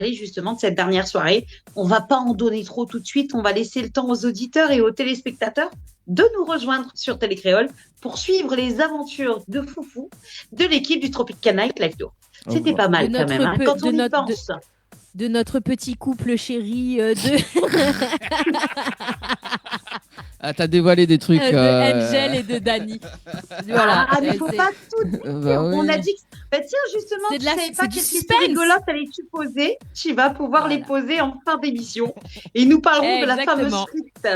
justement de cette dernière soirée. On ne va pas en donner trop tout de suite. On va laisser le temps aux auditeurs et aux téléspectateurs de nous rejoindre sur Télécréole pour suivre les aventures de Foufou de l'équipe du Tropical Night Live Tour. C'était pas mal quand même, hein, quand on y pense. De notre petit couple chéri Ah, t'as dévoilé des trucs. de Angel et de Dani. Voilà. Ah, mais faut pas tout dire. On a dit que... Bah, tiens, justement, tu savais pas quelles questions rigolotes allais-tu poser. Tu vas pouvoir les poser en fin d'émission. Et nous parlerons de la fameuse frite.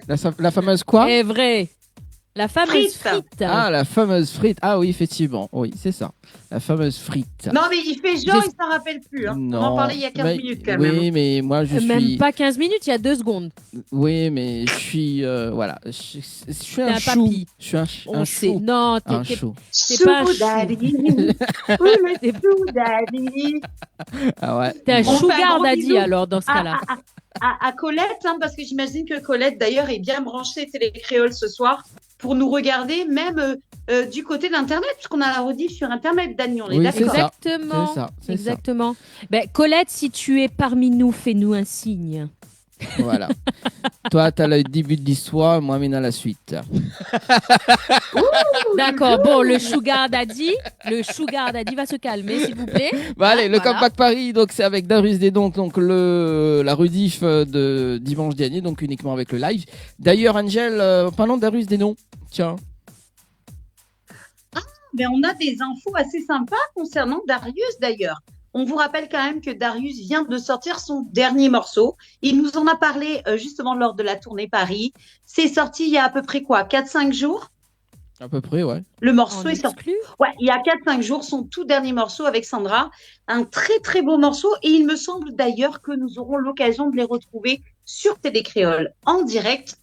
La fameuse quoi? C'est vrai. La fameuse frite. Ah, la fameuse frite. Ah oui, effectivement. Oui, c'est ça. La fameuse frite. Non, mais il fait genre, il s'en rappelle plus. Hein. Non, on en parlait il y a 15 minutes quand même. Oui, mais moi je suis... Même pas 15 minutes, il y a 2 secondes. Oui, mais je suis... voilà. Je suis un chou. Papy. Je suis un chou. Non, t'es pas un chou. Ah ouais. T'es un sugar daddy alors dans ce cas-là. À Colette, hein, parce que j'imagine que Colette d'ailleurs est bien branchée Télécréole ce soir pour nous regarder même du côté d'Internet, puisqu'on a la rediff sur Internet, Dani, on est d'accord. Exactement. Exactement. Ben, Colette, si tu es parmi nous, fais-nous un signe. Voilà. Toi, tu as le début de l'histoire, moi, Mina, la suite. D'accord. Bon, le sugar daddy va se calmer, s'il vous plaît. Bah, allez, le Compact Paris, donc c'est avec Darius Desdons, donc la rediff de dimanche dernier, donc uniquement avec le live. D'ailleurs, Angel, parlons de Darius Desdons. Tiens. Ben, on a des infos assez sympas concernant Darius d'ailleurs. On vous rappelle quand même que Darius vient de sortir son dernier morceau. Il nous en a parlé justement lors de la tournée Paris. C'est sorti il y a à peu près quoi, 4-5 jours? À peu près, ouais. Le morceau est sorti. Ouais, il y a 4-5 jours, son tout dernier morceau avec Sandra. Un très très beau morceau. Et il me semble d'ailleurs que nous aurons l'occasion de les retrouver sur Télécréole en direct.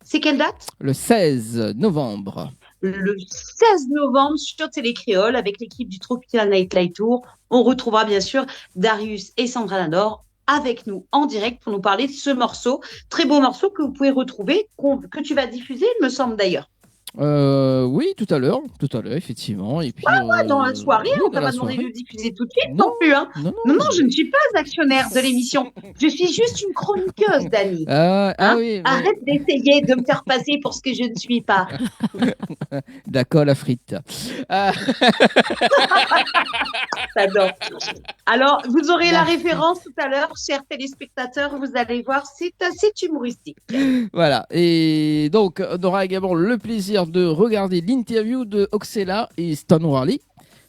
C'est quelle date? Le 16 novembre. Le 16 novembre sur Télécréole avec l'équipe du Tropical Night Live Tour. On retrouvera bien sûr Darius et Sandra Nador avec nous en direct pour nous parler de ce morceau. Très beau morceau que vous pouvez retrouver, que tu vas diffuser, il me semble d'ailleurs. Oui, tout à l'heure, effectivement. Et puis, dans la soirée, on t'a pas demandé de diffuser tout de suite non plus. Hein. Non, je ne suis pas actionnaire de l'émission. Je suis juste une chroniqueuse, Dani. Oui, arrête d'essayer de me faire passer pour ce que je ne suis pas. D'accord, la frite. J'adore. Alors, vous aurez la référence tout à l'heure, chers téléspectateurs. Vous allez voir, c'est assez humoristique. Voilà. Et donc, on aura également le plaisir de regarder l'interview de Oxella et Stan Warley.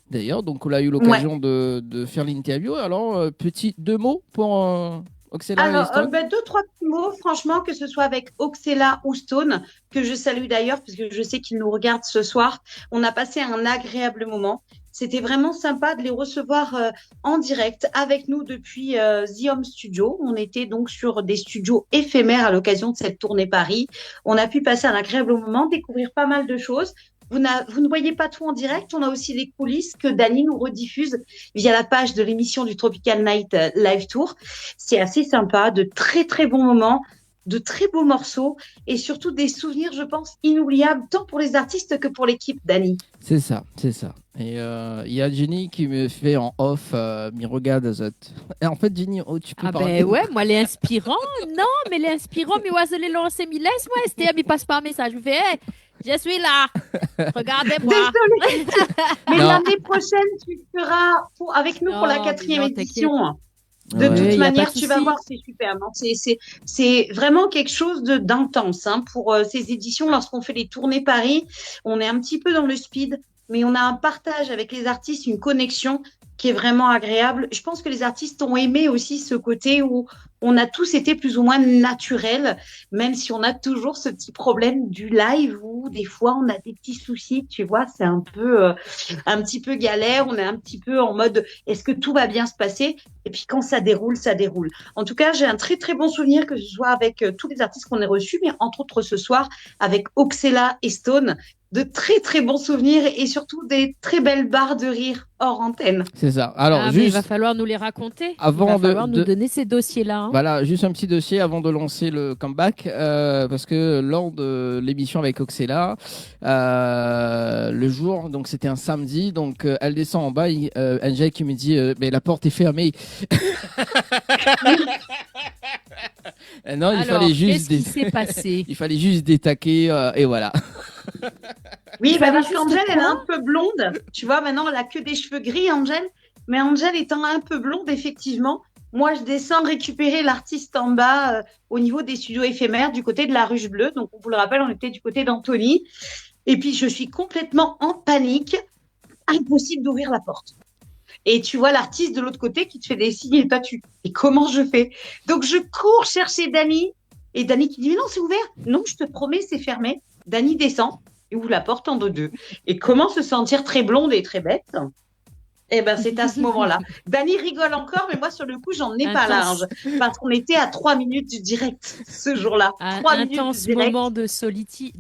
D'ailleurs, donc on a eu l'occasion de faire l'interview. Alors, petit 2 mots pour Oxella et Stan. 2-3 petits mots, franchement, que ce soit avec Oxella ou Stone, que je salue d'ailleurs, parce que je sais qu'ils nous regardent ce soir. On a passé un agréable moment. C'était vraiment sympa de les recevoir en direct avec nous depuis The Home Studio. On était donc sur des studios éphémères à l'occasion de cette tournée Paris. On a pu passer un agréable moment, découvrir pas mal de choses. Vous ne voyez pas tout en direct. On a aussi les coulisses que Dani nous rediffuse via la page de l'émission du Tropical Night Live Tour. C'est assez sympa, de très très bons moments, de très beaux morceaux et surtout des souvenirs, je pense, inoubliables, tant pour les artistes que pour l'équipe, Dani. C'est ça. Et il y a Jenny qui me fait en off, me regarde. Et en fait, Jenny, tu peux parler. Ouais, moi, les inspirants, mais les inspirants, mais les lancer, laisse-moi, Esther, il passe par message. Je me fais, hey, je suis là, regardez-moi. Désolée. Mais l'année prochaine, tu seras avec nous pour la 4e édition. De toute manière, tu vas voir, c'est super. C'est vraiment quelque chose d'intense pour ces éditions. Lorsqu'on fait les tournées Paris, on est un petit peu dans le speed, mais on a un partage avec les artistes, une connexion qui est vraiment agréable. Je pense que les artistes ont aimé aussi ce côté où on a tous été plus ou moins naturels, même si on a toujours ce petit problème du live où des fois on a des petits soucis, tu vois, c'est un petit peu galère, on est un petit peu en mode est-ce que tout va bien se passer? Et puis quand ça déroule, ça déroule. En tout cas, j'ai un très très bon souvenir que ce soit avec tous les artistes qu'on a reçus, mais entre autres ce soir avec Oxella et Stone, de très très bons souvenirs et surtout des très belles barres de rire hors antenne. C'est ça. Alors, mais il va falloir nous les raconter. Il va falloir nous donner ces dossiers-là. Hein. Voilà, juste un petit dossier avant de lancer le comeback, parce que lors de l'émission avec Oxella, le jour, donc c'était un samedi, donc elle descend en bas, Angel qui me dit, mais la porte est fermée. Non, il fallait juste. Qu'est-ce qui s'est passé? Il fallait juste détaquer et voilà. Oui, parce qu'Angèle, elle est un peu blonde. Tu vois, maintenant, elle a que des cheveux gris, Angèle. Mais Angèle étant un peu blonde, effectivement, moi, je descends récupérer l'artiste en bas au niveau des studios éphémères du côté de la Ruche Bleue. Donc, on vous le rappelle, on était du côté d'Antony. Et puis, je suis complètement en panique. Impossible d'ouvrir la porte. Et tu vois l'artiste de l'autre côté qui te fait des signes et toi, et comment je fais? Donc, je cours chercher Dany. Et Dany qui dit, mais non, c'est ouvert. Non, je te promets, c'est fermé. Dany descend et ouvre la porte en deux. Et comment se sentir très blonde et très bête? Eh ben, c'est à ce moment-là. Dany rigole encore, mais moi, sur le coup, j'en ai pas large. Parce qu'on était à 3 minutes du direct ce jour-là. Un intense moment de solitude.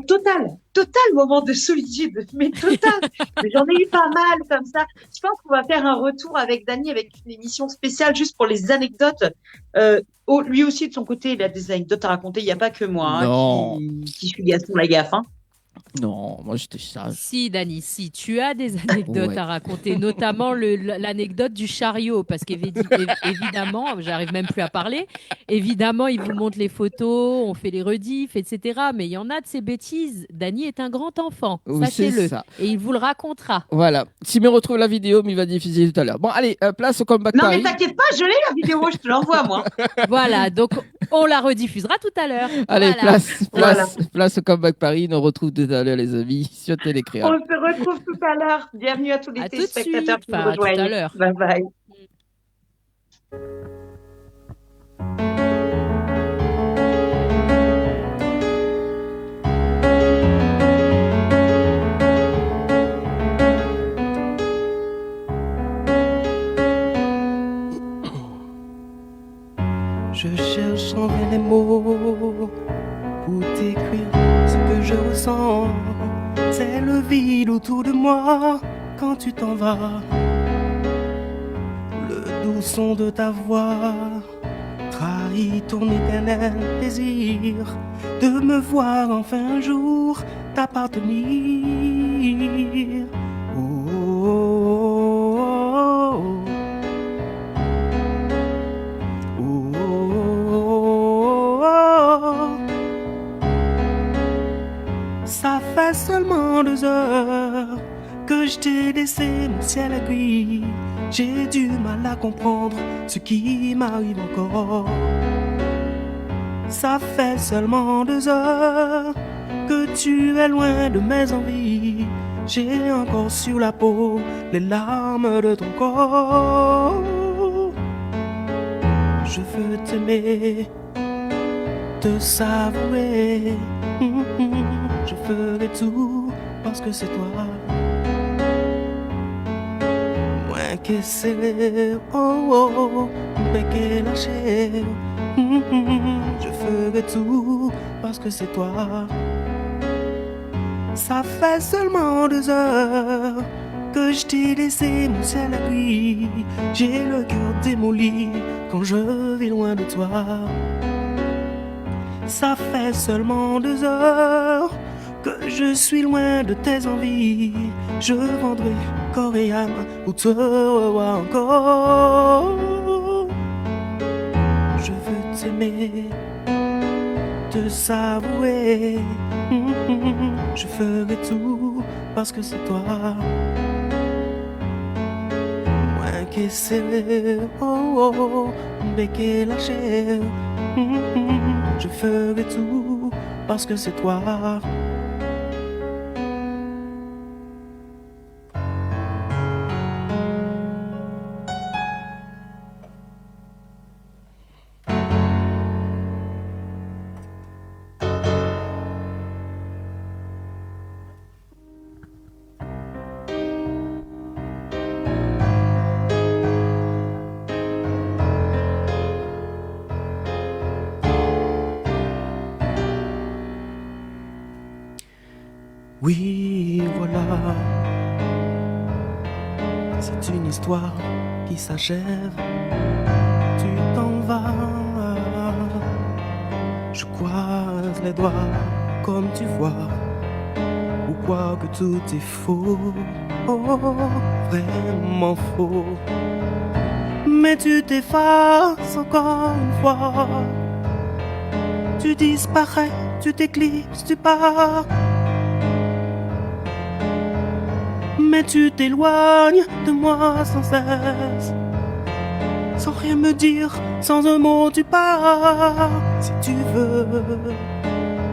Total moment de solitude, mais total. Mais j'en ai eu pas mal comme ça. Je pense qu'on va faire un retour avec Dany, avec une émission spéciale juste pour les anecdotes. Lui aussi, de son côté, il a des anecdotes à raconter. Il n'y a pas que moi qui suis Gaston Lagaffe. Hein. Non, moi j'étais sage. Si, Dany, si tu as des anecdotes à raconter, notamment l'anecdote du chariot, parce qu'évidemment, j'arrive même plus à parler, évidemment, il vous montre les photos, on fait les rediffs, etc. Mais il y en a de ces bêtises. Dany est un grand enfant, sachez-le. Et il vous le racontera. Voilà. S'il me retrouve la vidéo, il va diffuser tout à l'heure. Bon, allez, place au comeback Paris. Non, mais t'inquiète pas, je l'ai la vidéo, je te l'envoie, moi. Voilà, donc on la rediffusera tout à l'heure. Allez, place au comeback Paris, on retrouve tout à l'heure, les amis, sur Télécréa. On se retrouve tout à l'heure. Bienvenue à tous les téléspectateurs qui nous rejoignent. Tout à l'heure. Bye bye. Je cherche en vain les mots pour t'écrire ce que je ressens. C'est le vide autour de moi quand tu t'en vas. Le doux son de ta voix trahit ton éternel désir de me voir enfin un jour t'appartenir. Oh, oh, oh, oh, oh, oh. Ça fait seulement 2 heures que je t'ai laissé mon ciel gris. J'ai du mal à comprendre ce qui m'arrive encore. Ça fait seulement 2 heures que tu es loin de mes envies. J'ai encore sur la peau les larmes de ton corps. Je veux t'aimer, te savourer. Je ferai tout parce que c'est toi. Moins que c'est que la chair. Je ferai tout parce que c'est toi. Ça fait seulement 2 heures que je t'ai laissé mon ciel gris. J'ai le cœur démoli quand je vis loin de toi. Ça fait seulement 2 heures que je suis loin de tes envies. Je vendrai corps et âme pour te revoir encore. Je veux t'aimer, te savourer. Je ferai tout parce que c'est toi. Moins que c'est que la chair. Je ferai tout parce que c'est toi. Oui, voilà. C'est une histoire qui s'achève. Tu t'en vas. Je croise les doigts comme tu vois. Ou quoi que tout est faux. Oh, vraiment faux. Mais tu t'effaces encore une fois. Tu disparais, tu t'éclipses, tu pars. Mais tu t'éloignes de moi sans cesse. Sans rien me dire, sans un mot tu pars. Si tu veux,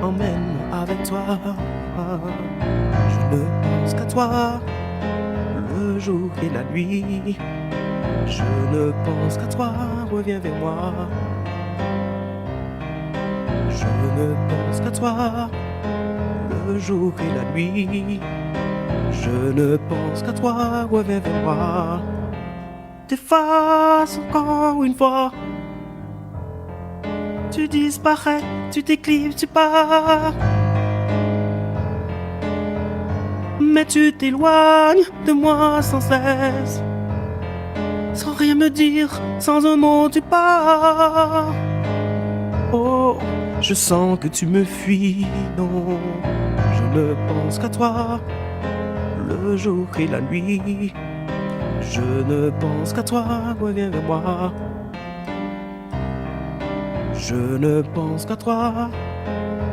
emmène-moi avec toi. Je ne pense qu'à toi, le jour et la nuit. Je ne pense qu'à toi, reviens vers moi. Je ne pense qu'à toi, le jour et la nuit. Je ne pense qu'à toi, reviens vers moi. T'effaces encore une fois. Tu disparais, tu t'éclipses, tu pars. Mais tu t'éloignes de moi sans cesse. Sans rien me dire, sans un mot tu pars. Oh, je sens que tu me fuis, non. Je ne pense qu'à toi, le jour et la nuit. Je ne pense qu'à toi, reviens vers moi. Je ne pense qu'à toi,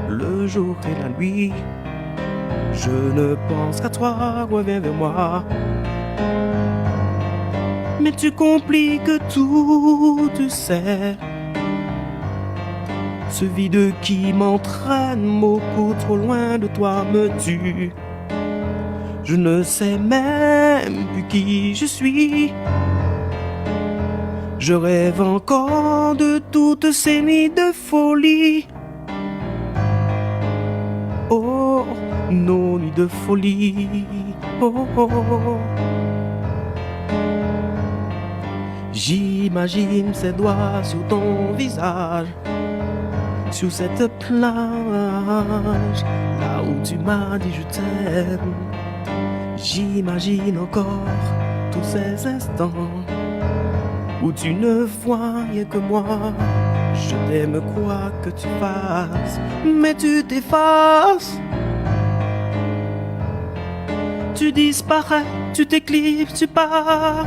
le jour et la nuit. Je ne pense qu'à toi, reviens vers moi. Mais tu compliques tout, tu sais. Ce vide qui m'entraîne beaucoup trop loin de toi me tue. Je ne sais même plus qui je suis. Je rêve encore de toutes ces nuits de folie. Oh, nos nuits de folie. Oh, oh, oh. J'imagine ces doigts sur ton visage, sur cette plage, là où tu m'as dit je t'aime. J'imagine encore tous ces instants où tu ne voyais que moi. Je t'aime quoi que tu fasses, mais tu t'effaces. Tu disparais, tu t'éclipses, tu pars.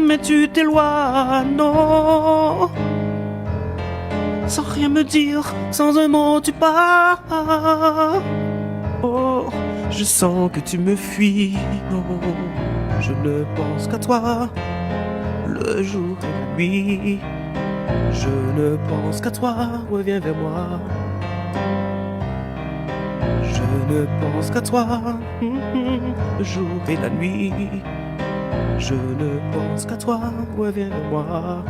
Mais tu t'éloignes, non. Sans rien me dire, sans un mot tu pars. Oh, je sens que tu me fuis, non. Je ne pense qu'à toi, le jour et la nuit. Je ne pense qu'à toi, reviens vers moi. Je ne pense qu'à toi, le jour et la nuit. Je ne pense qu'à toi, reviens vers moi.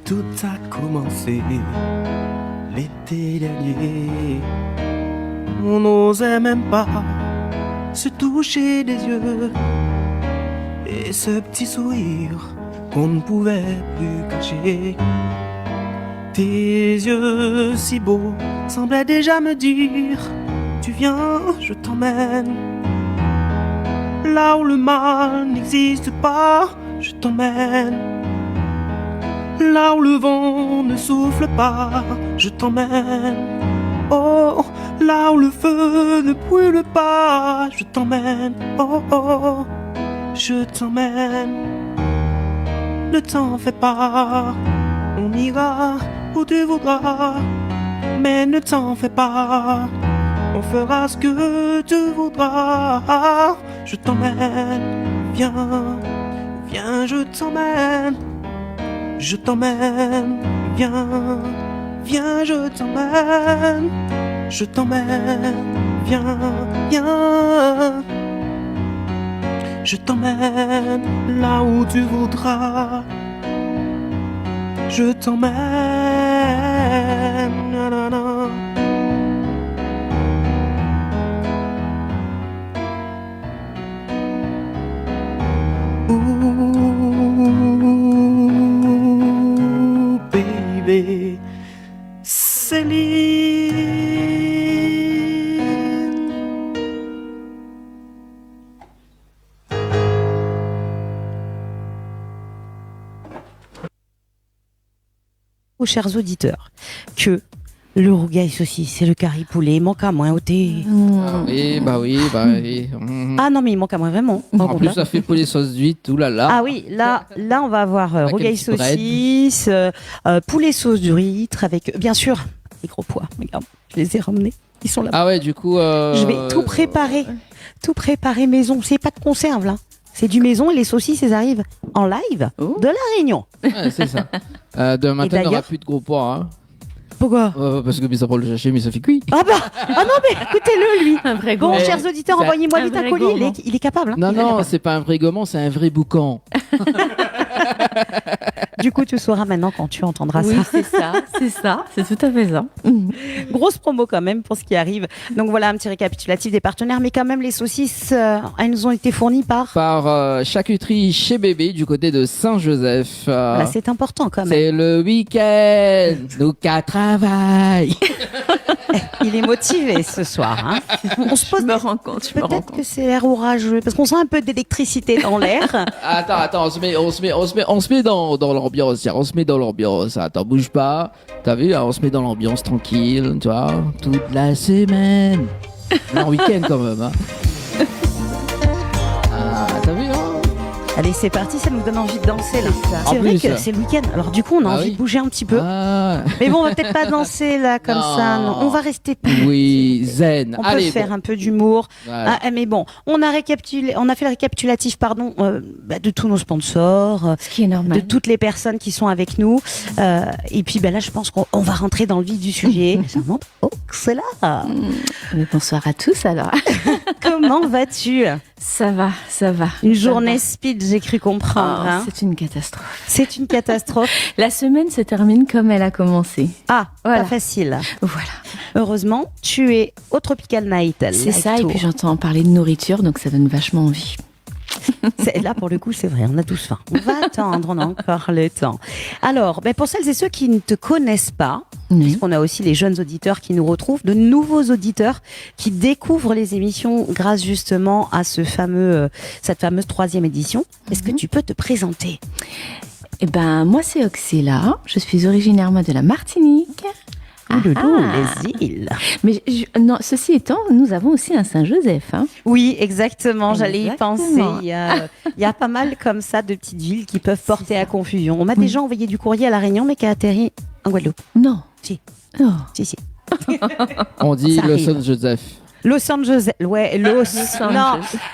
Tout a commencé l'été dernier. On n'osait même pas se toucher des yeux. Et ce petit sourire qu'on ne pouvait plus cacher. Tes yeux si beaux semblaient déjà me dire: tu viens, je t'emmène. Là où le mal n'existe pas, je t'emmène. Là où le vent ne souffle pas, je t'emmène. Oh, là où le feu ne brûle pas, je t'emmène. Oh, oh, je t'emmène. Ne t'en fais pas, on ira où tu voudras. Mais ne t'en fais pas, on fera ce que tu voudras. Je t'emmène, viens, viens, je t'emmène. Je t'emmène, viens, viens, je t'emmène. Je t'emmène, viens, viens. je t'emmène là où tu voudras. Je t'emmène, nanana. Ooh, baby, Céline. Aux chers auditeurs, que le rougail saucisse et le curry poulet manquent à moins au thé. Ah oui, bah oui. Ah non, mais il manque à moins vraiment. En plus, ça fait poulet sauce d'huître, oulala. Ah oui, là on va avoir rougail petit bread. saucisse, poulet sauce d'huître avec, bien sûr, les gros pois. Regarde, je les ai ramenés. Ils sont là. Ah ouais, du coup. Je vais tout préparer maison. C'est pas de conserve là. C'est du maison et les saucisses, elles arrivent en live de la Réunion. Ouais, c'est ça. Demain matin, il n'y aura plus de gros pois. Hein. Pourquoi Parce que ça pour le chercher, mais ça fait cuit. Ah non, mais écoutez-le, lui. Un vrai Bon, gourmand. chers auditeurs, envoyez-moi vite un colis. Il est capable. Hein. Non, c'est pas un vrai gourmand, c'est un vrai boucan. Du coup, tu sauras maintenant quand tu entendras Oui, ça. c'est ça, c'est tout à fait ça. Grosse promo quand même pour ce qui arrive. Donc voilà un petit récapitulatif des partenaires, mais quand même les saucisses, elles nous ont été fournies par Charcuterie chez Bébé du côté de Saint-Joseph. Voilà, c'est important quand même. C'est le week-end, nous qu'à travail. Il est motivé ce soir. Hein. On se pose. Je me rends compte. Peut-être que c'est l'air orageux, parce qu'on sent un peu d'électricité dans l'air. Attends, on se met dans l'ambiance, tiens, on se met dans l'ambiance. Attends, bouge pas. T'as vu, on se met dans l'ambiance tranquille, tu vois, toute la semaine. Un week-end quand même, hein. Ah, t'as vu, hein. Allez, c'est parti, ça nous donne envie de danser là. C'est En vrai plus, que c'est le week-end. Alors du coup, on a envie de bouger un petit peu. Ah. Mais bon, on va peut-être pas danser là comme ça. Non. On va rester. Oui, zen. On Allez, peut faire un peu d'humour. Voilà. Ah, mais bon, on a fait le récapitulatif, de tous nos sponsors, Ce qui est normal. de toutes les personnes qui sont avec nous. Et puis, là, je pense qu'on va rentrer dans le vif du sujet. Oh, c'est là. Bonsoir à tous alors. Comment vas-tu? Ça va. Une Ça journée va. speed, j'ai cru comprendre. Oh, hein. c'est une catastrophe. C'est une catastrophe. La semaine se termine comme elle a commencé. Ah, Voilà. pas facile. Voilà. Heureusement, tu es au Tropical Night. C'est ça, et puis j'entends parler de nourriture, donc ça donne vachement envie. Là, pour le coup, c'est vrai, on a tous faim. On va attendre, on a encore le temps. Alors, pour celles et ceux qui ne te connaissent pas, puisqu'on a aussi les jeunes auditeurs qui nous retrouvent, de nouveaux auditeurs qui découvrent les émissions grâce justement à cette fameuse 3e édition. Est-ce que tu peux te présenter? Eh ben, moi, c'est Oxela. Je suis originaire, de la Martinique. Les îles. Mais non, ceci étant, nous avons aussi un Saint-Joseph. Hein. Oui, exactement. J'allais y penser. Exactement. Il y a pas mal comme ça de petites villes qui peuvent porter à confusion. On m'a déjà envoyé du courrier à La Réunion, mais qui a atterri en Guadeloupe. Non. Si. Oh. Si. On dit Ça le arrive. Saint-Joseph. Los Angeles, ouais, non.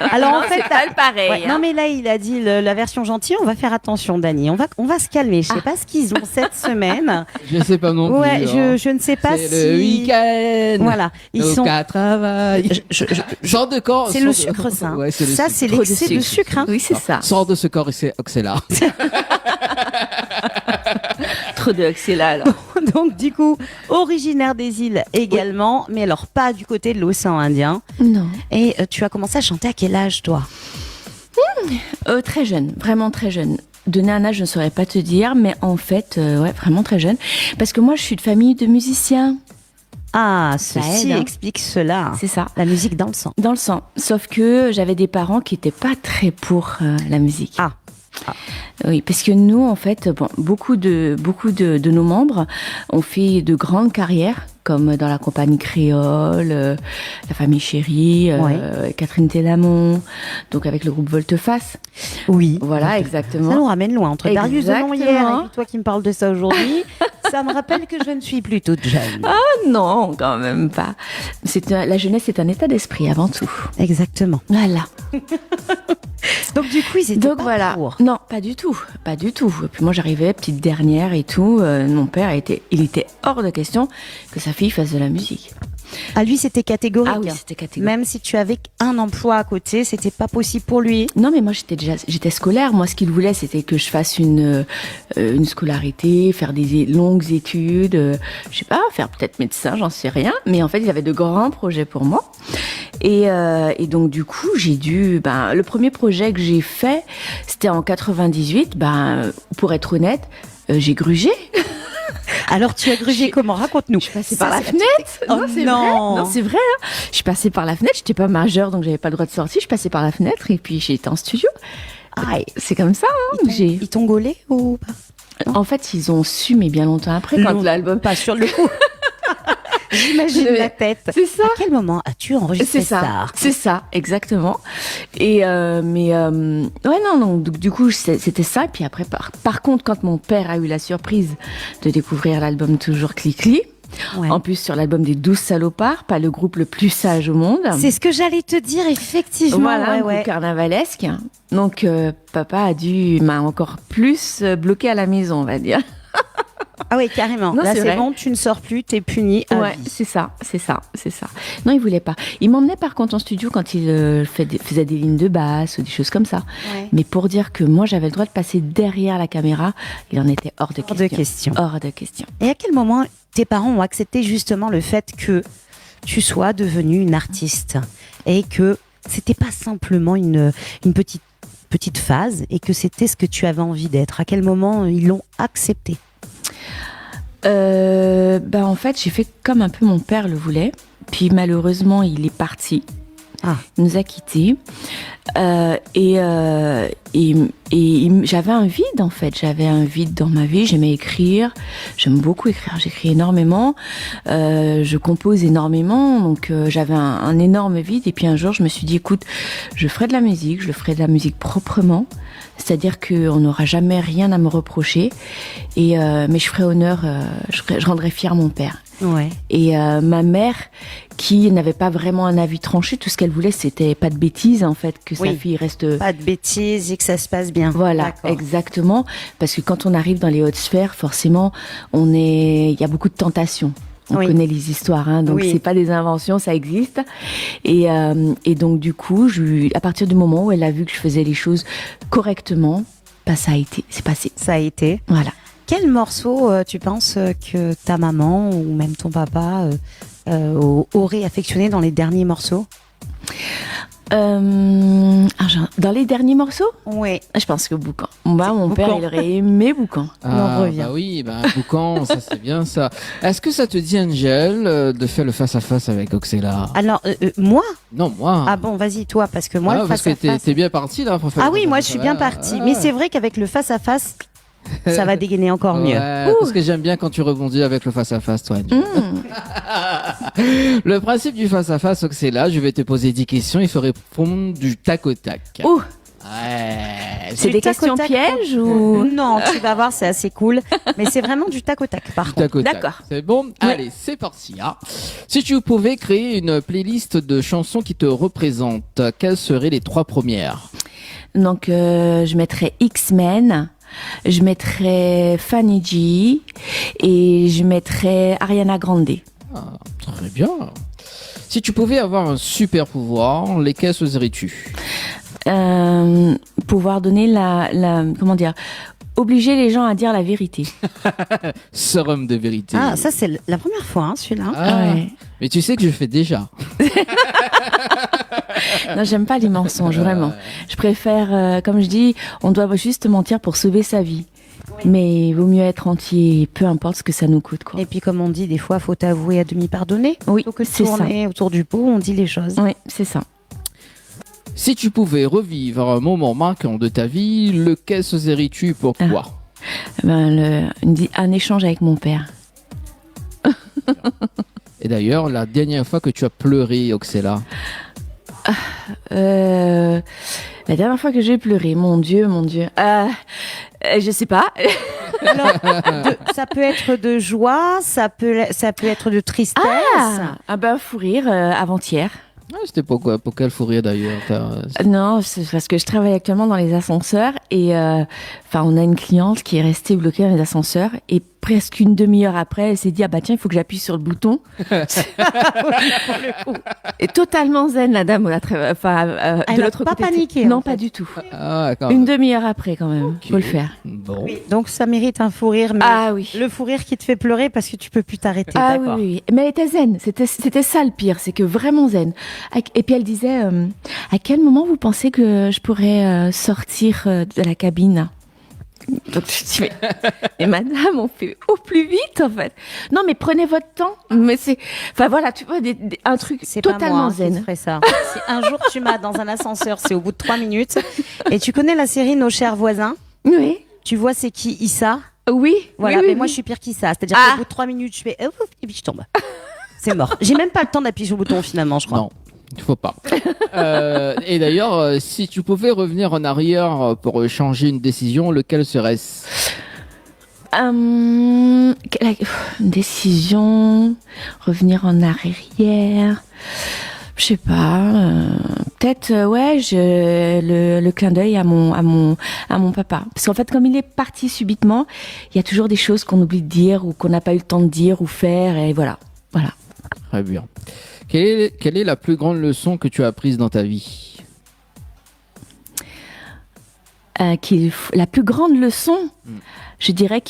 Alors en fait, c'est pas le pareil. ouais, non mais là il a dit la version gentille. On va faire attention, Dani. On va se calmer. Je sais pas ce qu'ils ont cette semaine. Je sais pas non plus. Ouais, hein. je ne sais pas C'est si. le week-end. Voilà, ils nous sont. qu'à travail. Sors de corps. C'est le sucre sain. Ouais, c'est le Ça, sucre. c'est l'excès de sucre. Hein. Oui, c'est ça. Sors de ce corps et c'est Oxela. Trop de Oxela alors. Donc du coup, originaire des îles également, mais alors pas du côté de l'océan Indien. Non. Et tu as commencé à chanter à quel âge, toi? Très jeune, vraiment très jeune. Donner un âge, je ne saurais pas te dire, mais en fait, ouais, vraiment très jeune. Parce que moi, je suis de famille de musiciens. Ah, Ça ceci aide, hein. explique cela. C'est ça. La musique dans le sang. Dans le sang. Sauf que j'avais des parents qui n'étaient pas très pour la musique. Ah. Oui, parce que nous, en fait, beaucoup de nos membres ont fait de grandes carrières, comme dans la compagnie créole, la famille Chérie, Catherine Télamon, donc avec le groupe Volte-Face. Oui. Voilà, exactement. Ça nous ramène loin. Entre Darius Delon hier Exactement. et toi qui me parles de ça aujourd'hui, ça me rappelle que je ne suis plus toute jeune. Ah non, quand même pas. La jeunesse est un état d'esprit avant tout. Exactement. Voilà. Donc du coup, ils étaient Donc pas voilà. pour. Non, pas du tout, pas du tout. Et puis moi j'arrivais petite dernière et tout. Mon père il était hors de question que sa fille fasse de la musique. Ah, lui, c'était catégorique. Ah oui, c'était catégorique. Même si tu avais un emploi à côté, c'était pas possible pour lui. Non, mais moi, j'étais scolaire. Moi, ce qu'il voulait, c'était que je fasse une scolarité, faire des longues études, je sais pas, faire peut-être médecin, j'en sais rien. Mais en fait, il avait de grands projets pour moi. Et donc, du coup, le premier projet que j'ai fait, c'était en 98. Pour être honnête, j'ai grugé. Alors, tu as grugé comment? Raconte-nous. Je suis passée par la fenêtre. Oh non. Non, c'est vrai. Hein. Je suis passée par la fenêtre. J'étais pas majeure, donc j'avais pas le droit de sortir. Je suis passée par la fenêtre et puis j'ai été en studio. C'est comme ça. Hein. Ils t'ont gaulé ou pas? En fait, ils ont su, mais bien longtemps après, quand l'album pas sur le coup. J'imagine la tête. C'est ça. À quel moment as-tu enregistré ça? C'est ça, exactement. Et donc du coup c'était ça. Et puis après, par contre, quand mon père a eu la surprise de découvrir l'album Toujours Cli-Cli. Ouais. En plus, sur l'album des 12 salopards, pas le groupe le plus sage au monde. C'est ce que j'allais te dire, effectivement. Voilà, un groupe carnavalesque. Donc, papa m'a encore plus bloqué à la maison, on va dire. Ah oui, carrément. Non, là, c'est bon, tu ne sors plus, t'es puni à vie. C'est ça. Non, il voulait pas. Il m'emmenait par contre en studio quand il faisait des lignes de basse ou des choses comme ça. Ouais. Mais pour dire que moi, j'avais le droit de passer derrière la caméra, il en était hors de question. Hors de question. Et à quel moment tes parents ont accepté justement le fait que tu sois devenue une artiste et que c'était pas simplement une petite phase et que c'était ce que tu avais envie d'être? À quel moment ils l'ont accepté? En fait, j'ai fait comme un peu mon père le voulait. Puis malheureusement, il est parti. Il nous a quittés. Et j'avais un vide en fait. J'avais un vide dans ma vie. J'aimais écrire. J'aime beaucoup écrire. J'écris énormément. Je compose énormément. Donc j'avais un énorme vide. Et puis un jour, je me suis dit, écoute, je ferai de la musique. Je ferai de la musique proprement. C'est-à-dire qu'on n'aura jamais rien à me reprocher. Mais je ferai honneur. Je rendrai fier mon père. Ouais. Et ma mère, qui n'avait pas vraiment un avis tranché, tout ce qu'elle voulait, c'était pas de bêtises en fait, que sa fille reste. Pas de bêtises et que ça se passe bien. Voilà, exactement. Parce que quand on arrive dans les hautes sphères, forcément, il y a beaucoup de tentations. On connaît les histoires, hein, donc c'est pas des inventions, ça existe. Et donc du coup, à partir du moment où elle a vu que je faisais les choses correctement, c'est passé. Ça a été. Voilà. Quel morceau tu penses que ta maman ou même ton papa aurait affectionné dans les derniers morceaux? Dans les derniers morceaux? Oui. Je pense que Boucan. Mon père, il aurait aimé Boucan. On revient. Boucan, ça c'est bien ça. Est-ce que ça te dit, Angel, de faire le face-à-face avec Oxella? Alors, moi? Non, moi. Ah bon, vas-y, toi, parce que moi, le face-à-face... Parce que t'es bien parti là pour faire oui, moi je suis bien partie. Mais c'est vrai qu'avec le face-à-face... ça va dégainer encore mieux. Parce que j'aime bien quand tu rebondis avec le face-à-face, toi. Le principe du face-à-face, c'est là, je vais te poser 10 questions, il faut répondre du tac au tac. C'est des questions pièges ou... Non, tu vas voir, c'est assez cool. Mais c'est vraiment du tac au tac, par contre. D'accord. C'est bon. Allez, c'est parti. Si tu pouvais créer une playlist de chansons qui te représentent, quelles seraient les 3 premières? Donc, je mettrais X-Men. Je mettrais Fanny G et je mettrais Ariana Grande. Très bien. Si tu pouvais avoir un super pouvoir, lesquels choisirais-tu? Pouvoir donner comment dire, obliger les gens à dire la vérité. Sérum de vérité. Ah, ça c'est la première fois, celui-là. Ouais. Mais tu sais que je fais déjà. Non, j'aime pas les mensonges, vraiment. Je préfère, comme je dis, on doit juste mentir pour sauver sa vie. Mais il vaut mieux être entier, peu importe ce que ça nous coûte, quoi. Et puis, comme on dit, des fois, faut avouer à demi pardonner. Oui, donc c'est ça. Autour du pot, on dit les choses. Oui, c'est ça. Si tu pouvais revivre un moment marquant de ta vie, lequel choisirais-tu? Pourquoi? Un échange avec mon père. Et d'ailleurs, la dernière fois que tu as pleuré, Oxella? La dernière fois que j'ai pleuré, mon Dieu. Je sais pas. Alors, ça peut être de joie, ça peut être de tristesse. Fou rire, avant-hier. C'était pourquoi? Pour quel fou rire d'ailleurs? Non, c'est parce que je travaille actuellement dans les ascenseurs et on a une cliente qui est restée bloquée dans les ascenseurs et presque une demi-heure après, elle s'est dit ah bah tiens, il faut que j'appuie sur le bouton. Et totalement zen la dame, elle de n'a l'autre pas côté. paniqué. Non, en fait. pas du tout. Ah, Une demi-heure après quand même, faut le faire. Bon. Oui, donc ça mérite un fou rire, mais Ah oui. le fou rire qui te fait pleurer parce que tu peux plus t'arrêter. Ah d'accord. oui. Mais elle était zen. C'était ça le pire, c'est que vraiment zen. Et puis elle disait, à quel moment vous pensez que je pourrais sortir de la cabine? Donc je dis mais madame, on fait au plus vite en fait. Non mais prenez votre temps. Mais c'est, voilà, tu vois un truc C'est totalement pas moi qui zen. ferais ça. Si un jour tu m'as dans un ascenseur, c'est au bout de 3 minutes. Et tu connais la série Nos chers voisins? Oui. Tu vois c'est qui Issa? Oui. Voilà, oui, mais oui, moi oui. je suis pire qu'Issa. C'est-à-dire qu'au bout de 3 minutes, je fais et puis je tombe. C'est mort. J'ai même pas le temps d'appuyer sur le bouton finalement, je crois. Non, il faut pas. Et d'ailleurs, si tu pouvais revenir en arrière pour changer une décision, lequel serait-ce? Une décision, revenir en arrière. Je sais pas. Peut-être, le clin d'œil à mon papa. Parce qu'en fait, comme il est parti subitement, il y a toujours des choses qu'on oublie de dire ou qu'on n'a pas eu le temps de dire ou faire, et voilà. Très bien. Quelle est la plus grande leçon que tu as apprise dans ta vie? La plus grande leçon, je dirais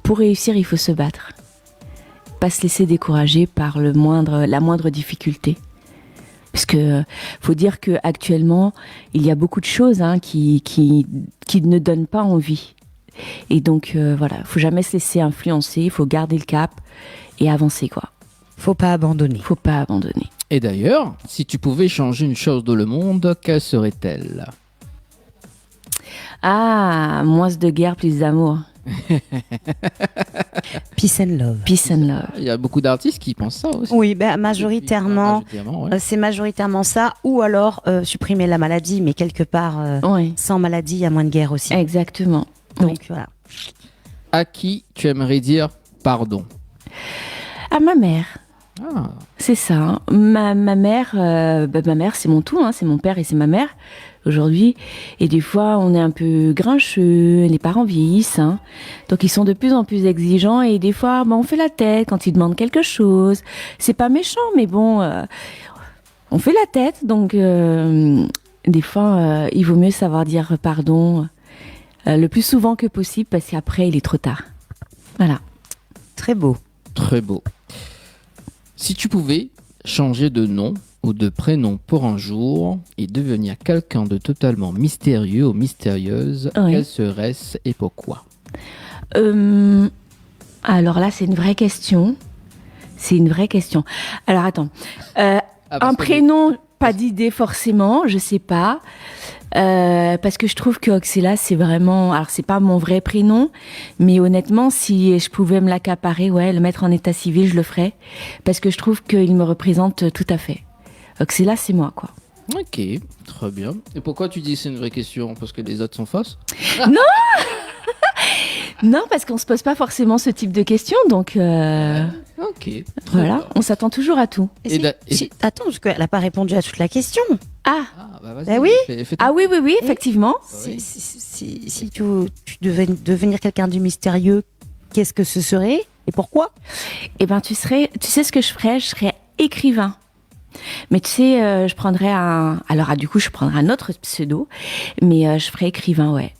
pour réussir, il faut se battre. Pas se laisser décourager par la moindre difficulté. Parce que faut dire que actuellement, il y a beaucoup de choses qui ne donnent pas envie. Et donc faut jamais se laisser influencer, il faut garder le cap et avancer quoi. Faut pas abandonner. Faut pas abandonner. Et d'ailleurs, si tu pouvais changer une chose dans le monde, quelle serait-elle? Ah, moins de guerre, plus d'amour. Peace and love. Peace and love. Il y a beaucoup d'artistes qui pensent ça aussi. Oui, majoritairement, ouais. c'est majoritairement ça, ou alors supprimer la maladie, mais quelque part, Oui, sans maladie, il y a moins de guerre aussi. exactement. Donc voilà. À qui tu aimerais dire pardon? À ma mère. Ah, C'est ça. Hein. Ma mère, ma mère, c'est mon tout. Hein. C'est mon père et c'est ma mère aujourd'hui. Et des fois, on est un peu grincheux. Les parents vieillissent, hein. Donc ils sont de plus en plus exigeants. Et des fois, on fait la tête quand ils demandent quelque chose. C'est pas méchant, mais bon, on fait la tête. Donc des fois, il vaut mieux savoir dire pardon le plus souvent que possible parce qu'après, il est trop tard. Voilà. Très beau. très beau. Si tu pouvais changer de nom ou de prénom pour un jour et devenir quelqu'un de totalement mystérieux ou mystérieuse, Oui. quel serait-ce et pourquoi? Alors là, c'est une vraie question. C'est une vraie question. Alors attends. Un prénom, pas d'idée forcément, je sais pas. Parce que je trouve que Oxella, c'est vraiment... Alors, c'est pas mon vrai prénom, mais honnêtement, si je pouvais me l'accaparer, le mettre en état civil, je le ferais. Parce que je trouve qu'il me représente tout à fait. Oxella, c'est moi, quoi. Ok, très bien. Et pourquoi tu dis que c'est une vraie question? Parce que les autres sont fausses? Non, parce qu'on se pose pas forcément ce type de questions, donc... Ok. Voilà, bien. on s'attend toujours à tout. Attends, parce qu'elle n'a pas répondu à toute la question. Ah, Ah, bah vas-y. Eh oui. Fais ah oui, effectivement. Si tu devais devenir quelqu'un du mystérieux, qu'est-ce que ce serait et pourquoi? Eh ben, tu sais ce que je ferais? Je serais écrivain. Mais tu sais, je prendrais du coup, je prendrais un autre pseudo, mais je ferais écrivain, ouais.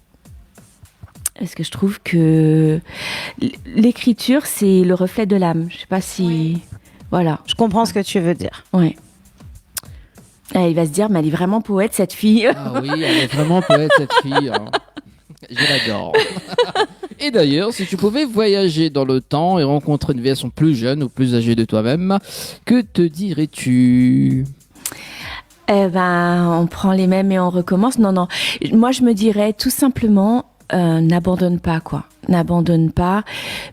Parce que je trouve que l'écriture, c'est le reflet de l'âme. Je sais pas si... Oui. Voilà. Je comprends ce que tu veux dire. Ouais. Il va se dire, mais elle est vraiment poète, cette fille. Ah oui, elle est vraiment poète, cette fille. Hein. Je l'adore. Et d'ailleurs, si tu pouvais voyager dans le temps et rencontrer une version plus jeune ou plus âgée de toi-même, que te dirais-tu? Eh ben, on prend les mêmes et on recommence. Non. Moi, je me dirais tout simplement... n'abandonne pas, quoi. N'abandonne pas.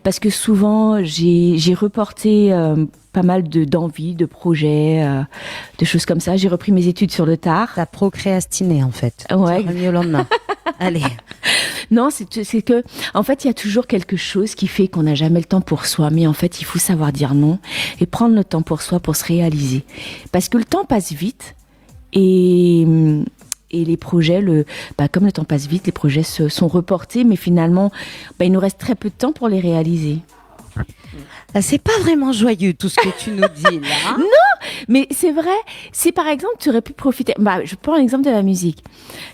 Parce que souvent, j'ai reporté pas mal d'envies, de projets, de choses comme ça. J'ai repris mes études sur le tard. T'as procrastiné en fait. Ouais. T'as remis au lendemain. Allez. Non, c'est que, en fait, il y a toujours quelque chose qui fait qu'on n'a jamais le temps pour soi. Mais en fait, il faut savoir dire non et prendre le temps pour soi pour se réaliser. Parce que le temps passe vite et les projets, comme le temps passe vite, les projets sont reportés, mais finalement, il nous reste très peu de temps pour les réaliser. C'est pas vraiment joyeux tout ce que tu nous dis là. Non, mais c'est vrai. Si par exemple tu aurais pu profiter, je prends l'exemple de la musique.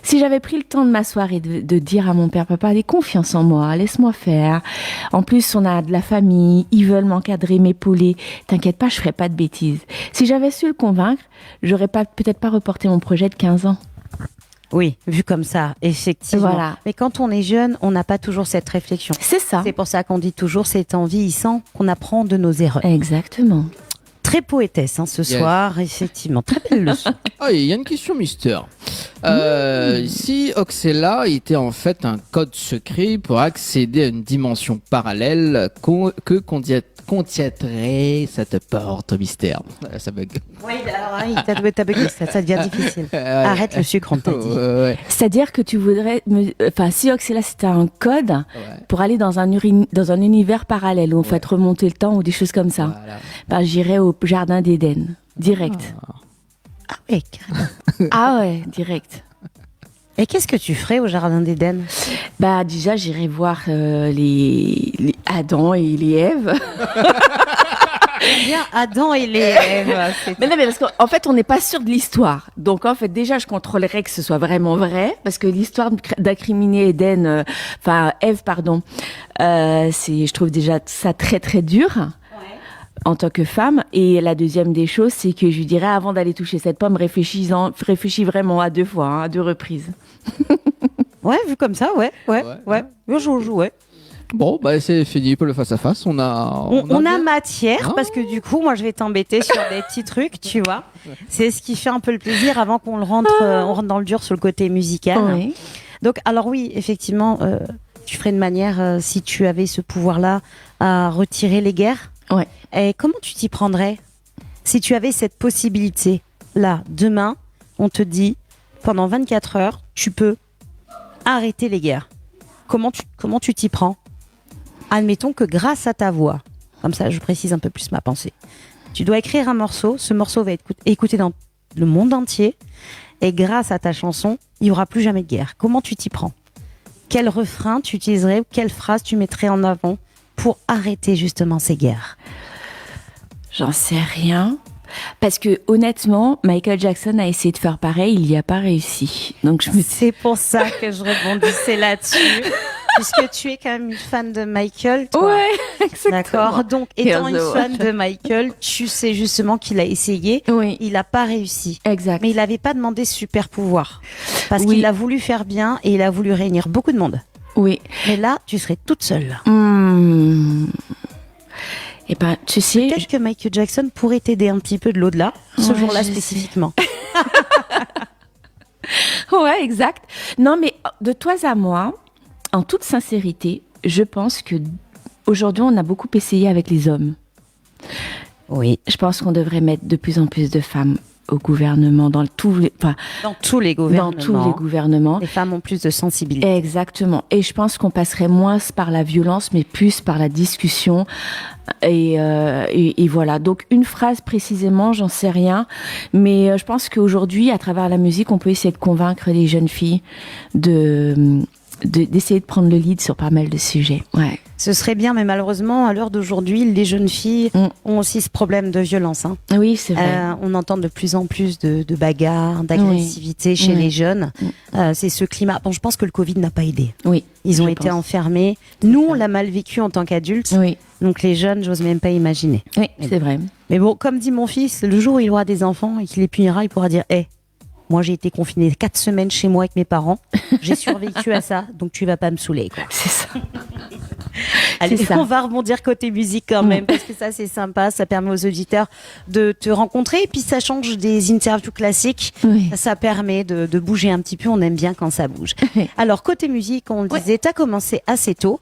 Si j'avais pris le temps de m'asseoir et de dire à mon père, papa, aie confiance en moi, laisse-moi faire. En plus, on a de la famille, ils veulent m'encadrer, m'épauler. T'inquiète pas, je ferai pas de bêtises. Si j'avais su le convaincre, j'aurais peut-être pas reporté mon projet de 15 ans. Oui, vu comme ça, effectivement. Voilà. Mais quand on est jeune, on n'a pas toujours cette réflexion. C'est ça. C'est pour ça qu'on dit toujours, c'est en vieillissant qu'on apprend de nos erreurs. Exactement. Très poétesse ce soir, effectivement. Très belle leçon. Ah, il y a une question mystère. Si Oxella était en fait un code secret pour accéder à une dimension parallèle, que contiendrait cette porte mystère? Ça bug. Oui, alors t'as bugué, ça devient difficile. Arrête le sucre, on t'a dit. Ouais. C'est-à-dire que tu voudrais, si Oxella c'était un code pour aller dans un univers parallèle où on fait remonter le temps ou des choses comme ça, j'irais au jardin d'Éden, direct. Ah oui, carrément. Ah ouais, direct. Et qu'est-ce que tu ferais au jardin d'Éden? Déjà, j'irais voir les Adam et les Ève. Bien Adam et les Ève. Mais non, mais parce qu'en fait, on n'est pas sûr de l'histoire. Donc, en fait, déjà, je contrôlerais que ce soit vraiment vrai, parce que l'histoire d'incriminer Ève, pardon, je trouve déjà ça très, très dur. En tant que femme. Et la deuxième des choses, c'est que je lui dirais, avant d'aller toucher cette pomme, réfléchis vraiment à 2 fois, à 2 reprises. Ouais, vu comme ça, ouais. Je joue, ouais. Bon, c'est fini pour le face-à-face. On a matière, parce que du coup, moi, je vais t'embêter sur des petits trucs, tu vois. C'est ce qui fait un peu le plaisir avant qu'on on rentre dans le dur sur le côté musical. Oui. Donc, alors oui, effectivement, tu ferais de manière, si tu avais ce pouvoir-là, à retirer les guerres. Ouais. Et comment tu t'y prendrais si tu avais cette possibilité? Là, demain, on te dit, pendant 24 heures, tu peux arrêter les guerres. Comment tu t'y prends? Admettons que grâce à ta voix, comme ça je précise un peu plus ma pensée, tu dois écrire un morceau, ce morceau va être écouté dans le monde entier, et grâce à ta chanson, il n'y aura plus jamais de guerre. Comment tu t'y prends? Quel refrain tu utiliserais, quelle phrase tu mettrais en avant pour arrêter justement ces guerres? J'en sais rien. Parce que honnêtement, Michael Jackson a essayé de faire pareil, il n'y a pas réussi. Donc c'est pour ça que je rebondissais là-dessus. Puisque tu es quand même une fan de Michael, toi. Ouais, exactement. D'accord. Donc, étant une fan de Michael, tu sais justement qu'il a essayé. Oui. Il n'a pas réussi. Exact. Mais il n'avait pas demandé super pouvoir. Parce qu'il a voulu faire bien et il a voulu réunir beaucoup de monde. Oui. Mais là, tu serais toute seule. Eh ben, tu sais. Peut-être que Michael Jackson pourrait t'aider un petit peu de l'au-delà, ce jour-là spécifiquement. Ouais, exact. Non, mais de toi à moi, en toute sincérité, je pense que aujourd'hui, on a beaucoup essayé avec les hommes. Oui. Je pense qu'on devrait mettre de plus en plus de femmes au gouvernement, dans tous les gouvernements. Les femmes ont plus de sensibilité. Exactement. Et je pense qu'on passerait moins par la violence, mais plus par la discussion. Et voilà. Donc, une phrase précisément, j'en sais rien. Mais je pense qu'aujourd'hui, à travers la musique, on peut essayer de convaincre les jeunes filles d'essayer de prendre le lead sur pas mal de sujets. Ouais. Ce serait bien, mais malheureusement, à l'heure d'aujourd'hui, les jeunes filles ont aussi ce problème de violence. Hein. Oui, c'est vrai. On entend de plus en plus de bagarres, d'agressivité chez les jeunes. C'est ce climat. Bon, je pense que le Covid n'a pas aidé. Oui. Ils ont été enfermés. Nous, on l'a mal vécu en tant qu'adultes. Oui. Donc les jeunes, j'ose même pas imaginer. Oui, c'est vrai. Mais bon, comme dit mon fils, le jour où il aura des enfants et qu'il les punira, il pourra dire « Moi, j'ai été confinée 4 semaines chez moi avec mes parents. J'ai survécu à ça, donc tu vas pas me saouler, quoi. C'est ça. Allez, on va rebondir côté musique quand même, parce que ça, c'est sympa. Ça permet aux auditeurs de te rencontrer. Et puis, ça change des interviews classiques. Oui. Ça permet de bouger un petit peu. On aime bien quand ça bouge. Alors, côté musique, on le disait, tu as commencé assez tôt.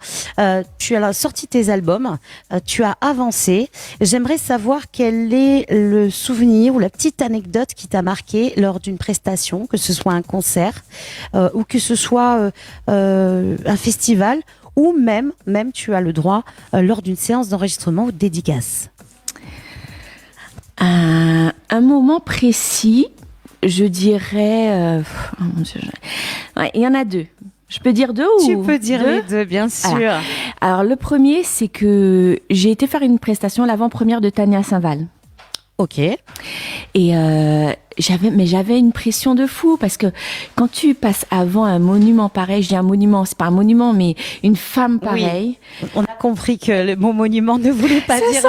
Tu as sorti tes albums. Tu as avancé. J'aimerais savoir quel est le souvenir ou la petite anecdote qui t'a marqué lors d'une prestation, que ce soit un concert ou que ce soit un festival, ou même tu as le droit lors d'une séance d'enregistrement ou de dédicace. Un moment précis, je dirais... oh mon Dieu, ouais, il y en a deux. Je peux dire deux ou... Tu peux dire deux? les deux, bien sûr. Alors, le premier, c'est que j'ai été faire une prestation, l'avant-première de Tania Saint-Val. Ok. Et j'avais une pression de fou, parce que quand tu passes avant un monument pareil, je dis un monument, c'est pas un monument, mais une femme pareille. Oui. On a compris que le mot monument ne voulait pas dire.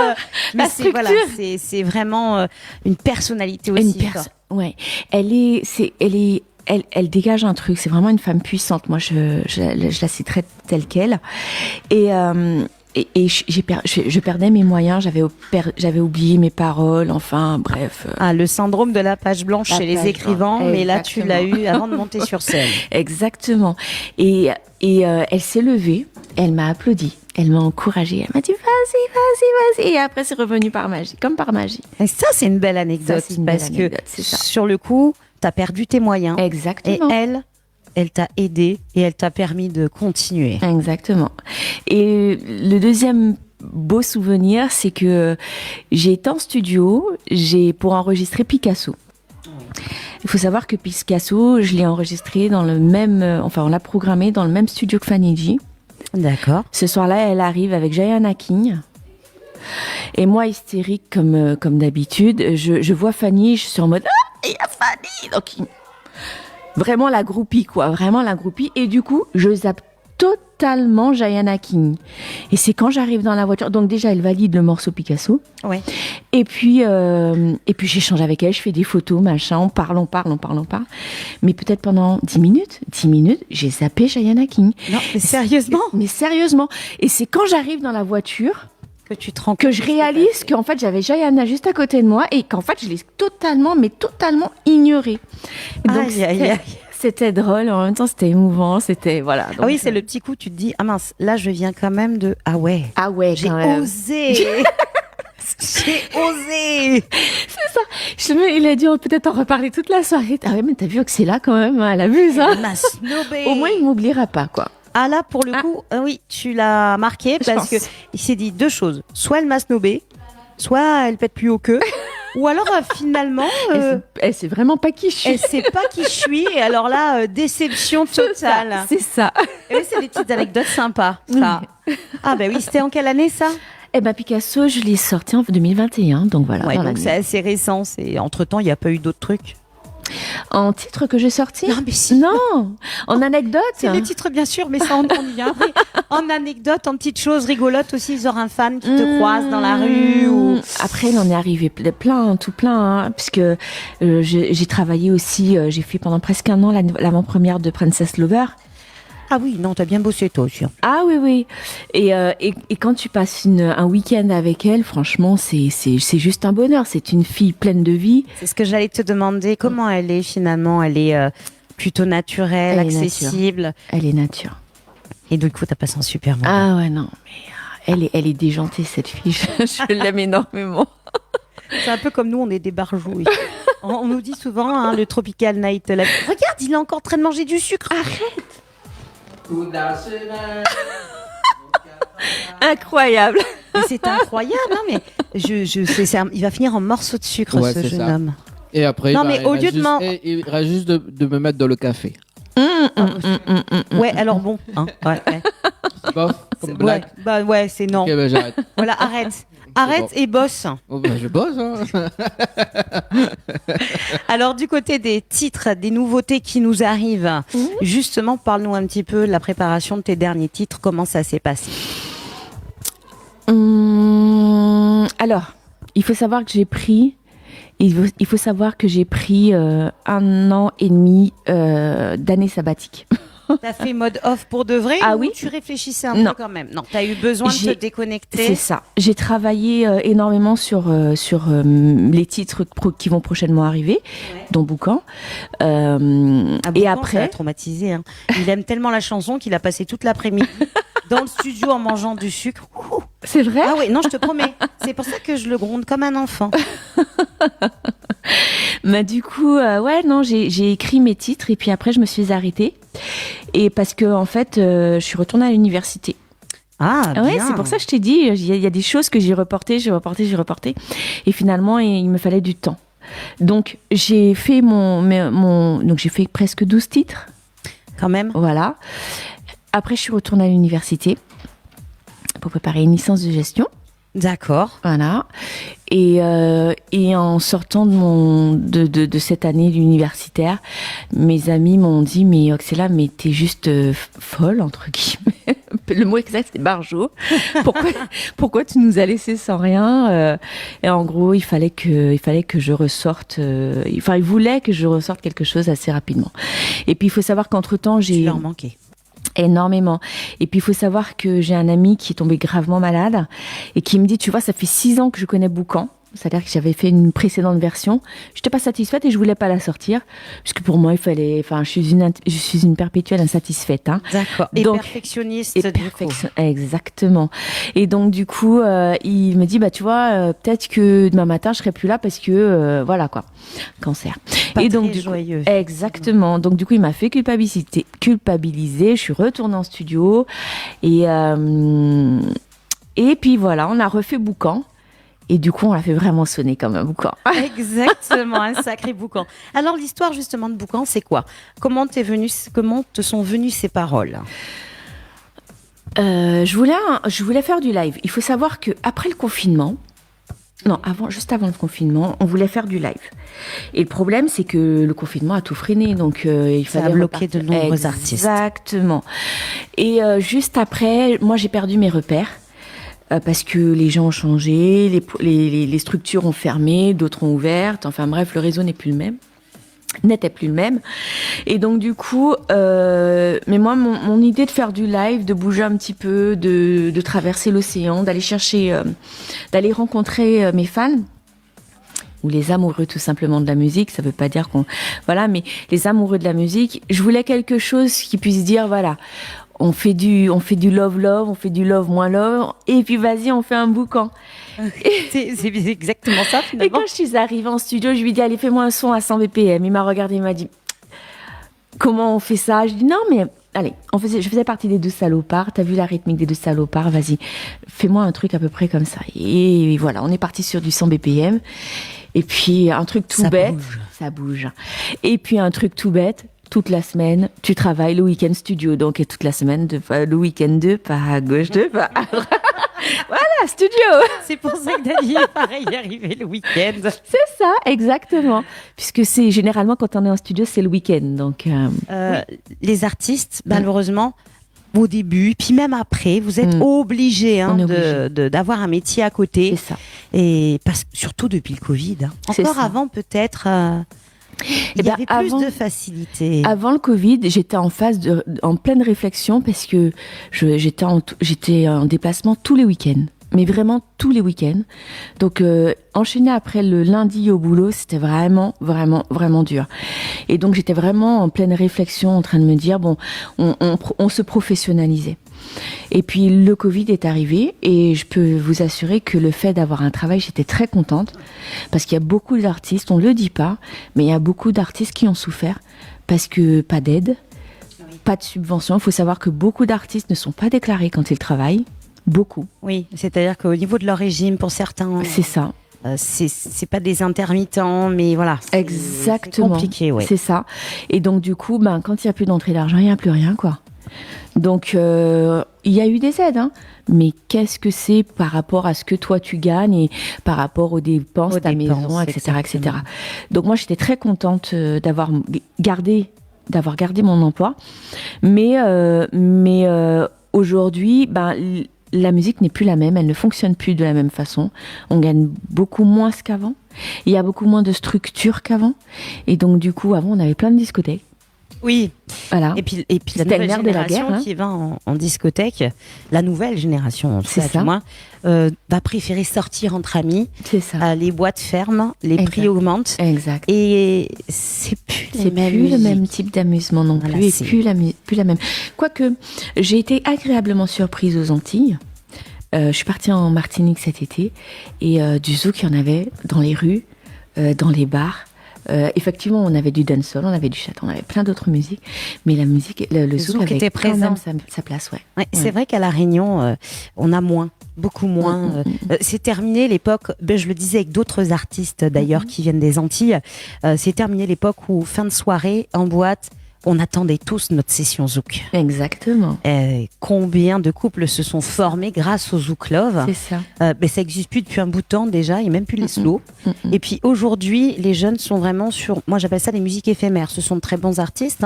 Mais c'est voilà, c'est vraiment une personnalité aussi. Ouais. Elle dégage un truc. C'est vraiment une femme puissante. Moi, je la citerai telle qu'elle. Et je perdais mes moyens, j'avais oublié mes paroles, enfin bref. Le syndrome de la page blanche chez les écrivains, mais là tu l'as eu avant de monter sur scène. Exactement. Et elle s'est levée, elle m'a applaudi, elle m'a encouragée, elle m'a dit vas-y. Et après c'est revenu par magie, comme par magie. Et ça c'est une belle anecdote, parce que sur le coup, t'as perdu tes moyens. Exactement. Et elle t'a aidé et elle t'a permis de continuer. Exactement. Et le deuxième beau souvenir, c'est que j'ai été en studio pour enregistrer Picasso. Il faut savoir que Picasso, je l'ai enregistré dans le même... on l'a programmé dans le même studio que Fanny G. D'accord. Ce soir-là, elle arrive avec Jayana King. Et moi, hystérique comme d'habitude, je vois Fanny, je suis en mode « Ah, il y a Fanny !» Donc, vraiment la groupie, quoi. Vraiment la groupie. Et du coup, je zappe totalement Jayana King. Et c'est quand j'arrive dans la voiture. Donc déjà, elle valide le morceau Picasso. Ouais. Et puis j'échange avec elle, je fais des photos, machin, on parle. Mais peut-être pendant 10 minutes, j'ai zappé Jayana King. Non, mais sérieusement? Mais sérieusement. Et c'est quand j'arrive dans la voiture que je réalise qu'en fait j'avais Jayana juste à côté de moi et qu'en fait je l'ai totalement ignorée. Donc c'était drôle, en même temps c'était émouvant, c'était voilà. Donc, oui, c'est le petit coup, tu te dis ah mince, là je viens quand même de j'ai osé. J'ai osé. C'est ça. Il a dit peut-être en reparler toute la soirée. Ah ouais, mais t'as vu que c'est là quand même, elle a vu ça. Au moins il m'oubliera pas, quoi. Ah là, pour le coup, oui, tu l'as marqué parce que il s'est dit deux choses. Soit elle m'a snobé, soit elle pète plus haut que, ou alors finalement, elle sait vraiment pas qui je suis. Elle sait pas qui je suis. Et alors là, déception totale. C'est ça. Et c'est des petites anecdotes sympas. Ça. Ah oui, c'était en quelle année ça? Picasso, je l'ai sorti en 2021, donc voilà. Ouais, donc c'est assez récent. Entre-temps, il n'y a pas eu d'autres trucs. En titre que j'ai sorti? Non, mais si. Non, en anecdote. C'est les titres, bien sûr, mais ça, on y vient après. En anecdote, en petites choses rigolotes aussi, genre un fan qui te croise dans la rue. Ou... Après, il en est arrivé tout plein, puisque j'ai travaillé aussi, j'ai fait pendant presque un an l'avant-première de Princess Lover. Ah oui, non, t'as bien bossé toi aussi. Ah oui. Et quand tu passes un week-end avec elle, franchement, c'est juste un bonheur. C'est une fille pleine de vie. C'est ce que j'allais te demander. Comment elle est finalement? Elle est plutôt naturelle, accessible. Elle est nature. Et du coup, t'as passé un super moment. Ah ouais, non. Mais elle est déjantée, cette fille. Je l'aime énormément. C'est un peu comme nous, on est des barjots. On nous dit souvent, le Tropical Night. Regarde, il est encore en train de manger du sucre. Arrête. Incroyable. C'est incroyable, hein, mais il va finir en morceaux de sucre, ce jeune homme. Et après, il va juste de me mettre dans le café. Ouais, alors bon. Hein, ouais. Bof, comme blague. Ouais, c'est non. Ok, j'arrête. Voilà, arrête et bosse. Oh, je bosse, hein. Alors, du côté des titres, des nouveautés qui nous arrivent, justement, parle-nous un petit peu de la préparation de tes derniers titres. Comment ça s'est passé? Alors, il faut savoir que j'ai pris Il faut savoir que j'ai pris 1 an et demi d'année sabbatique. T'as fait mode off pour de vrai Ah ou oui. tu réfléchissais un peu quand même? Non, t'as eu besoin de te déconnecter. C'est ça. J'ai travaillé énormément sur les titres qui vont prochainement arriver, dont Boucan. Et après, ça l'a traumatisé. Hein. Il aime tellement la chanson qu'il a passé toute l'après-midi dans le studio en mangeant du sucre. C'est vrai? Ah oui, non, je te promets. C'est pour ça que je le gronde comme un enfant. Bah, du coup, non, j'ai écrit mes titres et puis après je me suis arrêtée. Et parce que en fait, je suis retournée à l'université. Ah, bien. Ouais, c'est pour ça que je t'ai dit, il y a des choses que j'ai reportées. Et finalement, il me fallait du temps. Donc, j'ai fait donc j'ai fait presque 12 titres. Quand même. Voilà. Après, je suis retournée à l'université pour préparer une licence de gestion. D'accord. Voilà. Et en sortant de cette année universitaire, mes amis m'ont dit, mais Oxella, mais t'es juste folle, entre guillemets. Le mot exact, c'est barjot. Pourquoi tu nous as laissé sans rien? Et en gros, il fallait que je ressorte, ils voulaient que je ressorte quelque chose assez rapidement. Et puis, il faut savoir qu'entre-temps, Tu leur manquais. Énormément. Et puis, il faut savoir que j'ai un ami qui est tombé gravement malade et qui me dit, tu vois, ça fait 6 ans que je connais Boucan. C'est-à-dire que j'avais fait une précédente version. Je n'étais pas satisfaite et je voulais pas la sortir. Puisque pour moi, je suis une perpétuelle insatisfaite, hein. D'accord. Et donc, perfectionniste. Exactement. Et donc, du coup, il me dit, bah, tu vois, peut-être que demain matin, je serai plus là parce que, voilà, quoi. Cancer. Pas et donc, très joyeux. Exactement. Donc, du coup, il m'a fait culpabiliser. Je suis retournée en studio. Et puis, voilà, on a refait Boucan. Et du coup, on l'a fait vraiment sonner comme un Boucan. Exactement, un sacré Boucan. Alors, l'histoire justement de Boucan, c'est quoi? Comment te sont venues ces paroles? Je voulais faire du live. Il faut savoir qu'après le confinement, juste avant le confinement, on voulait faire du live. Et le problème, c'est que le confinement a tout freiné. Donc, il fallait bloquer de nombreux artistes. Exactement. Et juste après, moi, j'ai perdu mes repères. Parce que les gens ont changé, les structures ont fermé, d'autres ont ouvertes. Enfin bref, le réseau n'était plus le même. Et donc du coup, mais moi, mon idée de faire du live, de bouger un petit peu, de traverser l'océan, d'aller rencontrer mes fans, ou les amoureux tout simplement de la musique, ça veut pas dire mais les amoureux de la musique, je voulais quelque chose qui puisse dire, voilà, on fait du love, on fait du love moins love, et puis vas-y, on fait un Boucan. C'est exactement ça, finalement. Et quand je suis arrivée en studio, je lui ai dit, allez, fais-moi un son à 100 BPM. Il m'a regardé, il m'a dit, comment on fait ça? Je dis, non, mais allez, je faisais partie des 2 salopards. T'as vu la rythmique des 2 salopards? Vas-y, fais-moi un truc à peu près comme ça. Et voilà, on est parti sur du 100 BPM. Et puis, un truc tout bête. Ça bouge. Et puis, un truc tout bête. Toute la semaine, tu travailles le week-end studio. Donc, toute la semaine, le week-end 2, pas à gauche, 2, pas à droite. Voilà, studio. C'est pour ça que Dani est pareil arrivé le week-end. C'est ça, exactement. Puisque c'est généralement, quand on est en studio, c'est le week-end. Donc, les artistes, malheureusement, au début, puis même après, vous êtes obligés d'avoir un métier à côté. C'est ça. Et surtout depuis le Covid. Encore avant, peut-être... Il y avait plus de facilité. Avant le Covid, j'étais en pleine réflexion parce que j'étais en déplacement tous les week-ends. Mais vraiment tous les week-ends. Donc, enchaîner après le lundi au boulot, c'était vraiment, vraiment, vraiment dur. Et donc, j'étais vraiment en pleine réflexion, en train de me dire, bon, on se professionnalisait. Et puis, le Covid est arrivé et je peux vous assurer que le fait d'avoir un travail, j'étais très contente parce qu'il y a beaucoup d'artistes, on le dit pas, mais il y a beaucoup d'artistes qui ont souffert parce que pas d'aide, pas de subvention. Il faut savoir que beaucoup d'artistes ne sont pas déclarés quand ils travaillent. Beaucoup. Oui, c'est-à-dire qu'au niveau de leur régime, pour certains... C'est ça. C'est pas des intermittents, mais voilà. Exactement. C'est compliqué, oui. C'est ça. Et donc, du coup, quand il n'y a plus d'entrée d'argent, il n'y a plus rien, quoi. Donc, il y a eu des aides, hein. Mais qu'est-ce que c'est par rapport à ce que toi tu gagnes et par rapport aux dépenses de ta maison, etc., etc. Donc, moi, j'étais très contente d'avoir gardé mon emploi. Mais aujourd'hui, la musique n'est plus la même, elle ne fonctionne plus de la même façon. On gagne beaucoup moins qu'avant. Il y a beaucoup moins de structure qu'avant. Et donc, du coup, avant, on avait plein de discothèques. Oui. Voilà. Et puis la nouvelle génération qui va en discothèque, la nouvelle génération, c'est ça. Du moins, va préférer sortir entre amis. C'est ça. Les boîtes ferment, les prix augmentent. Exact. Et c'est plus le même type d'amusement non plus, et plus la même. Quoique, j'ai été agréablement surprise aux Antilles. Je suis partie en Martinique cet été et du zouk, il y en avait dans les rues, dans les bars. Effectivement, on avait du dancehall, on avait du chata, on avait plein d'autres musiques, mais la musique, le zouk avait était présent, sa place, ouais. C'est vrai qu'à La Réunion, on a beaucoup moins. C'est terminé l'époque, je le disais avec d'autres artistes d'ailleurs qui viennent des Antilles, c'est terminé l'époque où fin de soirée en boîte, on attendait tous notre session zouk. Exactement. Combien de couples se sont formés grâce au Zouk Love? C'est ça. Ça n'existe plus depuis un bout de temps déjà, il n'y a même plus les slows. Et puis aujourd'hui, les jeunes sont vraiment sur, moi j'appelle ça les musiques éphémères. Ce sont de très bons artistes,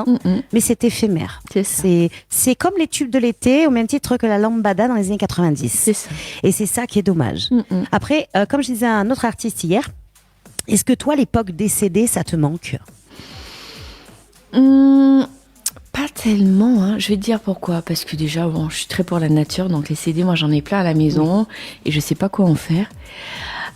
mais c'est éphémère. C'est comme les tubes de l'été, au même titre que la lambada dans les années 90. C'est ça. Et c'est ça qui est dommage. Après, comme je disais à un autre artiste hier, est-ce que toi, l'époque des CD, ça te manque? Pas tellement, hein. Je vais te dire pourquoi. Parce que déjà, je suis très pour la nature, donc les CD, moi j'en ai plein à la maison et je sais pas quoi en faire.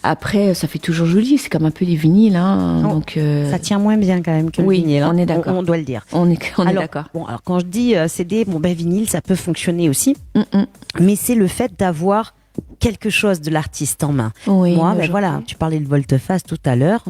Après, ça fait toujours joli, c'est comme un peu les vinyles, hein. Donc ça tient moins bien quand même que le vinyle. On est d'accord. On doit le dire. On est d'accord. Bon, alors quand je dis CD, vinyle, ça peut fonctionner aussi, mais c'est le fait d'avoir quelque chose de l'artiste en main. Oui, moi, voilà, tu parlais de volte-face tout à l'heure.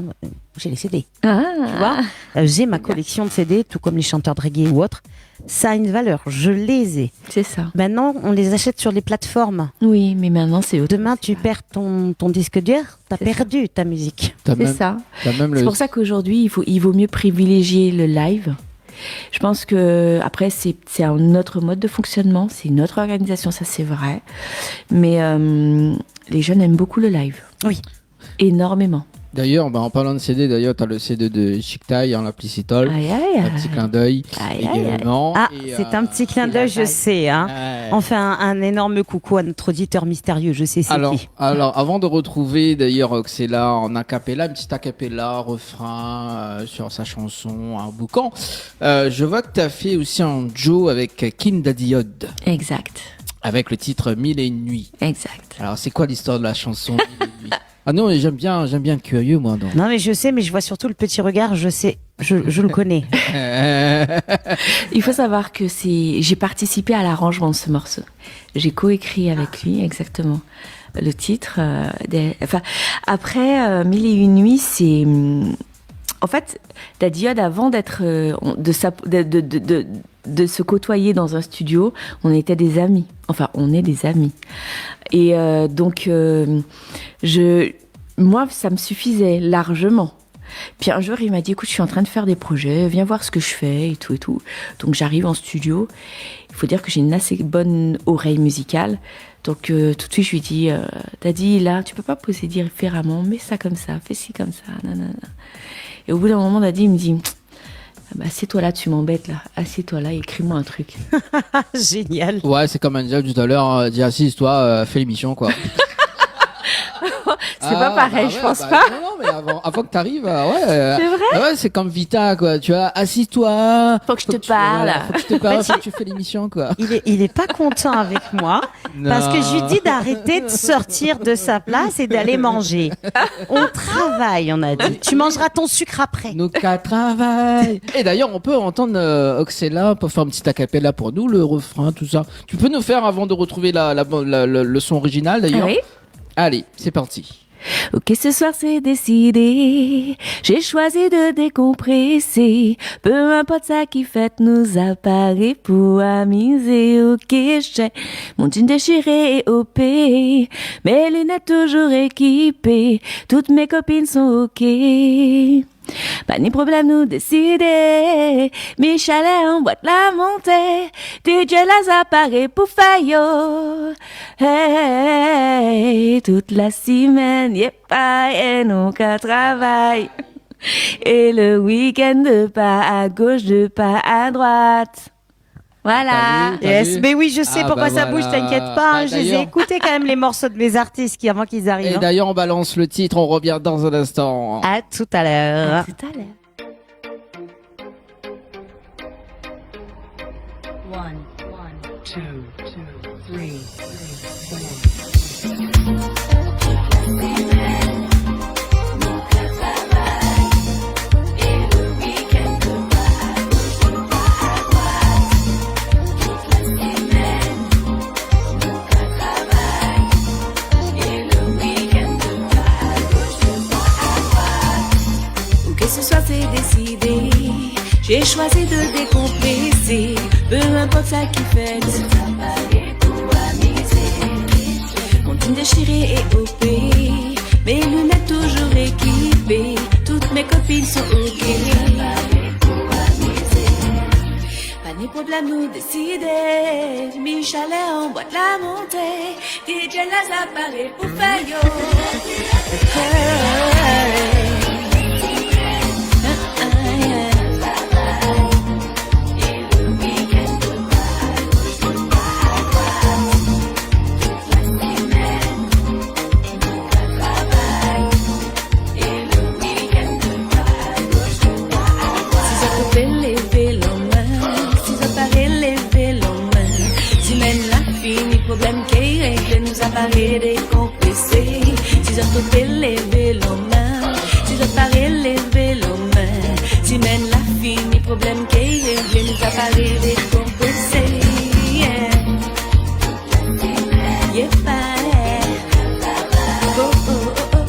J'ai les CD. Tu vois, j'ai ma collection de CD, tout comme les chanteurs de reggae ou autres. Ça a une valeur. Je les ai. C'est ça. Maintenant, on les achète sur les plateformes. Oui, mais maintenant, c'est autre. Demain, tu perds ton disque dur, t'as perdu ta musique. C'est ça. C'est pour ça qu'aujourd'hui, il vaut mieux privilégier le live. Je pense que après c'est un autre mode de fonctionnement, c'est une autre organisation, ça c'est vrai. Mais les jeunes aiment beaucoup le live. Oui. Énormément. D'ailleurs, en parlant de CD, tu as le CD de Chic Taille, Laplicitol. Un petit clin d'œil également. C'est un petit clin d'œil, je sais. Enfin, un énorme coucou à notre auditeur mystérieux, je sais qui. Alors, avant de retrouver d'ailleurs Oxella en acapella, une petite acapella, refrain sur sa chanson, un boucan, je vois que tu as fait aussi un duo avec King Daddy Odd. Exact. Avec le titre 1001 nuits. Exact. Alors, c'est quoi l'histoire de la chanson 1001 nuits? Ah non, j'aime bien curieux, moi. Donc. Non, mais je sais, mais je vois surtout le petit regard, je sais, je le connais. Il faut savoir que j'ai participé à l'arrangement de ce morceau. J'ai coécrit avec lui, exactement. Le titre, après, 1001 nuits, c'est, en fait, Daddy Odd, avant d'être, de se côtoyer dans un studio, on était des amis. Enfin, on est des amis. Et donc, moi, ça me suffisait largement. Puis un jour, il m'a dit, écoute, je suis en train de faire des projets, viens voir ce que je fais et tout et tout. Donc, j'arrive en studio. Il faut dire que j'ai une assez bonne oreille musicale. Donc, tout de suite, je lui dis, Daddy, là, tu peux pas poser différemment, mets ça comme ça, fais ci comme ça, nanana. Et au bout d'un moment, Daddy, il me dit, assieds-toi là, tu m'embêtes là. Assieds-toi là, écris-moi un truc. Génial. Ouais, c'est comme un job tout à l'heure, dis assise-toi, fais l'émission quoi. C'est pas pareil, je pense pas. Non, mais avant que t'arrives, c'est vrai. Ouais, c'est comme Vita, quoi. Tu vois, assis-toi. Faut que je te parle. Faut que je te parle, faut que tu fais l'émission, quoi. Il est pas content avec moi parce que je lui dis d'arrêter de sortir de sa place et d'aller manger. On travaille, on a dit. Tu mangeras ton sucre après. Nous qu'à travail. Et d'ailleurs, on peut entendre Oxella pour faire un petit acapella pour nous, le refrain, tout ça. Tu peux nous faire avant de retrouver le son original, d'ailleurs. Oui. Allez, c'est parti. Ok, ce soir c'est décidé, j'ai choisi de décompresser, peu importe ça qui fait nous apparaît pour amuser. Ok, j'ai mon jean déchiré et OP, mes lunettes toujours équipées, toutes mes copines sont ok. Pas ni problème nous décider, mes chalets en boîte la montée, DJ là apparaît pour faillot. Hey, toute la semaine, y'a pas et nous qu'à travail. Et le week-end de pas à gauche, de pas à droite. Voilà. T'as vu Mais oui, je sais pourquoi ça bouge, t'inquiète pas. Je les ai d'ailleurs- écoutés quand même, les morceaux de mes artistes avant qu'ils arrivent. Et d'ailleurs, on balance le titre, on revient dans un instant. À tout à l'heure. À tout à l'heure. 1, 2, 3, Que ce soit c'est décidé, j'ai choisi de décompresser, peu importe ça qui fait de s'apparer pour amuser. Comptine déchirée et opée, mes lunettes toujours équipées, toutes mes copines sont ok. Pas ni problème nous décider, mi chalet en boîte la montée, DJ la appareil pour faire yo. Problème qui règle nous apparaît décompressé. Si je peux lever la main, si je parais lever la main, si mène la fini, problème qui règle nous apparaît décompressé. Yeah, oh, oh, oh, oh,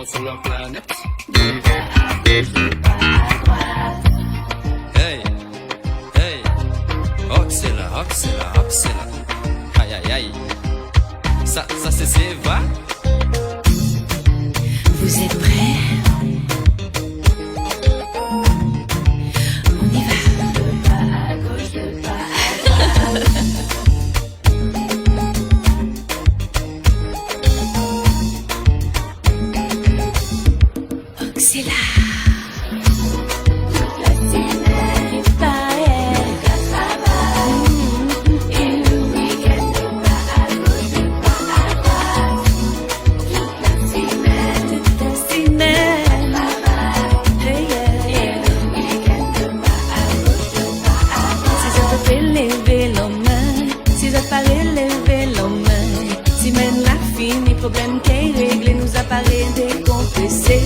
sur leur planète. Hey, hey, Oxela, Oxela, Oxela. Aïe, aïe, aïe. Ça c'est va. Vous êtes prêts? On y va. À gauche de pas. C'est là. Problème qui réglé nous apparaît décompressé.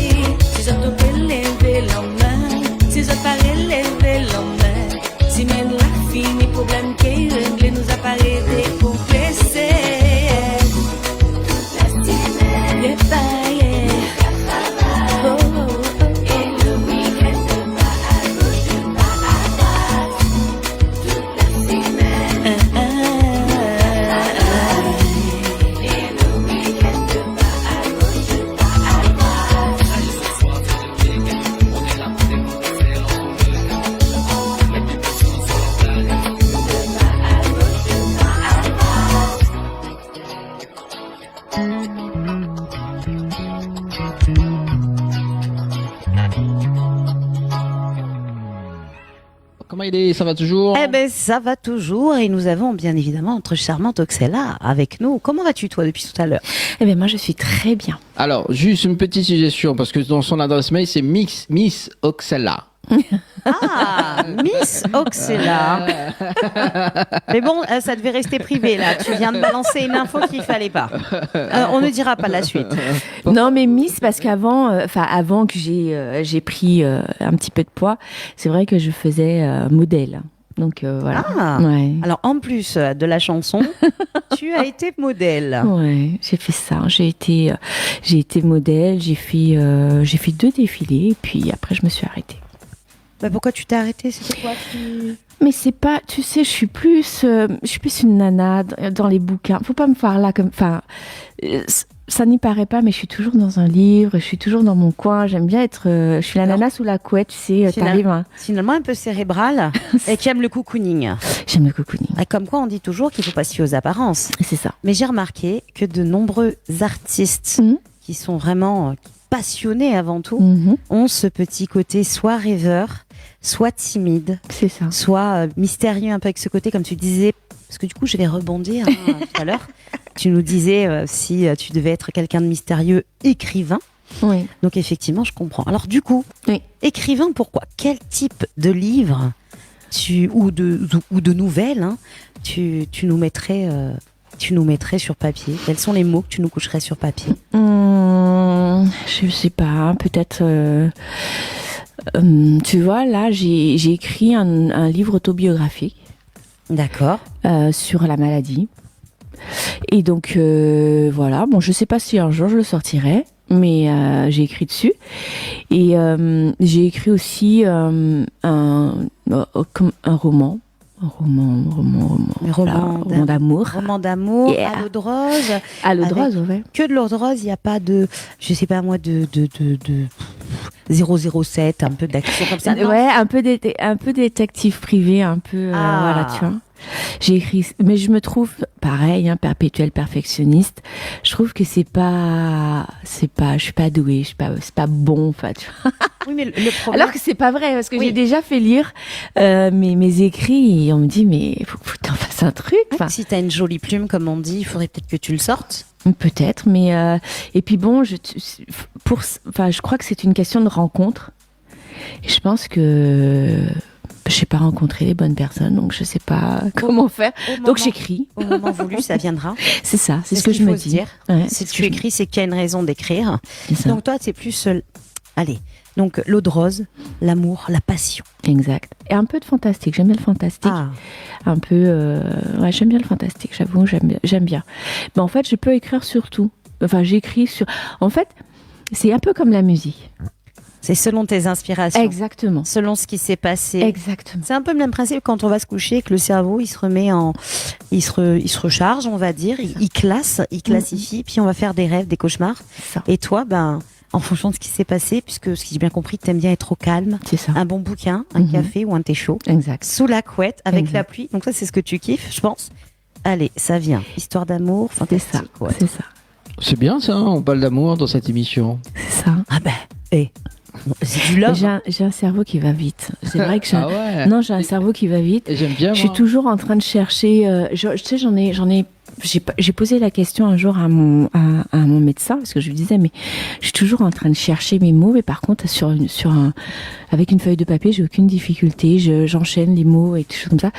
Si je te lever la main, si je parais lever la main, si même la fini, problème qui réglé nous apparaît décompressé. Yeah, yeah. Oh, oh, oh. Et le week-end de pas à gauche, de pas à droite, toute la semaine. Comment il est? Ça va toujours? Eh ben, ça va toujours. Et nous avons bien évidemment notre charmante Oxela avec nous. Comment vas-tu, toi, depuis tout à l'heure? Eh bien, moi, je suis très bien. Alors, juste une petite suggestion, parce que dans son adresse mail, c'est Miss Oxela. Ah, Miss Oxela. Mais bon, ça devait rester privé, là. Tu viens de balancer une info qu'il fallait pas. On ne dira pas la suite. Non, mais Miss, parce qu'avant, avant que j'ai pris un petit peu de poids, c'est vrai que je faisais modèle. Donc voilà. Ah, ouais. Alors en plus de la chanson, tu as été modèle. Ouais, j'ai fait ça. J'ai été modèle. J'ai fait 2 défilés, et puis après je me suis arrêtée. Bah pourquoi tu t'es arrêtée? C'était quoi Mais c'est pas, tu sais, je suis plus une nana dans les bouquins. Faut pas me voir là comme, enfin, ça n'y paraît pas, mais je suis toujours dans un livre, je suis toujours dans mon coin. J'aime bien être. Je suis la nana sous la couette, tu sais. T'arrives. Hein. Finalement, un peu cérébrale et qui aime le cocooning. J'aime le cocooning. Et comme quoi, on dit toujours qu'il ne faut pas se fier aux apparences. C'est ça. Mais j'ai remarqué que de nombreux artistes qui sont vraiment passionnés avant tout ont ce petit côté soit rêveur, soit timide, c'est ça, soit mystérieux un peu avec ce côté, comme tu disais. Parce que du coup, je vais rebondir tout à l'heure. Tu nous disais si tu devais être quelqu'un de mystérieux, écrivain. Oui. Donc effectivement, je comprends. Alors du coup, écrivain, pourquoi ? Quel type de livre ou de nouvelles tu nous mettrais sur papier ? Quels sont les mots que tu nous coucherais sur papier ? Je sais pas, peut-être. Tu vois, là, j'ai écrit un livre autobiographique. D'accord. Sur la maladie. Et donc, voilà. Bon, je sais pas si un jour je le sortirai, mais j'ai écrit dessus. Et j'ai écrit aussi un roman. Un roman d'amour. Roman d'amour, Yeah. à l'eau de rose. À l'eau de rose, ouais. Que de l'eau de rose, il n'y a pas de, je sais pas moi, de 007, un peu d'action comme ça. Ouais, un peu détective privé, un peu, voilà, tu vois. J'ai écrit, mais je me trouve pareil, perpétuel perfectionniste. Je trouve que c'est pas, je suis pas douée, c'est pas bon, enfin, tu vois. Oui, mais le problème. Alors que c'est pas vrai, parce que j'ai déjà fait lire mes écrits et on me dit, mais faut que t'en fasses un truc. Si t'as une jolie plume, comme on dit, il faudrait peut-être que tu le sortes. Peut-être, mais et puis bon, je crois que c'est une question de rencontre. Et je pense que j'ai pas rencontré les bonnes personnes, donc je sais pas comment faire. Donc j'écris. Au moment voulu, ça viendra. C'est ça, c'est ce que je me dis. Ouais, si tu écris, c'est qu'il y a une raison d'écrire. Donc toi, c'est plus allez. Donc l'eau de rose, l'amour, la passion. Exact. Et un peu de fantastique. J'aime bien le fantastique. Un peu. Ouais, j'aime bien le fantastique. J'avoue, j'aime bien. Mais en fait, je peux écrire sur tout. Enfin, j'écris sur. En fait, c'est un peu comme la musique. C'est selon tes inspirations. Exactement. Selon ce qui s'est passé. Exactement. C'est un peu le même principe quand on va se coucher, que le cerveau, il se remet il se recharge, on va dire. Il classifie, puis on va faire des rêves, des cauchemars. Et toi, en fonction de ce qui s'est passé, puisque ce que j'ai bien compris, tu aimes bien être au calme. C'est ça. Un bon bouquin, un café ou un thé chaud. Exact. Sous la couette, avec la pluie. Donc ça, c'est ce que tu kiffes, je pense. Allez, ça vient. Histoire d'amour, fantastique. C'est ça. Ouais. C'est ça. C'est bien ça, on parle d'amour dans cette émission. C'est ça. Ah c'est du love. J'ai un cerveau qui va vite. C'est vrai que j'ai un cerveau qui va vite. Et j'aime bien. Je suis toujours en train de chercher. Tu sais, j'ai posé la question un jour à mon médecin parce que je lui disais mais je suis toujours en train de chercher mes mots et par contre avec une feuille de papier j'ai aucune difficulté, j'enchaîne les mots et tout choses comme ça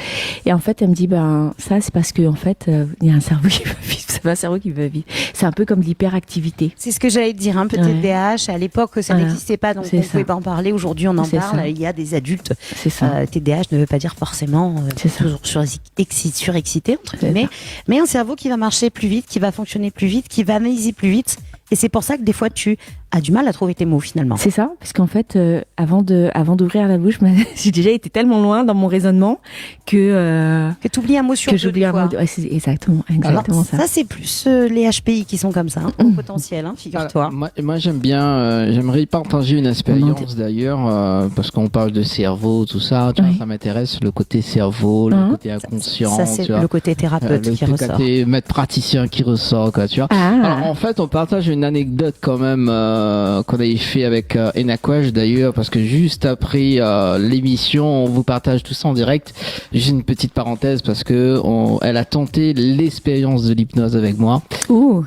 et en fait elle me dit ça c'est parce que en fait il y a un cerveau qui va vite, c'est pas un cerveau qui va vite, c'est un peu comme l'hyperactivité. C'est ce que j'allais te dire, un peu TDAH à l'époque ça n'existait pas donc on ne pouvait pas en parler, aujourd'hui on en parle, il y a des adultes. C'est ça. TDAH ne veut pas dire forcément toujours surexcité entre guillemets, mais un cerveau qui va marcher plus vite, qui va fonctionner plus vite, qui va analyser plus vite. Et c'est pour ça que des fois, tu as du mal à trouver tes mots finalement. C'est ça, parce qu'en fait, avant d'ouvrir la bouche, j'ai déjà été tellement loin dans mon raisonnement que tu oublies un mot sur deux. Que j'oublie un mot. Ouais, c'est exactement alors, ça. Ça, c'est plus les HPI qui sont comme ça, au potentiel, figure-toi. Moi, j'aime bien, j'aimerais partager une expérience d'ailleurs, parce qu'on parle de cerveau, tout ça, tu vois, ça m'intéresse, le côté cerveau, le côté inconscient. Ça, c'est le côté thérapeute qui ressort. Le côté maître praticien qui ressort, quoi, tu vois. Alors, en fait, on partage une anecdote quand même qu'on avait fait avec Enakwash d'ailleurs, parce que juste après l'émission, on vous partage tout ça en direct. Juste une petite parenthèse parce que elle a tenté l'expérience de l'hypnose avec moi. Ouh.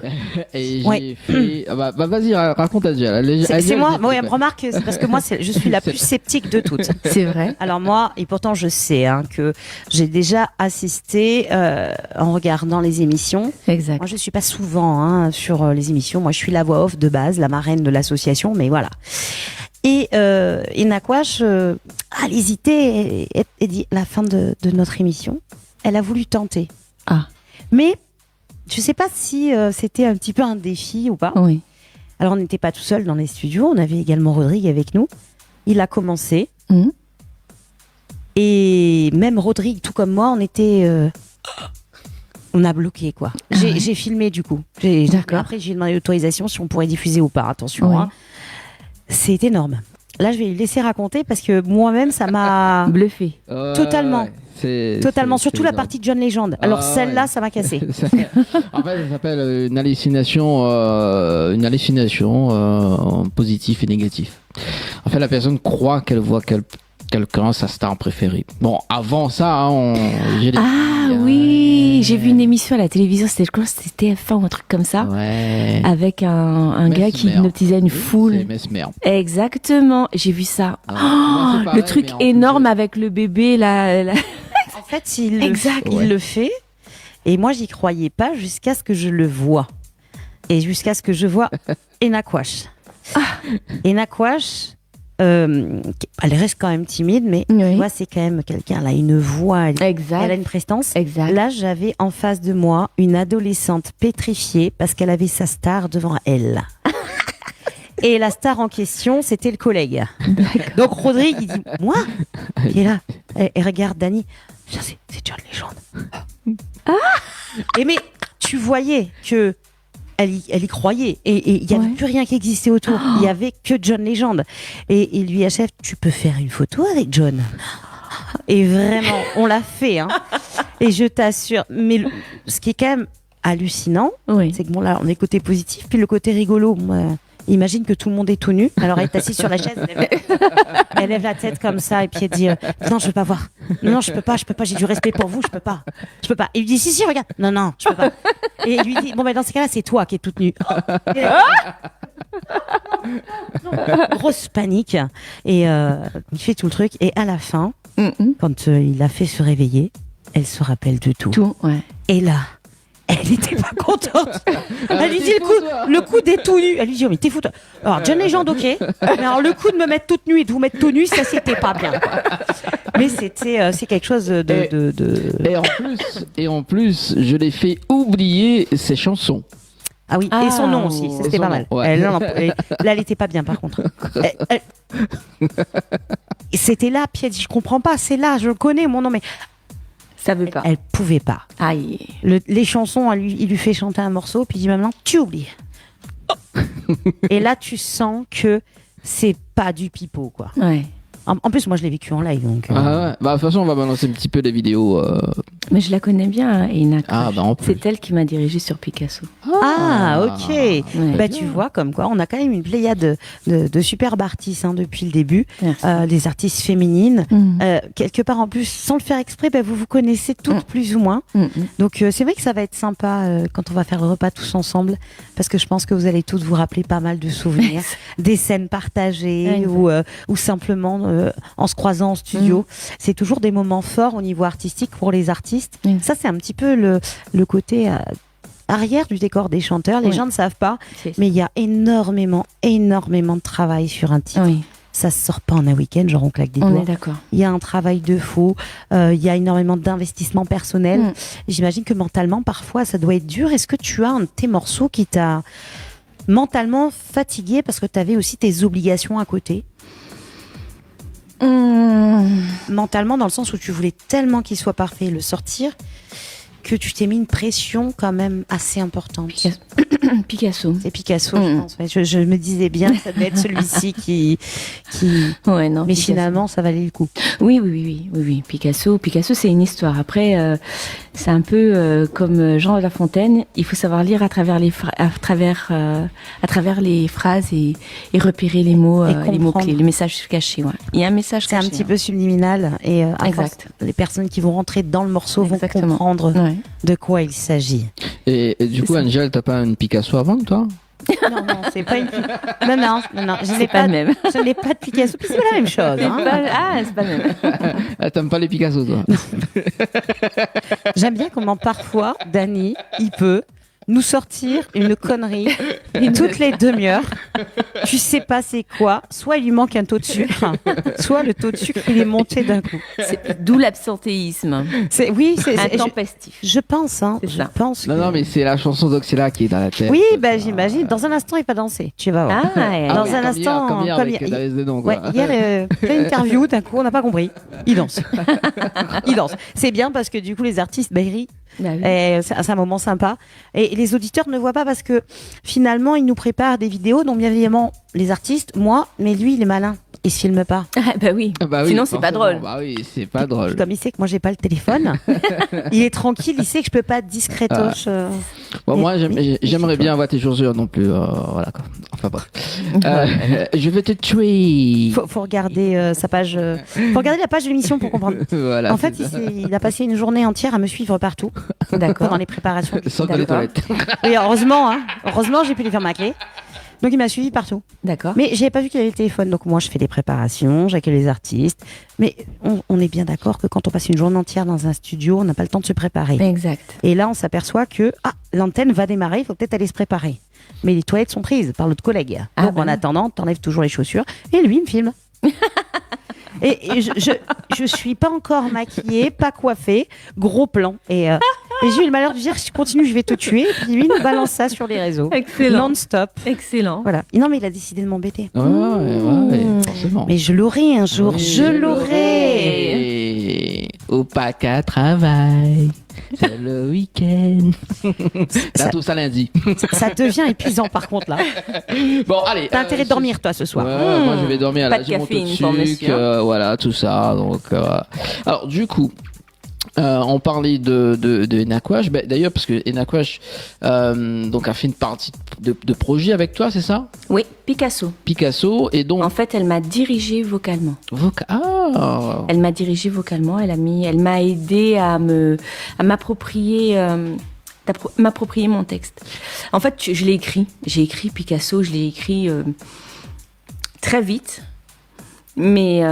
Et j'ai fait. Vas-y, raconte Adja. C'est moi. Oui, remarque, c'est parce que moi, je suis la plus sceptique de toutes. C'est vrai. Alors moi, et pourtant je sais que j'ai déjà assisté en regardant les émissions. Exact. Moi, je suis pas souvent sur les émissions. Moi, je suis la voix off de base, la marraine de l'association, mais voilà. Et Enakwash a hésité et dit à la fin de notre émission, elle a voulu tenter. Mais je sais pas si c'était un petit peu un défi ou pas. Oui. Alors on n'était pas tout seul dans les studios, on avait également Rodrigue avec nous. Il a commencé. Et même Rodrigue, tout comme moi, on était On a bloqué, quoi. J'ai filmé, du coup. D'accord. Après, j'ai demandé l'autorisation si on pourrait diffuser ou pas. Attention, Oui. hein. C'est énorme. Là, je vais lui laisser raconter parce que moi-même, ça m'a bluffé. Totalement. Totalement. Surtout la énorme. partie de John Legend. Alors, celle-là, ouais. ça m'a cassé. En fait, ça s'appelle une hallucination positif et négatif. En fait, la personne croit qu'elle voit quelqu'un, sa star préférée. Bon, avant ça, j'ai des... Oui, j'ai vu une émission à la télévision, c'était TF1 ou un truc comme ça, avec un gars qui hypnotisait une foule. C'est Mesmer. Exactement, j'ai vu ça. Moi, pareil, le truc mais en énorme avec le bébé là. En fait, il le fait. Et moi, j'y croyais pas jusqu'à ce que je le vois. Et jusqu'à ce que je vois Enakwash. Enakwash, elle reste quand même timide, mais tu vois, c'est quand même quelqu'un, elle a une voix, elle a une prestance. Exact. Là, j'avais en face de moi une adolescente pétrifiée parce qu'elle avait sa star devant elle. Et la star en question, c'était le collègue. Donc Rodrigue, il dit, moi, il est là. Et regarde Dani, c'est John Legend. Et mais tu voyais que elle y croyait et il n'y avait plus rien qui existait autour. Il n'y avait que John Legend. Et il lui achève, tu peux faire une photo avec John. Et vraiment, on l'a fait. Hein. Et je t'assure, mais ce qui est quand même hallucinant, c'est que bon là, on est côté positif, puis le côté rigolo, moi, imagine que tout le monde est tout nu. Alors elle est assise sur la chaise, elle lève la tête comme ça et puis elle dit non, je veux pas voir. Non, je peux pas, j'ai du respect pour vous, je peux pas. Et il lui dit si, regarde. Non, je peux pas. Et il lui dit bon ben dans ce cas-là, c'est toi qui es toute nue. Grosse panique et il fait tout le truc et à la fin, quand il a fait se réveiller, elle se rappelle de tout. Et là, elle n'était pas contente. Elle lui dit le coup d'être tout nu. Elle lui dit oh, mais t'es foutu. Alors John Legend, ok. Mais alors le coup de me mettre toute nue et de vous mettre tout nu, ça c'était pas bien. Quoi. Mais c'est quelque chose de... Et en plus, je l'ai fait oublier ses chansons. Ah oui, et son nom aussi, c'était pas mal. Ouais. Là, elle était pas bien par contre. C'était là, puis elle dit je comprends pas, c'est là, je le connais mon nom, mais ça veut pas. Elle pouvait pas. Aïe. Les chansons, il lui fait chanter un morceau, puis il dit maintenant tu oublies. Et là, tu sens que c'est pas du pipeau, quoi. Ouais. En plus, moi, je l'ai vécu en live, donc. Ouais. Bah, de toute façon, on va balancer un petit peu les vidéos. Mais je la connais bien, Ina. En plus. C'est elle qui m'a dirigée sur Picasso. Ok. Ouais. Bah, tu vois, comme quoi, on a quand même une pléiade de superbes artistes depuis le début. Des artistes féminines. Quelque part, en plus, sans le faire exprès, vous vous connaissez toutes plus ou moins. Donc, c'est vrai que ça va être sympa quand on va faire le repas tous ensemble, parce que je pense que vous allez toutes vous rappeler pas mal de souvenirs, des scènes partagées ou simplement en se croisant en studio. C'est toujours des moments forts au niveau artistique pour les artistes. Ça, c'est un petit peu le côté arrière du décor des chanteurs. Les gens ne savent pas, mais il y a énormément de travail sur un titre. Ça se sort pas en un week-end, genre on claque des doigts. On est d'accord. Il y a un travail de fou, il y a énormément d'investissement personnel. J'imagine que mentalement, parfois, ça doit être dur. Est-ce que tu as un de tes morceaux qui t'a mentalement fatigué parce que tu avais aussi tes obligations à côté? Mentalement, dans le sens où tu voulais tellement qu'il soit parfait, le sortir, que tu t'es mis une pression quand même assez importante. Picasso. C'est Picasso, je pense. Ouais, je me disais bien que ça devait être celui-ci qui... Ouais, non, mais Picasso. finalement, ça valait le coup. Oui. Picasso, c'est une histoire. Après, c'est un peu comme Jean de La Fontaine. Il faut savoir lire à travers les phrases et repérer les mots clés, les messages cachés. Ouais. Il y a un message caché. C'est un petit peu subliminal et à force, les personnes qui vont rentrer dans le morceau vont comprendre de quoi il s'agit. Et du coup, Angèle, t'as pas une Picasso avant, toi? Non, c'est pas une... Non, je n'ai pas le même. Je n'ai pas de Picasso. C'est pas la même chose. C'est pas le même. T'aimes pas les Picasso, toi? J'aime bien comment parfois, Dany, il peut nous sortir une connerie toutes les demi-heures. Tu sais pas c'est quoi. Soit il lui manque un taux de sucre, soit le taux de sucre il est monté d'un coup. D'où l'absentéisme. C'est intempestif. Je pense. Non, mais c'est la chanson d'Oxella qui est dans la tête. Oui, j'imagine. Dans un instant, il va danser. Tu vas voir. Dans un instant, comme hier avec David Dedon, quoi. Hier, plein d'interviews, d'un coup, on n'a pas compris. Il danse. C'est bien parce que du coup, les artistes, ils rient. Bah oui. C'est un moment sympa. Et les auditeurs ne voient pas parce que finalement, ils nous préparent des vidéos, donc bien évidemment, les artistes, moi, mais lui, il est malin. Il se filme pas. Bah oui. Sinon, c'est pas drôle. Bah oui, c'est pas drôle. Comme il sait que moi, j'ai pas le téléphone, il est tranquille, il sait que je peux pas être discrètoche. Bon, moi, j'aimerais bien avoir tes chaussures non plus. Voilà quoi. Enfin bref. Je vais te tuer. Faut regarder sa page. Faut regarder la page de l'émission pour comprendre. Voilà, en fait, il a passé une journée entière à me suivre partout. D'accord. Pendant les préparations. Sans les toilettes. Oui, heureusement, hein. Heureusement, j'ai pu les faire ma clé. Donc il m'a suivi partout. D'accord. Mais j'avais pas vu qu'il avait le téléphone. Donc moi, je fais des préparations, j'accueille les artistes. Mais on est bien d'accord que quand on passe une journée entière dans un studio, on n'a pas le temps de se préparer. Exact. Et là, on s'aperçoit que l'antenne va démarrer, il faut peut-être aller se préparer. Mais les toilettes sont prises par l'autre collègue. Donc en attendant, t'enlèves toujours les chaussures. Et lui, il me filme. Et je suis pas encore maquillée, pas coiffée, gros plan. Et j'ai eu le malheur de dire, si tu continues, je vais te tuer. Et puis lui, il nous balance ça sur les réseaux. Excellent. Non-stop. Excellent. Voilà. Non, mais il a décidé de m'embêter. Ouais, forcément. Mais je l'aurai un jour, Oui, je l'aurai. Au paca travail. C'est le week-end. Là, tout ça lundi. Ça devient épuisant, par contre, là. Bon, allez. T'as intérêt de dormir, toi, ce soir. Ouais, moi, je vais dormir. Pas Là, de j'ai mon taux de caféine pour sucre, monsieur. voilà, tout ça. Donc, alors, du coup. On parlait de Enakwash. D'ailleurs, parce que Enakwash donc a fait une partie de projet avec toi, c'est ça? Oui, Picasso. Et donc. En fait, elle m'a dirigée vocalement. Elle m'a dirigée vocalement. Elle m'a aidé à m'approprier mon texte. En fait, je l'ai écrit. J'ai écrit Picasso. Je l'ai écrit très vite, mais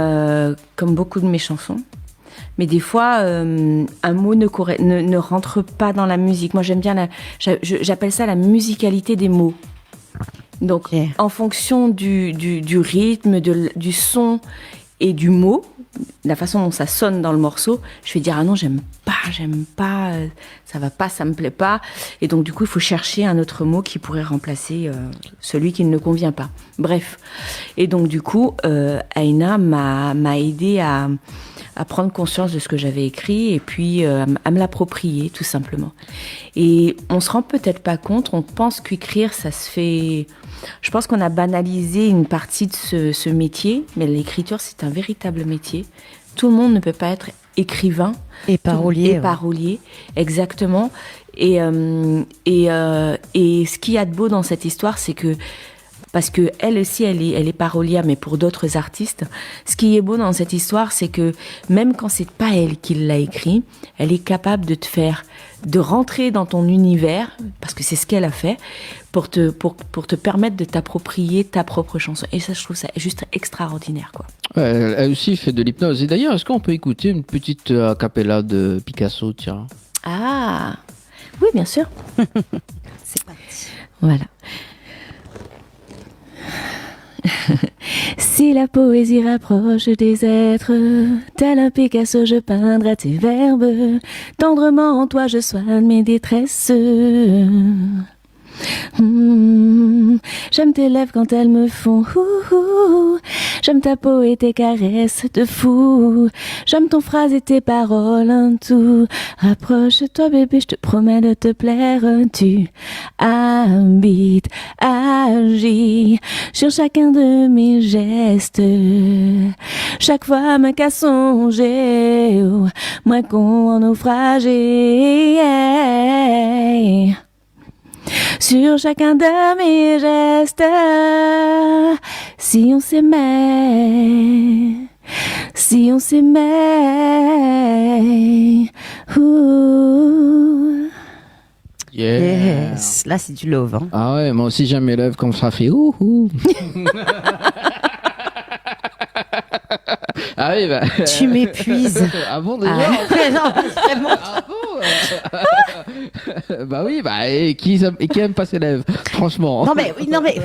comme beaucoup de mes chansons. Mais des fois, un mot ne rentre pas dans la musique. Moi, j'aime bien j'appelle ça la musicalité des mots. Donc, en fonction du rythme, du son et du mot, la façon dont ça sonne dans le morceau, je vais dire ah non, j'aime pas, ça va pas, ça me plaît pas. Et donc, du coup, il faut chercher un autre mot qui pourrait remplacer celui qui ne convient pas. Bref. Et donc, du coup, Aïna m'a aidé à prendre conscience de ce que j'avais écrit et puis à me l'approprier, tout simplement. Et on se rend peut-être pas compte, on pense qu'écrire, ça se fait... Je pense qu'on a banalisé une partie de ce métier, mais l'écriture, c'est un véritable métier. Tout le monde ne peut pas être écrivain. Et parolier. Parolier, exactement. Et ce qu'il y a de beau dans cette histoire, c'est que parce que elle aussi, elle est parolière, mais pour d'autres artistes. Ce qui est beau dans cette histoire, c'est que même quand c'est pas elle qui l'a écrit, elle est capable de rentrer dans ton univers, parce que c'est ce qu'elle a fait, pour te permettre de t'approprier ta propre chanson. Et ça, je trouve ça juste extraordinaire, quoi. Elle aussi fait de l'hypnose. Et d'ailleurs, est-ce qu'on peut écouter une petite a cappella de Picasso, tiens? Ah, oui, bien sûr. C'est parti. Voilà. Si la poésie rapproche des êtres, tel un Picasso je peindrai tes verbes, tendrement en toi je soigne mes détresses. J'aime tes lèvres quand elles me font j'aime ta peau et tes caresses de fou. J'aime ton phrase et tes paroles en tout. Rapproche-toi bébé, je te promets de te plaire. Tu habites, agis sur chacun de mes gestes. Chaque fois me qu'à songer, moins qu'on en naufragé. Sur chacun de mes gestes, si on s'aimait, Yes, là c'est du love. Hein. Ah ouais, moi aussi j'aime mes lèvres comme ça fait ouhou. Ah oui, bah. Tu m'épuises. Ah bon, déjà? Non, vraiment. Ah bon? Bah oui, bah, et qui aime pas ses lèvres? Franchement. Non, mais, oui, non, mais.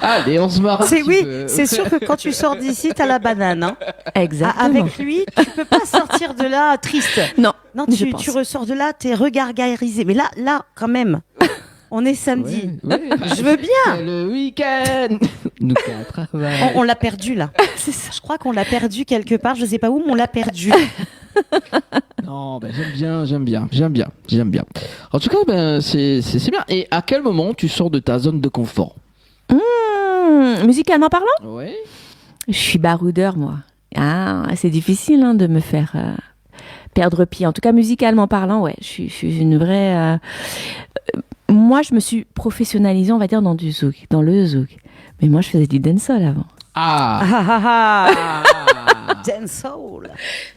Allez, on se marre. C'est sûr que quand tu sors d'ici, t'as la banane. Hein. Exactement. Avec lui, tu peux pas sortir de là triste. Non. Non, tu ressors de là, t'es regargarisé. Mais là, quand même. On est samedi. Ouais. Je veux bien. C'est le week-end. Nous on l'a perdu là. C'est ça. Je crois qu'on l'a perdu quelque part. Je sais pas où, mais on l'a perdu. Non, ben, j'aime bien. En tout cas, ben, c'est bien. Et à quel moment tu sors de ta zone de confort? Musicalement parlant? Oui. Je suis baroudeur, moi. Ah, c'est difficile de me faire perdre pied. En tout cas, musicalement parlant, ouais, je suis une vraie... Moi, je me suis professionnalisée, on va dire, dans le zouk. Mais moi, je faisais du dancehall avant. Dancehall.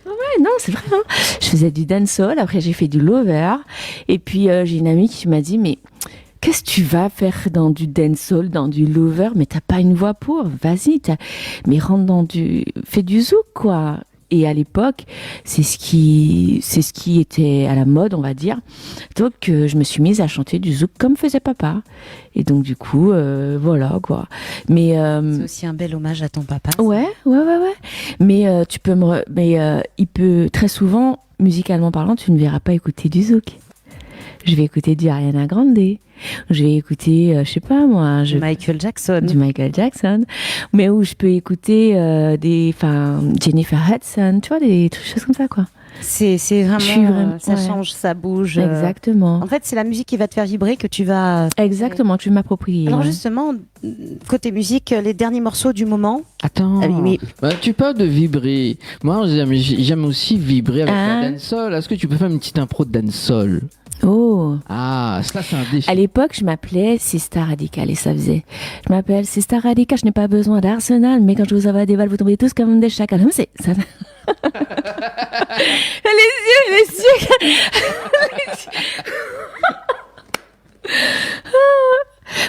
Ouais, non, c'est vrai. Je faisais du dancehall, après j'ai fait du lover. Et puis, j'ai une amie qui m'a dit, mais... Qu'est-ce que tu vas faire dans du dancehall, dans du lover? Mais t'as pas une voix pour. Vas-y, mais rentre fais du zouk, quoi. Et à l'époque, c'est ce qui était à la mode, on va dire. Donc, je me suis mise à chanter du zouk comme faisait papa. Et donc, du coup, voilà, quoi. Mais, c'est aussi un bel hommage à ton papa. Ouais. Mais, il peut, très souvent, musicalement parlant, tu ne verras pas écouter du zouk. Je vais écouter du Ariana Grande. Je vais écouter, je sais pas moi, du Michael Jackson. Mais où je peux écouter Jennifer Hudson, tu vois, des choses comme ça, quoi. C'est vraiment, ça change, ça bouge. Exactement. En fait, c'est la musique qui va te faire vibrer que tu vas... Exactement, que tu m'appropries. Alors justement, côté musique, les derniers morceaux du moment. Attends, tu parles de vibrer. Moi, j'aime aussi vibrer avec la dancehall. Est-ce que tu peux faire une petite impro de dancehall? Oh. Ah, ça c'est un défi. À l'époque, je m'appelais Sista Radical et ça faisait. Je m'appelle Sista Radical, je n'ai pas besoin d'arsenal, mais quand je vous envoie des balles, vous tombez tous comme des chacals. C'est ça. les yeux.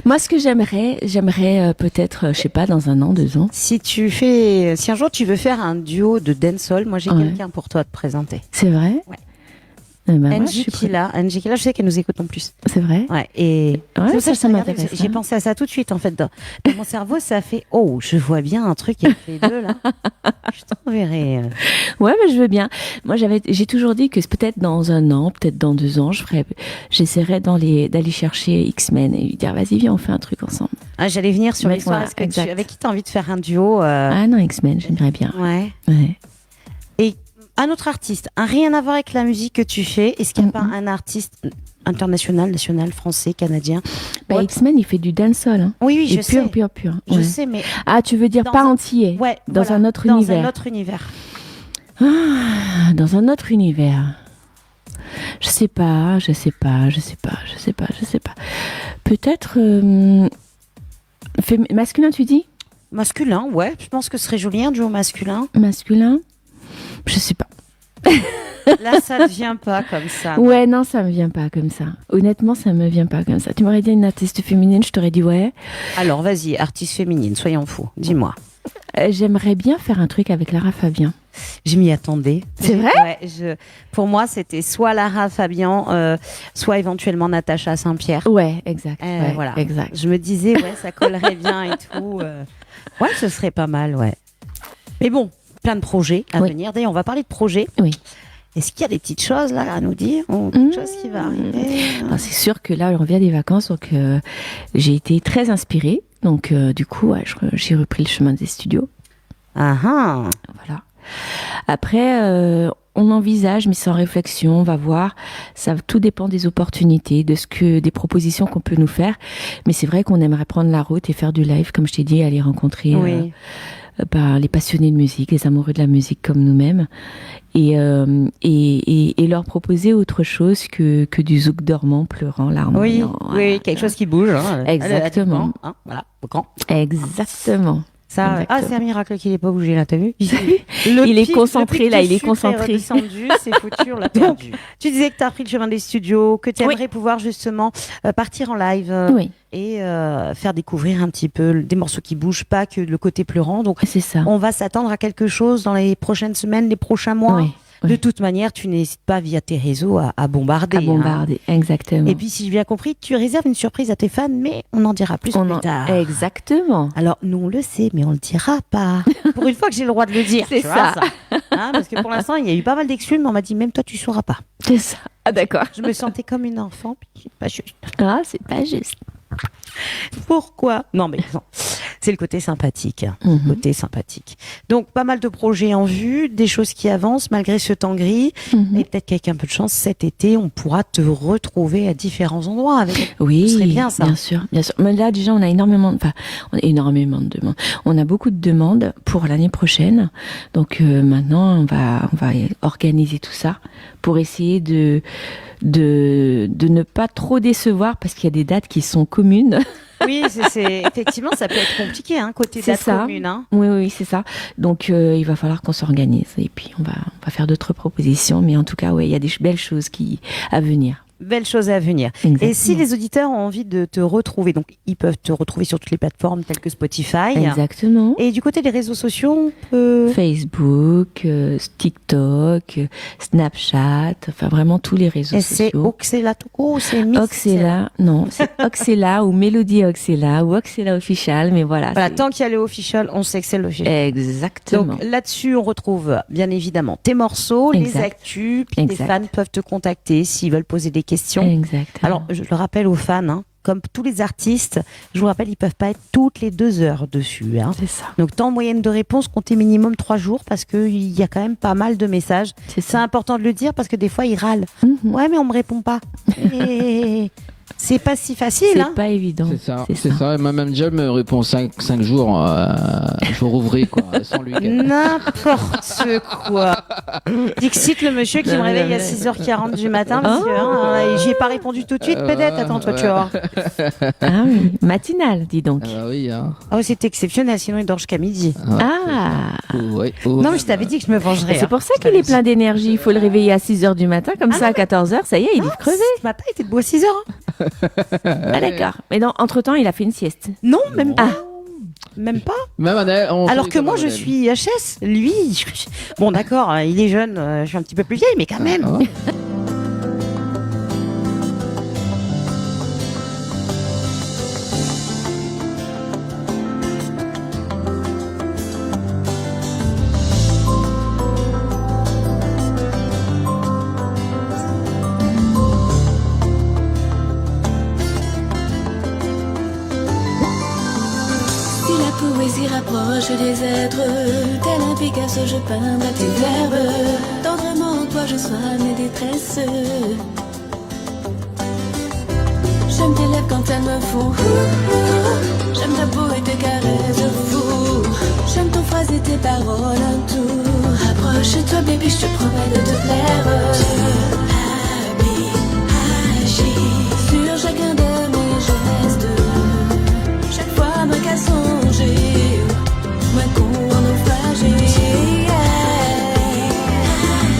Moi, ce que j'aimerais peut-être, je sais pas, dans 1 an, 2 ans. Si un jour tu veux faire un duo de dancehall, moi j'ai quelqu'un pour toi à te présenter. C'est vrai? Ouais. Angie Killa, je sais qu'elle nous écoute en plus. C'est vrai. Ouais. Et ça m'intéresse. J'ai pensé à ça tout de suite en fait. Dans mon cerveau, ça fait je vois bien un truc avec les deux là. Je t'enverrai. Ouais, mais je veux bien. Moi, j'ai toujours dit que peut-être dans 1 an, peut-être dans 2 ans, j'essaierai d'aller chercher X-Men et lui dire vas-y, viens, on fait un truc ensemble. Ah, j'allais venir sur les soirées. Avec qui t'as envie de faire un duo? Ah non, X-Men, j'aimerais bien. Ouais. Et un autre artiste, rien à voir avec la musique que tu fais. Est-ce qu'il n'y a pas un artiste international, national, français, canadien? X-Men, il fait du dancehall. Oui, je sais. Pur. Je sais, mais... Ah, tu veux dire pas antillais? Ouais, dans un autre univers. Dans un autre univers. Ah, dans un autre univers. Je sais pas. Peut-être... masculin, tu dis? Masculin, ouais. Je pense que ce serait joli, un duo masculin. Masculin? Je sais pas. Là, ça ne vient pas comme ça. Ouais, non, ça me vient pas comme ça. Honnêtement, ça me vient pas comme ça. Tu m'aurais dit une artiste féminine, je t'aurais dit ouais. Alors, vas-y, artiste féminine, soyons fous. Dis-moi. J'aimerais bien faire un truc avec Lara Fabian. Je m'y attendais. C'est vrai? Ouais, pour moi, c'était soit Lara Fabian, soit éventuellement Natacha Saint-Pierre. Ouais, exact. Voilà. Exact. Je me disais, ça collerait bien et tout. Ouais, ce serait pas mal, ouais. Mais bon, plein de projets à venir. D'ailleurs, on va parler de projets. Oui. Est-ce qu'il y a des petites choses là à nous dire ou quelque chose qui va arriver? C'est sûr que là, on revient des vacances, donc j'ai été très inspirée. Donc, du coup, j'ai repris le chemin des studios. Voilà. Après, on envisage, mais sans réflexion, on va voir. Ça, tout dépend des opportunités, des propositions qu'on peut nous faire. Mais c'est vrai qu'on aimerait prendre la route et faire du live, comme je t'ai dit, aller rencontrer les passionnés de musique, les amoureux de la musique comme nous-mêmes, et leur proposer autre chose que du zouk dormant, pleurant, larmant. Oui, quelque chose qui bouge. Exactement. Voilà, au grand. Exactement. Ça, c'est un miracle qu'il n'ait pas bougé là, t'as vu? Il est concentré là, il est concentré. C'est foutu, on l'a perdu. Tu disais que tu as pris le chemin des studios, que tu aimerais pouvoir justement partir en live et faire découvrir un petit peu des morceaux qui bougent, pas que le côté pleurant. Donc, c'est ça. On va s'attendre à quelque chose dans les prochaines semaines, les prochains mois. De toute manière, tu n'hésites pas via tes réseaux à bombarder. Exactement. Et puis, si j'ai bien compris, tu réserves une surprise à tes fans, mais on en dira plus tard. Exactement. Alors, nous, on le sait, mais on le dira pas. Pour une fois que j'ai le droit de le dire. C'est ça. Parce que pour l'instant, il y a eu pas mal d'excuses, mais on m'a dit, même toi, tu sauras pas. C'est ça. Ah, d'accord. Je me sentais comme une enfant, puis c'est pas juste. Ah, c'est pas juste. Pourquoi? Non, mais non. C'est le côté sympathique. Côté sympathique. Donc, pas mal de projets en vue, des choses qui avancent malgré ce temps gris. Et peut-être qu'avec un peu de chance, cet été, on pourra te retrouver à différents endroits. Oui, ce serait bien ça. Bien sûr. Mais là, déjà, on a énormément de demandes. On a beaucoup de demandes pour l'année prochaine. Donc, maintenant, on va organiser tout ça pour essayer de ne pas trop décevoir parce qu'il y a des dates qui sont communes. Oui, effectivement, ça peut être compliqué, côté date commune. Oui, c'est ça. Donc, il va falloir qu'on s'organise et puis on va faire d'autres propositions. Mais en tout cas, il y a des belles choses à venir. Belles choses à venir. Exactement. Et si les auditeurs ont envie de te retrouver, donc ils peuvent te retrouver sur toutes les plateformes telles que Spotify. Exactement. Et du côté des réseaux sociaux, on peut... Facebook, TikTok, Snapchat, enfin vraiment tous les réseaux sociaux. C'est Oxella Togo, c'est Miss Oxella, non, c'est Oxella ou Mélodie Oxella ou Oxella Official, mais voilà. Tant qu'il y a le official, on sait que c'est l'official. Exactement. Donc là-dessus, on retrouve bien évidemment tes morceaux, les actus, puis les fans peuvent te contacter s'ils veulent poser des questions. Exactement. Alors, je le rappelle aux fans, comme tous les artistes, je vous rappelle, ils peuvent pas être toutes les 2 heures dessus. C'est ça. Donc, temps moyenne de réponse, comptez minimum 3 jours parce qu'il y a quand même pas mal de messages. C'est important de le dire parce que des fois, ils râlent. Ouais, mais on me répond pas. Et... c'est pas si facile. C'est pas évident. C'est ça. Et ma manager me répond 5 jours, jour ouvré, quoi, sans lui. N'importe quoi. Dixit, le monsieur qui me réveille à 6h40 du matin, parce que j'y ai pas répondu tout de suite, peut-être. Attends, toi, tu vas voir. Ah oui, matinale, dis donc. C'est exceptionnel, sinon il dort jusqu'à midi. Non, mais je t'avais dit que je me vengerais. C'est pour ça qu'il est plein d'énergie. Il faut le réveiller à 6h du matin, comme ça, à 14h, ça y est, il est crevé. Ce matin, il était debout à 6h. Ah d'accord. Mais entre-temps, il a fait une sieste. Non, même pas. Même pas. Alors que moi, je suis HS. Lui, bon d'accord, il est jeune, je suis un petit peu plus vieille, mais quand même. Rapproche des êtres, tel un Picasso, je peins tes verbes. Tendrement, toi, je soigne mes détresses. J'aime tes lèvres quand elles me font. J'aime ta peau et tes caresses fou. J'aime ton phrase et tes paroles un tour. Rapproche-toi, baby, je te promets de te plaire. Agis sur chacun de mes gestes. Chaque fois, me qu'à songer. Moi qu'on naufragé.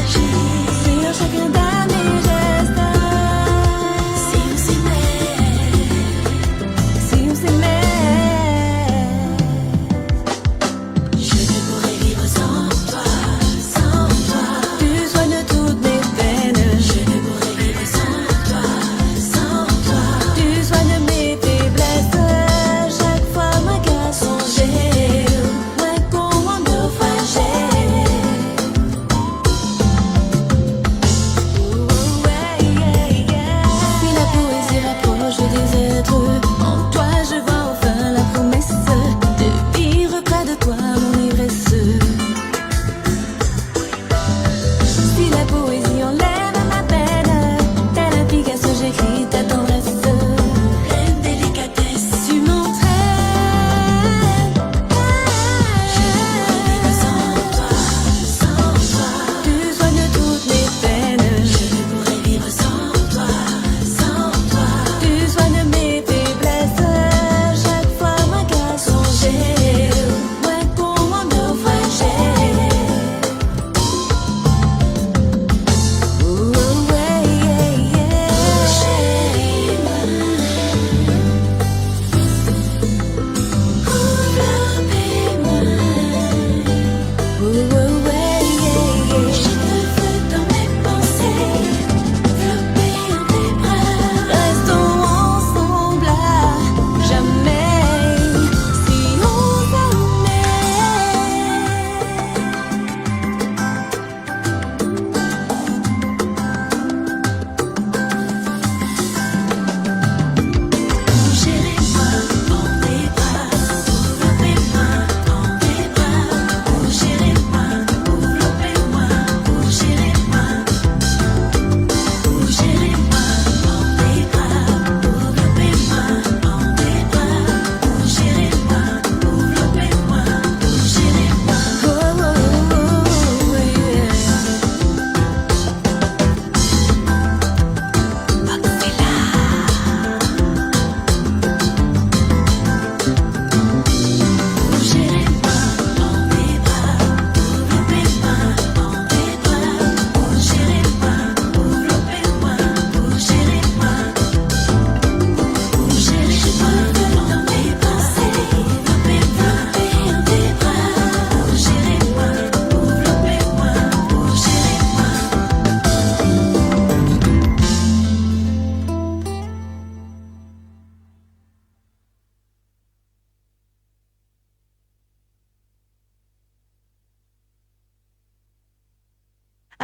Sur chacun de mes gestes. Si on s'aimait. Je ne pourrais vivre sans toi. Tu soignes toutes mes peines.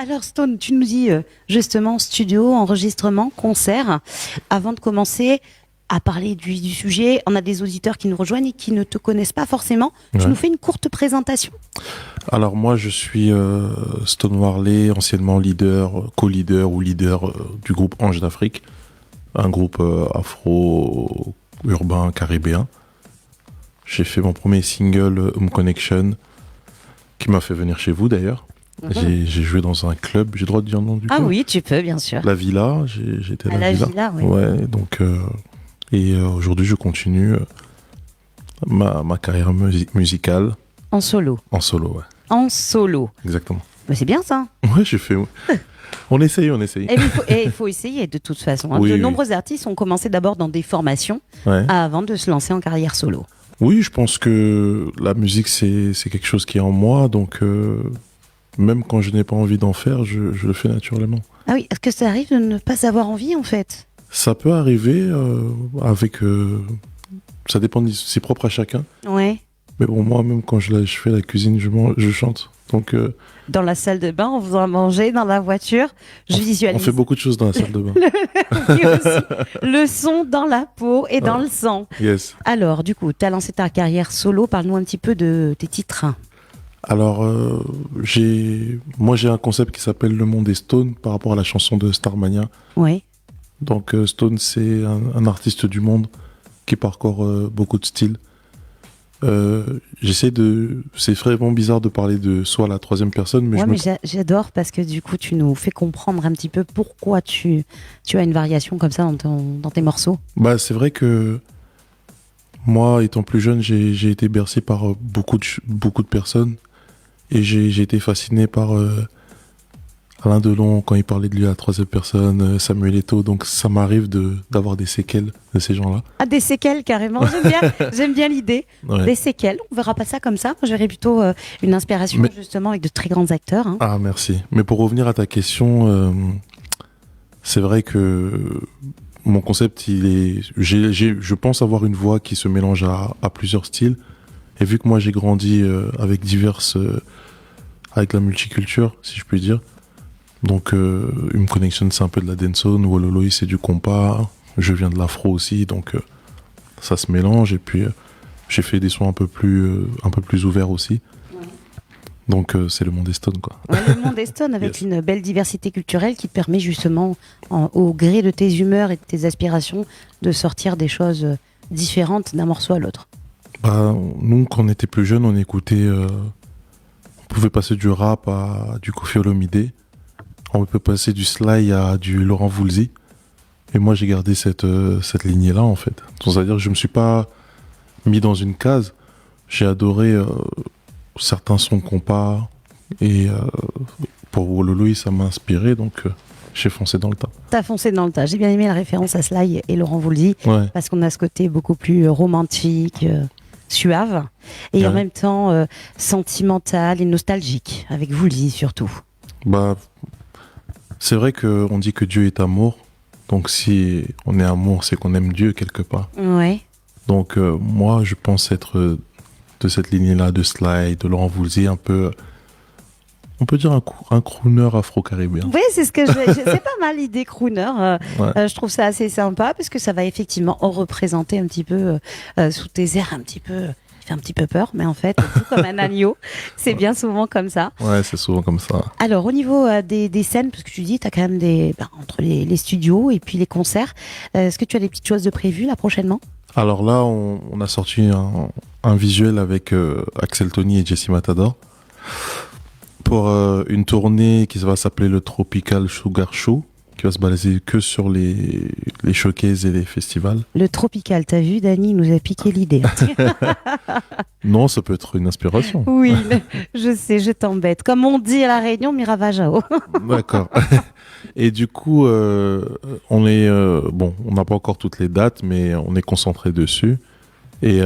Alors Stone, tu nous dis justement studio, enregistrement, concert. Avant de commencer à parler du sujet, on a des auditeurs qui nous rejoignent et qui ne te connaissent pas forcément. Tu nous fais une courte présentation. Alors moi je suis Stone Warley, anciennement leader, co-leader ou leader du groupe Ange d'Afrique, un groupe afro-urbain caribéen. J'ai fait mon premier single Home Connection qui m'a fait venir chez vous d'ailleurs. J'ai joué dans un club, j'ai le droit de dire le nom du club? Ah oui, tu peux, bien sûr. La Villa, j'étais à la Villa. Oui. Ouais, donc, aujourd'hui, je continue ma carrière musicale. En solo. En solo, ouais. En solo. Exactement. Mais c'est bien ça. Ouais, j'ai fait. On essaye. Et il faut essayer de toute façon. Oui, de oui. nombreux artistes ont commencé d'abord dans des formations avant de se lancer en carrière solo. Oui, je pense que la musique, c'est quelque chose qui est en moi, donc même quand je n'ai pas envie d'en faire, je le fais naturellement. Ah oui, est-ce que ça arrive de ne pas avoir envie en fait? Ça peut arriver avec... ça dépend, c'est propre à chacun. Ouais. Mais bon, moi, même quand je fais la cuisine, je chante. Donc, dans la salle de bain, en faisant à manger, dans la voiture, je visualise. On fait beaucoup de choses dans la salle de bain. Oui, aussi. Le son dans la peau et dans le sang. Yes. Alors, du coup, tu as lancé ta carrière solo. Parle-nous un petit peu de tes titres. Alors, j'ai un concept qui s'appelle Le Monde est Stone par rapport à la chanson de Starmania. Oui. Donc, Stone, c'est un artiste du monde qui parcourt beaucoup de styles. C'est vraiment bizarre de parler de soi à la troisième personne, mais j'adore parce que du coup tu nous fais comprendre un petit peu pourquoi tu as une variation comme ça dans tes morceaux. Bah c'est vrai que moi étant plus jeune j'ai été bercé par beaucoup de personnes et j'ai été fasciné par Alain Delon quand il parlait de lui à la troisième personne, Samuel Eto'o, donc ça m'arrive d'avoir des séquelles de ces gens-là. Ah, des séquelles carrément, j'aime bien l'idée. Ouais. Des séquelles, on verra pas ça comme ça. Moi, je verrais plutôt une inspiration justement avec de très grands acteurs. Hein. Ah merci. Mais pour revenir à ta question, c'est vrai que mon concept, je pense avoir une voix qui se mélange à plusieurs styles. Et vu que moi j'ai grandi avec avec la multiculture, si je puis dire. Donc, Home Connection, c'est un peu de la dancehall, Wololoi, c'est du compas, je viens de l'afro aussi, donc ça se mélange. Et puis, j'ai fait des sons un peu plus ouverts aussi. Ouais. Donc, c'est le monde est Stone, quoi. Ouais, le monde est Stone, avec une belle diversité culturelle qui te permet justement, au gré de tes humeurs et de tes aspirations, de sortir des choses différentes d'un morceau à l'autre. Bah, nous, quand on était plus jeunes, on écoutait... on pouvait passer du rap à du Koffi Olomide. On peut passer du Sly à du Laurent Voulzy. Et moi, j'ai gardé cette lignée-là, en fait. C'est-à-dire que je ne me suis pas mis dans une case. J'ai adoré certains sons compas. Et pour Wololoi, ça m'a inspiré. Donc, j'ai foncé dans le tas. T'as foncé dans le tas. J'ai bien aimé la référence à Sly et Laurent Voulzy. Ouais. Parce qu'on a ce côté beaucoup plus romantique, suave. Et en même temps, sentimental et nostalgique. Avec Voulzy, surtout. Bah... C'est vrai qu'on dit que Dieu est amour, donc si on est amour, c'est qu'on aime Dieu quelque part. Ouais. Donc moi, je pense être de cette lignée-là, de Sly, de Laurent Voulzy, un peu, on peut dire un crooner afro-caribéen. Oui, c'est ce que c'est pas mal l'idée crooner. Je trouve ça assez sympa parce que ça va effectivement représenter un petit peu sous tes airs un petit peu peur, mais en fait, tout comme un agneau. C'est bien souvent comme ça. Ouais, c'est souvent comme ça. Alors, au niveau des scènes, parce que tu dis, tu as quand même entre les studios et puis les concerts, est-ce que tu as des petites choses de prévues là prochainement? Alors là, on a sorti un visuel avec Axel Tony et Jessie Matador pour une tournée qui va s'appeler le Tropical Sugar Show, qui va se baser que sur les showcases et les festivals. Le tropical, t'as vu, Dany nous a piqué l'idée. Non, ça peut être une inspiration. Oui, je sais, je t'embête. Comme on dit à La Réunion, Miravajao. D'accord. Et du coup, on n'a pas encore toutes les dates, mais on est concentré dessus. Et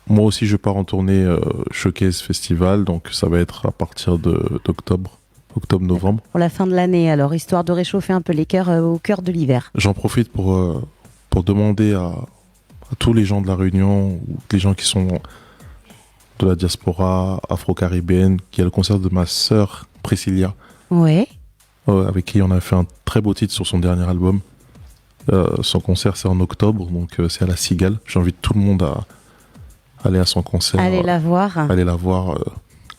moi aussi, je pars en tournée showcase festival, donc ça va être à partir d'octobre. Octobre-novembre. Pour la fin de l'année, alors, histoire de réchauffer un peu les cœurs au cœur de l'hiver. J'en profite pour demander à tous les gens de La Réunion, ou les gens qui sont de la diaspora afro-caribéenne, qui est le concert de ma sœur Priscilla. Ouais. Avec qui on a fait un très beau titre sur son dernier album. Son concert, c'est en octobre, donc c'est à la Cigale. J'invite tout le monde à aller à son concert. Allez la voir. Allez la voir.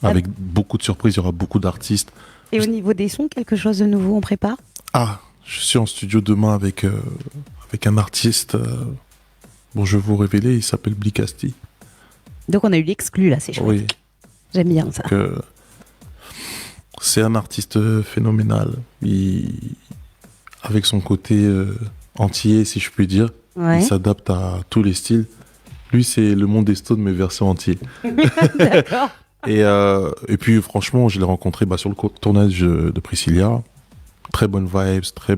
Avec beaucoup de surprises, il y aura beaucoup d'artistes. Et au niveau des sons, quelque chose de nouveau on prépare? Je suis en studio demain avec un artiste. Bon, je vais vous révéler, il s'appelle Blicasti. Donc on a eu l'exclu là, c'est chouette. Oui. J'aime bien ça. C'est un artiste phénoménal. Avec son côté antillais, si je puis dire, il s'adapte à tous les styles. Lui, c'est le monde des Stones, mais version entier. D'accord. Et puis, franchement, je l'ai rencontré sur le tournage de Priscilla. Très bonne vibes, très.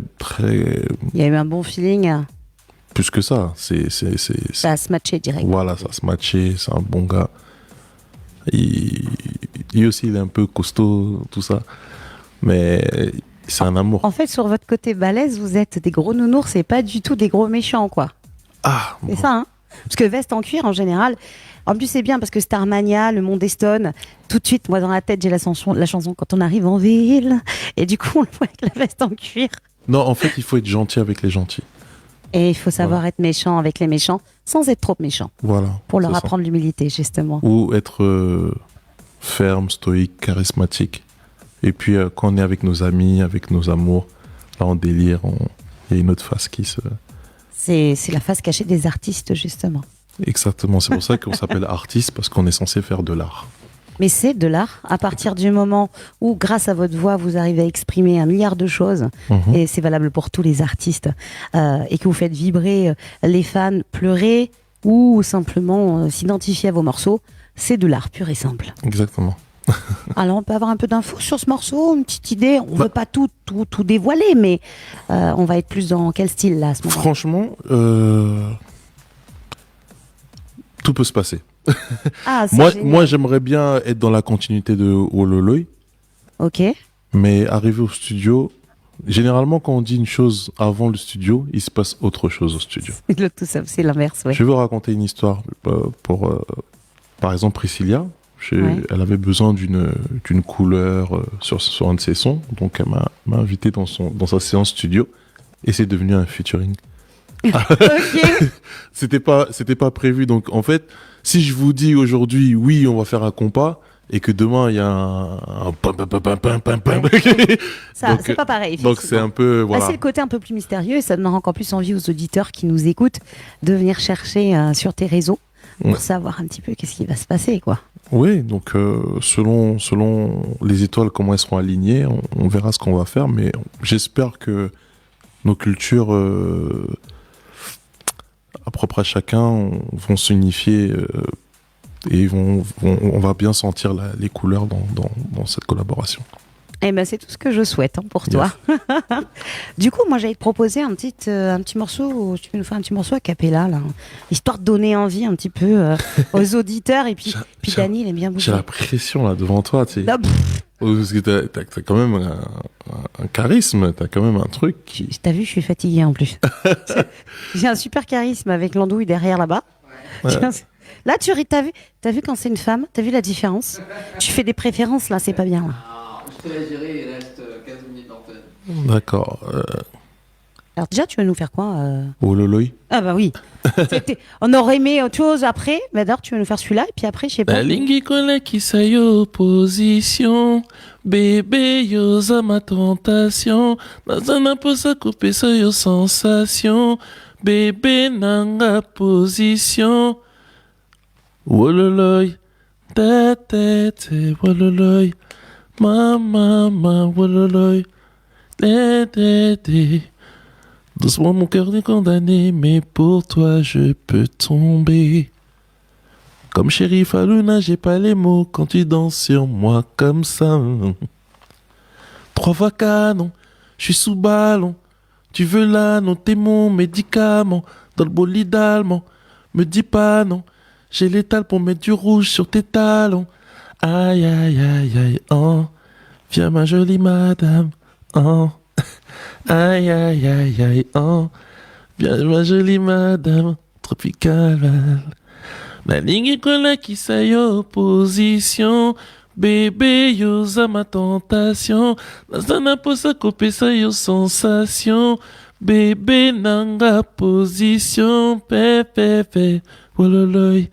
Il y a eu un bon feeling. Plus que ça. Ça a se matché direct. Voilà, ça a se matché. C'est un bon gars. Lui aussi, il est un peu costaud, tout ça. Mais c'est un amour. En fait, sur votre côté balèze, vous êtes des gros nounours et pas du tout des gros méchants, quoi. C'est ça, hein? Parce que veste en cuir, en général, en plus c'est bien parce que Starmania, le monde des Stones, tout de suite, moi dans la tête, j'ai la chanson Quand on arrive en ville, et du coup on le voit avec la veste en cuir. Non, en fait, il faut être gentil avec les gentils. Et il faut savoir être méchant avec les méchants, sans être trop méchant. Voilà. Pour leur apprendre l'humilité, justement. Ou être ferme, stoïque, charismatique. Et puis quand on est avec nos amis, avec nos amours, là on délire, il y a une autre face qui se... C'est la face cachée des artistes, justement. Exactement, c'est pour ça qu'on s'appelle artiste, parce qu'on est censé faire de l'art. Mais c'est de l'art, à partir du moment où, grâce à votre voix, vous arrivez à exprimer un milliard de choses, et c'est valable pour tous les artistes, et que vous faites vibrer les fans, pleurer, ou simplement s'identifier à vos morceaux, c'est de l'art pur et simple. Exactement. Alors, on peut avoir un peu d'infos sur ce morceau, une petite idée. On ne veut pas tout dévoiler, mais on va être plus dans quel style là à ce moment-là? Franchement, tout peut se passer. Moi, j'aimerais bien être dans la continuité de Wololoy. Ok. Mais arriver au studio, généralement, quand on dit une chose avant le studio, il se passe autre chose au studio. C'est l'inverse, ouais. Je vais vous raconter une histoire pour, par exemple, Priscilla. Elle avait besoin d'une couleur sur un de ses sons, donc elle m'a invité dans sa séance studio et c'est devenu un featuring. C'était pas prévu, donc en fait, si je vous dis aujourd'hui oui on va faire un compas et que demain il y a un pam pam pam pam pam pam, ça c'est pas pareil. Donc c'est un peu voilà. C'est le côté un peu plus mystérieux et ça donnera encore plus envie aux auditeurs qui nous écoutent de venir chercher sur tes réseaux pour savoir un petit peu qu'est-ce qui va se passer, quoi. Oui, donc selon les étoiles, comment elles seront alignées, on verra ce qu'on va faire, mais j'espère que nos cultures propres à chacun vont s'unifier et on va bien sentir les couleurs dans cette collaboration. Eh ben, c'est tout ce que je souhaite pour toi. Du coup, moi, j'allais te proposer un petit morceau. Tu peux nous faire un petit morceau a cappella, là, histoire de donner envie un petit peu aux auditeurs. Et puis Dany, il aime bien bouger. J'ai la pression là devant toi, tu sais. Parce que t'as quand même un charisme, t'as quand même un truc. T'as vu, je suis fatiguée en plus. J'ai un super charisme avec l'andouille derrière là-bas. Ouais. Là, t'as vu quand c'est une femme, t'as vu la différence? Tu fais des préférences là, c'est pas bien là. Je te la dirai, il reste 15 minutes d'antenne. D'accord. Alors déjà, tu vas nous faire quoi Wololoy. Ah bah oui. On aurait aimé autre chose après. Mais d'abord, tu vas nous faire celui-là et puis après, je sais pas. Balingi kole qui sayo position, bébé yo za ma tentation, nazana posa couper sayo sensation, bébé nanga position. Wololoy, tete wololoy. Mama, wololoy, doucement mon cœur est condamné, mais pour toi je peux tomber. Comme shérif Aluna, j'ai pas les mots quand tu danses sur moi comme ça. 3 fois canon, je suis sous ballon. Tu veux l'anneau, t'es mon médicament. Dans le bolide allemand, me dis pas non. J'ai l'étal pour mettre du rouge sur tes talons. Aïe, aïe, aïe, aïe, oh. Viens ma jolie madame, oh. Aïe, aïe, aïe, aïe, oh. Viens ma jolie madame, tropicale. Na ligne kola qui sayo position. Bébé yo za ma tentation. Nazana posa kopesa yo sensation. Bébé nanga position. Pepe. Wololoy.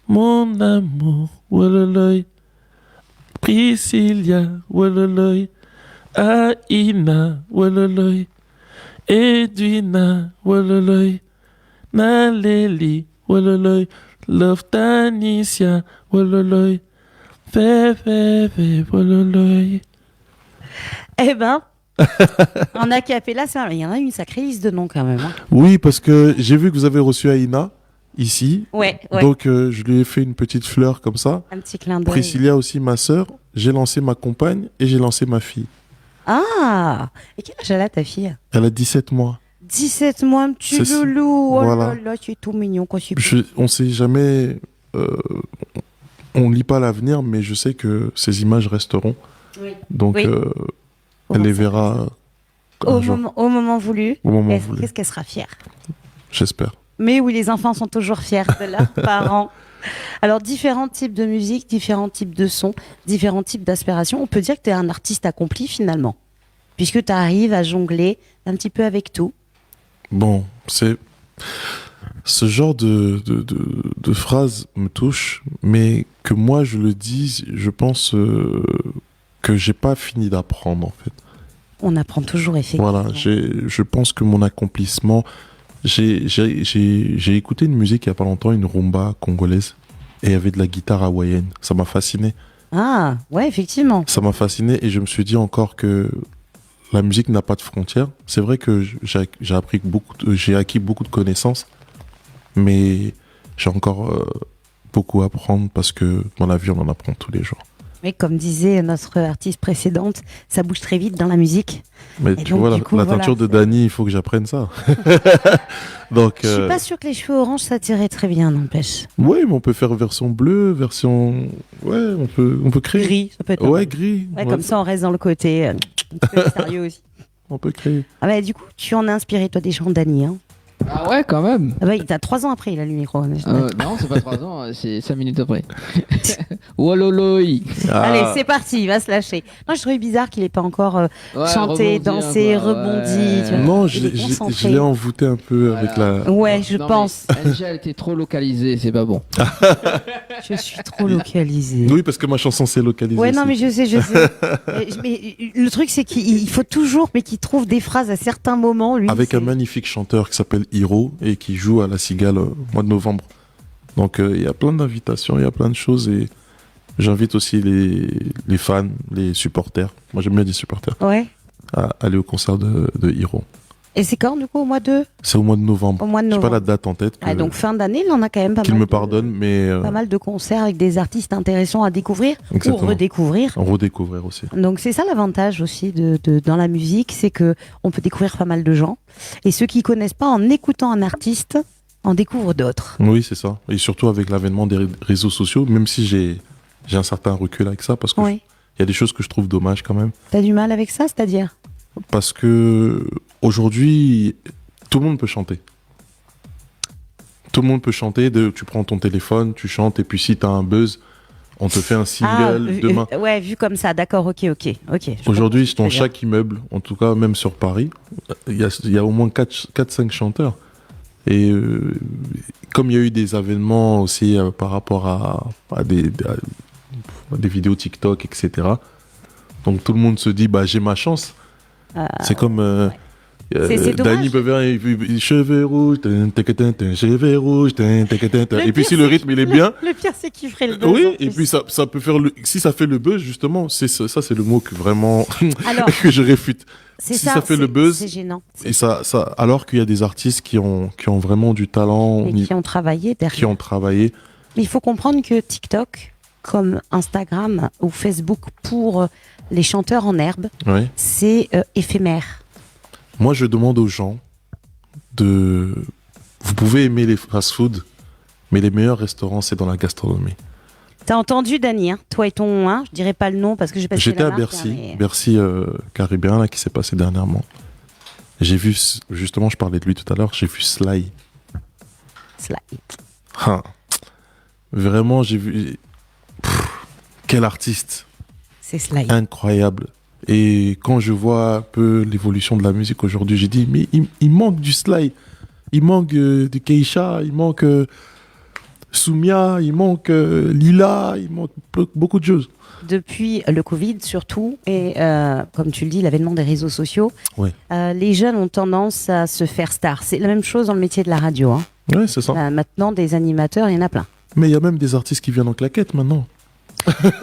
Mon amour. Wololoy. Priscilla. Wololoy. Aina. Wololoy. Edwina. Wololoy. Naleli. Wololoy. Love Tanisha. Wololoy. Wololoy. Eh ben, en acapella, ça, il y en a une sacrée liste de noms quand même. Hein. Oui, parce que j'ai vu que vous avez reçu Aïna ici. Ouais. Donc, je lui ai fait une petite fleur comme ça. Un petit clin d'œil. Priscilla aussi, ma sœur. J'ai lancé ma compagne et j'ai lancé ma fille. Ah, et quel âge elle a ta fille? Elle a 17 mois. 17 mois, un petit loulou. Oh voilà. là là, tu es tout mignon. On sait jamais... on lit pas l'avenir, mais je sais que ces images resteront. Oui. Donc, oui. Elle les verra au moment voulu. Au moment voulu. Qu'est-ce qu'elle sera fière? J'espère. Mais oui, les enfants sont toujours fiers de leurs parents. Alors, différents types de musique, différents types de sons, différents types d'aspirations. On peut dire que tu es un artiste accompli finalement, puisque tu arrives à jongler un petit peu avec tout. Bon, c'est... Ce genre de phrase me touche, mais que moi je le dis, je pense que j'ai pas fini d'apprendre en fait. On apprend toujours effectivement. Voilà, je pense que mon accomplissement, j'ai écouté une musique il y a pas longtemps, une rumba congolaise, et il y avait de la guitare hawaïenne. Ça m'a fasciné. Ah, ouais, effectivement. Ça m'a fasciné et je me suis dit encore que la musique n'a pas de frontières. C'est vrai que j'ai acquis beaucoup de connaissances. Mais j'ai encore beaucoup à apprendre parce que dans la vie, on en apprend tous les jours. Mais comme disait notre artiste précédente, ça bouge très vite dans la musique. Mais tu vois, la teinture de Dany, il faut que j'apprenne ça. Donc, je suis pas sûre que les cheveux orange, ça tirait très bien, n'empêche. Oui, mais on peut faire version bleue, version... Ouais, on peut créer. Gris, ça peut être... Ouais, gris. Ouais, comme ça, on reste dans le côté un peu sérieux aussi. On peut créer. Ah bah, du coup, tu en as inspiré, toi, des chants de Dany, hein. Ah ouais, quand même. Ah bah, il t'a 3 ans après, il a le micro. Non, c'est pas 3 ans, c'est 5 minutes après. Wololoy. Allez, c'est parti, il va se lâcher. Moi, je trouvais bizarre qu'il ait pas encore chanté, dansé, rebondi. Ouais. Non, je l'ai envoûté un peu avec la... Ouais, je pense. Déjà, elle était trop localisée, c'est pas bon. Je suis trop localisée. Oui, parce que ma chanson, c'est localisée. Ouais, non, mais je sais. mais le truc, c'est qu'il faut toujours, mais qu'il trouve des phrases à certains moments. Lui, avec un magnifique chanteur qui s'appelle Hiro et qui joue à la Cigale au mois de novembre. Donc il y a plein d'invitations, il y a plein de choses et j'invite aussi les fans, les supporters. Moi j'aime bien des supporters. Ouais. À aller au concert de Hiro. Et c'est quand du coup au mois de... C'est au mois de novembre. Au mois de novembre. J'ai pas la date en tête. Donc fin d'année, il en a quand même pas mal. Qu'il me pardonne, mais... Pas mal de concerts avec des artistes intéressants à découvrir. Exactement. Ou redécouvrir. Redécouvrir aussi. Donc c'est ça l'avantage aussi dans la musique, c'est que on peut découvrir pas mal de gens. Et ceux qui connaissent pas, en écoutant un artiste, en découvrent d'autres. Oui, c'est ça. Et surtout avec l'avènement des réseaux sociaux, même si j'ai un certain recul avec ça, parce que il y a des choses que je trouve dommages quand même. T'as du mal avec ça, c'est-à-dire? Parce que aujourd'hui, tout le monde peut chanter. Tout le monde peut chanter. Tu prends ton téléphone, tu chantes, et puis si tu as un buzz, on te fait un single demain. Ouais, vu comme ça, d'accord, ok. Aujourd'hui, dans chaque immeuble, en tout cas même sur Paris, il y a au moins 4-5 chanteurs. Et comme il y a eu des événements aussi par rapport à des vidéos TikTok, etc. Donc tout le monde se dit, bah j'ai ma chance. C'est comme... Dany Bevin, cheveux rouges, cheveux rouges, et puis si le rythme il est bien. Le pire c'est qu'il ferait le buzz. Oui, et puis ça peut faire si ça fait le buzz justement, ça c'est le mot que vraiment que je réfute. Si ça fait le buzz, c'est gênant. Et ça, alors qu'il y a des artistes qui ont vraiment du talent, et qui ont travaillé derrière. Qui ont travaillé. Mais il faut comprendre que TikTok, comme Instagram ou Facebook pour les chanteurs en herbe, c'est éphémère. Moi, je demande aux gens vous pouvez aimer les fast-food, mais les meilleurs restaurants, c'est dans la gastronomie. T'as entendu, Dany, hein, toi et ton, je dirais pas le nom parce que j'ai pas. J'étais à Bercy, Bercy Caribéen là qui s'est passé dernièrement. J'ai vu, justement, je parlais de lui tout à l'heure, j'ai vu Sly. Vraiment, j'ai vu. Quel artiste! C'est Sly. Incroyable. Et quand je vois un peu l'évolution de la musique aujourd'hui, j'ai dit, mais il manque du Sly. Il manque du Keisha, il manque Soumia, il manque Lila, il manque beaucoup de choses. Depuis le Covid surtout, et comme tu le dis, l'avènement des réseaux sociaux, Ouais. les jeunes ont tendance à se faire star. C'est la même chose dans le métier de la radio. Hein. Ouais, c'est ça. Maintenant, des animateurs, il y en a plein. Mais il y a même des artistes qui viennent en claquette maintenant.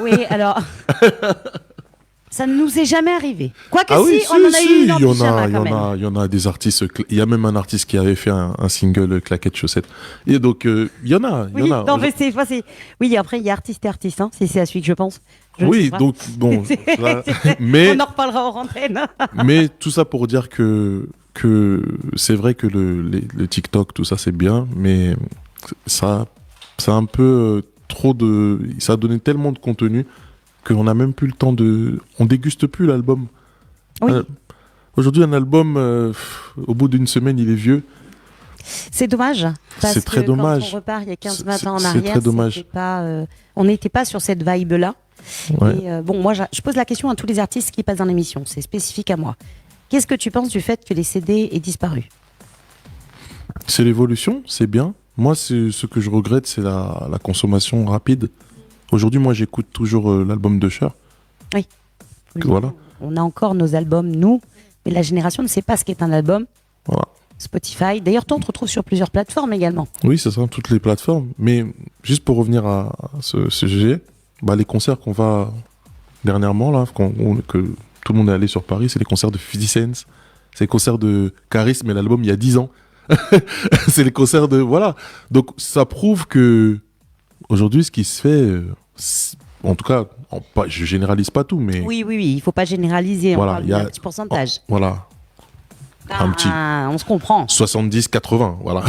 Oui, alors... Ça ne nous est jamais arrivé. Quoique Ah oui, on en a eu une en pyjama quand même. Il y en a des artistes. Il y a même un artiste qui avait fait un single claquette chaussette. Et donc il y en a. Oui, non, mais oui, après il y a artiste et artiste. Hein, c'est à celui que je pense. Oui, donc bon. Mais on en reparlera en antenne. Mais tout ça pour dire que c'est vrai que le TikTok, tout ça c'est bien, mais ça a un peu trop de. Ça a donné tellement de contenu qu'on n'a même plus le temps de... On déguste plus l'album. Oui. Aujourd'hui, un album, au bout d'une semaine, il est vieux. C'est dommage. C'est très dommage. Quand on repart il y a 15-20 ans en arrière, c'est très dommage. On n'était pas sur cette vibe-là. Ouais. Et, bon, moi, je pose la question à tous les artistes qui passent dans l'émission. C'est spécifique à moi. Qu'est-ce que tu penses du fait que les CD aient disparu? C'est l'évolution, c'est bien. Moi, ce que je regrette, c'est la consommation rapide. Aujourd'hui, moi, j'écoute toujours l'album de Cher. Oui. Voilà. On a encore nos albums, nous, mais la génération ne sait pas ce qu'est un album. Voilà. Spotify. D'ailleurs, toi, on te retrouve sur plusieurs plateformes également. Oui, c'est ça, toutes les plateformes. Mais juste pour revenir à ce sujet, les concerts qu'on va dernièrement, là, que tout le monde est allé sur Paris, c'est les concerts de 50 Cent, c'est les concerts de Caris, mais l'album il y a 10 ans. C'est les concerts de... Voilà. Donc, ça prouve que aujourd'hui, ce qui se fait... En tout cas, je généralise pas tout, mais... Oui, il faut pas généraliser, voilà, on parle d'un petit pourcentage. Voilà. On se comprend. 70-80, voilà.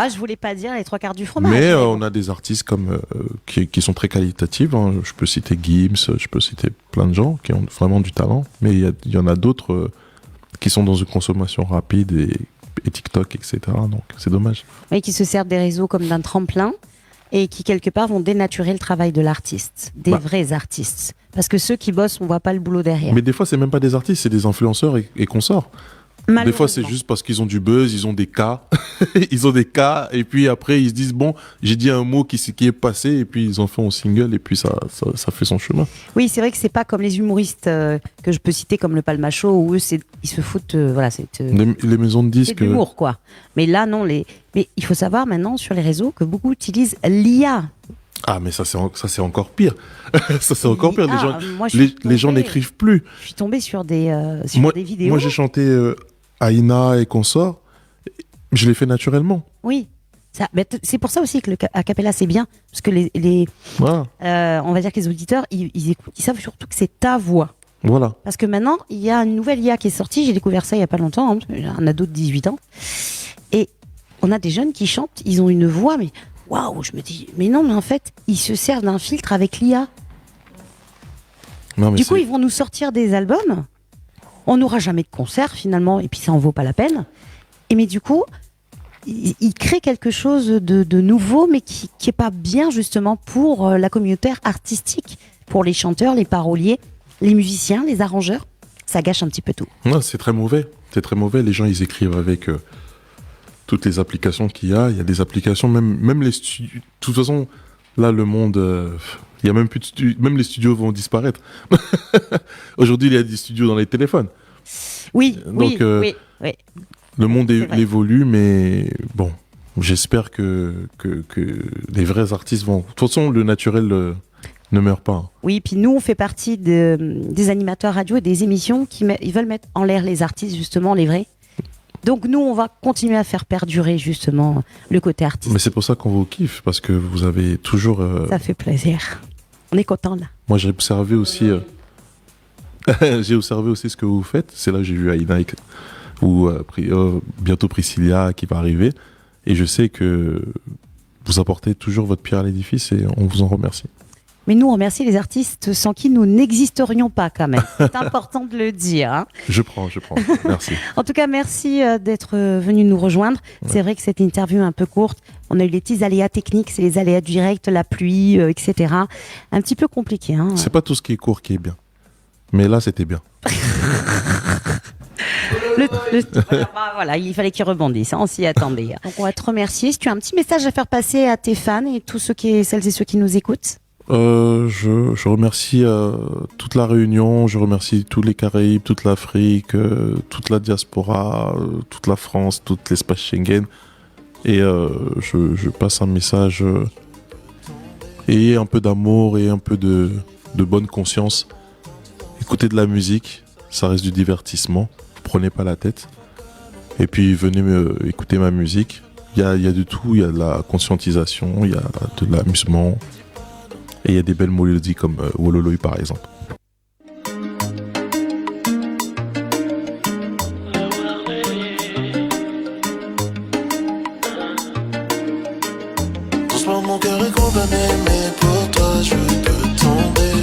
Je voulais pas dire les 3/4 du fromage. Mais on a des artistes comme qui sont très qualitatifs. Hein. Je peux citer Gims, je peux citer plein de gens qui ont vraiment du talent. Mais il y en a d'autres qui sont dans une consommation rapide et TikTok, etc. Donc c'est dommage. Oui, qui se servent des réseaux comme d'un tremplin et qui quelque part vont dénaturer le travail de l'artiste, des vrais artistes. Parce que ceux qui bossent, on voit pas le boulot derrière. Mais des fois, c'est même pas des artistes, c'est des influenceurs et consorts. Des fois, c'est juste parce qu'ils ont du buzz, ils ont des cas, et puis après, ils se disent, bon, j'ai dit un mot qui est passé, et puis ils en font un single, et puis ça fait son chemin. Oui, c'est vrai que c'est pas comme les humoristes que je peux citer, comme le Palmacho, où eux, ils se foutent, les maisons de disques. C'est de l'humour, quoi. Mais là, non, mais il faut savoir maintenant, sur les réseaux, que beaucoup utilisent l'IA. Ah, mais ça, c'est encore pire. Ça, c'est encore pire. Les gens n'écrivent plus. Je suis tombée sur des vidéos. Moi, j'ai chanté Aïna et consorts. Je l'ai fait naturellement. Oui. C'est pour ça aussi que le a cappella, c'est bien. Parce que voilà. On va dire que les auditeurs, ils écoutent. Ils savent surtout que c'est ta voix. Voilà. Parce que maintenant, il y a une nouvelle IA qui est sortie. J'ai découvert ça il n'y a pas longtemps. Hein, j'ai un ado de 18 ans. Et on a des jeunes qui chantent. Ils ont une voix, mais... Waouh, je me dis, mais non, mais en fait, ils se servent d'un filtre avec l'IA. Du coup, ils vont nous sortir des albums. On n'aura jamais de concert, finalement, et puis ça en vaut pas la peine. Mais du coup, ils créent quelque chose de nouveau, mais qui est pas bien, justement, pour la communauté artistique, pour les chanteurs, les paroliers, les musiciens, les arrangeurs. Ça gâche un petit peu tout. Non, c'est très mauvais. C'est très mauvais. Les gens, ils écrivent avec... toutes les applications qu'il y a des applications, même les studios. De toute façon, là, le monde, il y a même plus de studios, même les studios vont disparaître. Aujourd'hui, il y a des studios dans les téléphones. Oui, donc, oui. Le monde évolue, mais bon, j'espère que les vrais artistes vont... De toute façon, le naturel ne meurt pas. Hein. Oui, puis nous, on fait partie des animateurs radio et des émissions ils veulent mettre en l'air les artistes, justement, les vrais. Donc nous, on va continuer à faire perdurer justement le côté artistique. Mais c'est pour ça qu'on vous kiffe, parce que vous avez toujours... Ça fait plaisir. On est content là. Moi, j'ai observé aussi... j'ai observé aussi ce que vous faites. C'est là que j'ai vu Aïna ou bientôt Priscilla qui va arriver. Et je sais que vous apportez toujours votre pierre à l'édifice et on vous en remercie. Mais nous, on remercie les artistes sans qui nous n'existerions pas quand même. C'est important de le dire. Hein. Je prends. Merci. En tout cas, merci d'être venu nous rejoindre. Ouais. C'est vrai que cette interview est un peu courte. On a eu les petits aléas techniques, c'est les aléas directs, la pluie, etc. Un petit peu compliqué. Hein. C'est pas tout ce qui est court qui est bien. Mais là, c'était bien. Voilà, il fallait qu'il rebondisse, on s'y attendait. Donc on va te remercier. Si tu as un petit message à faire passer à tes fans et tous celles et ceux qui nous écoutent. Je remercie toute la Réunion, je remercie tous les Caraïbes, toute l'Afrique, toute la diaspora, toute la France, tout l'espace Schengen. Et je passe un message. Ayez un peu d'amour et un peu de bonne conscience. Écoutez de la musique, ça reste du divertissement. Prenez pas la tête. Et puis venez écouter ma musique. Il y a de tout, il y a de la conscientisation, il y a de l'amusement. Et il y a des belles mélodies comme Wololoï par exemple. Doucement mon cœur est condamné, mais pour toi je peux tomber.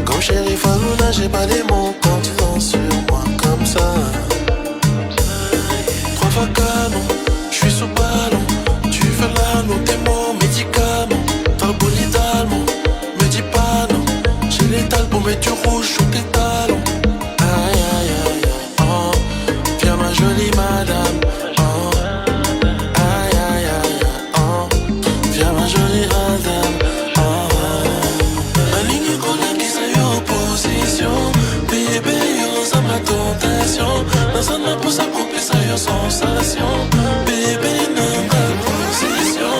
Comme Chéri Falouna, j'ai pas les mots quand tu danses sur moi comme ça. 3 fois canon, je suis sous ballon. Tu fais l'anneau, tes mots, médicaments. D'allemand, me dis pas non. J'ai les talbons, mais du rouge sur tes talons. Aïe aïe aïe aïe, oh. Viens ma jolie madame, oh. Aïe aïe aïe, oh. Viens ma jolie madame, oh. La ligne collée qui s'est opposition. Bébé, yo, ça ma tentation. Dans un n'a pas sa coupe, ça y sensation. Bébé, non, ma position.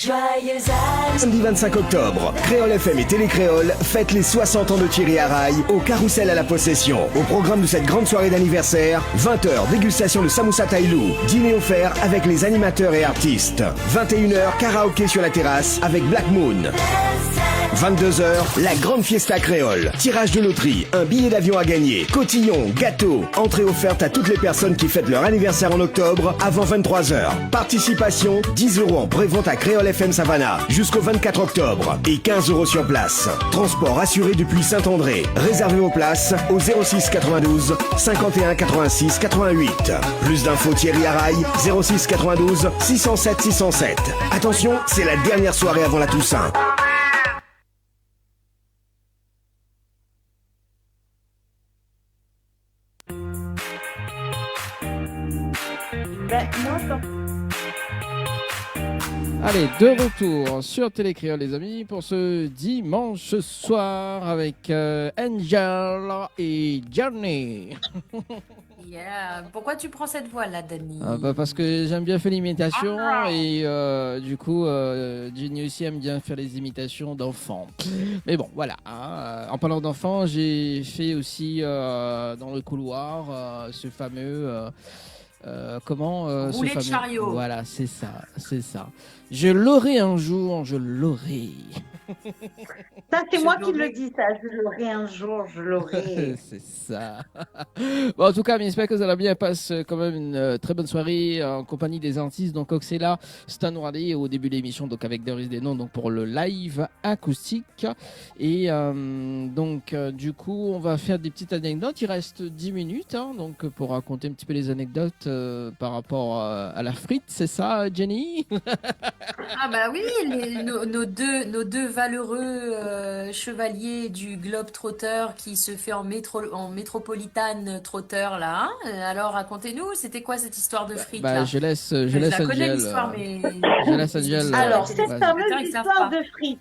Joyeux anniversaire. Samedi 25 octobre, Créole FM et Télécréole fêtent les 60 ans de Thierry Haraï au Carrousel à la Possession. Au programme de cette grande soirée d'anniversaire, 20h, dégustation de samoussa taïlou, dîner offert avec les animateurs et artistes. 21h, karaoké sur la terrasse avec Black Moon. 22h, la grande fiesta créole. Tirage de loterie, un billet d'avion à gagner, cotillon, gâteau. Entrée offerte à toutes les personnes qui fêtent leur anniversaire en octobre avant 23h. Participation, 10 € en prévente à Créole FM Savannah jusqu'au 24 octobre et 15 € sur place. Transport assuré depuis Saint-André. Réservez vos places au 06 92 51 86 88. Plus d'infos Thierry Haraï, 06 92 607 607. Attention, c'est la dernière soirée avant la Toussaint. Allez, de retour sur Télécréole, les amis, pour ce dimanche soir avec Angel et Johnny. Yeah. Pourquoi tu prends cette voix-là, Dani? Parce que j'aime bien faire l'imitation et du coup, Jenny aussi aime bien faire les imitations d'enfants. Mais bon, voilà. En parlant d'enfants, j'ai fait aussi dans le couloir ce fameux... rouler de chariot. Voilà, c'est ça. Je l'aurai un jour, je l'aurai. Ça, c'est moi qui le dis, ça. Je l'aurai un jour, je l'aurai. C'est ça. Bon, en tout cas, j'espère que ça va bien. Passe quand même une très bonne soirée en compagnie des artistes. Donc, Oxella, Stan Wally au début de l'émission, donc avec Doris Desnoms, donc pour le live acoustique. Et donc, du coup, on va faire des petites anecdotes. Il reste 10 minutes, donc pour raconter un petit peu les anecdotes par rapport à la frite. C'est ça, Jenny? Ah bah oui, nos deux valeureux chevaliers du globe trotteur qui se fait en métropolitane trotteur là. Alors racontez-nous, c'était quoi cette histoire de frites là? Je laisse la Angel. connais l'histoire, mais Je laisse Angel. Alors cette fameuse histoire de frites,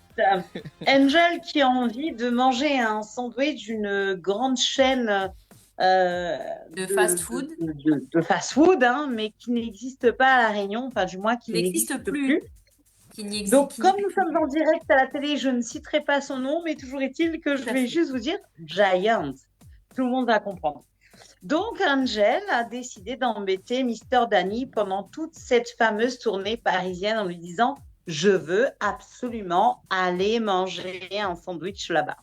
Angel qui a envie de manger un sandwich d'une grande chaîne de fast-food, de fast-food, mais qui n'existe pas à La Réunion, enfin du moins qui n'existe plus. Donc, comme nous sommes en direct à la télé, je ne citerai pas son nom, mais toujours est-il que je vais juste vous dire Giant. Tout le monde va comprendre. Donc, Angel a décidé d'embêter Mister Danny pendant toute cette fameuse tournée parisienne en lui disant « Je veux absolument aller manger un sandwich là-bas ».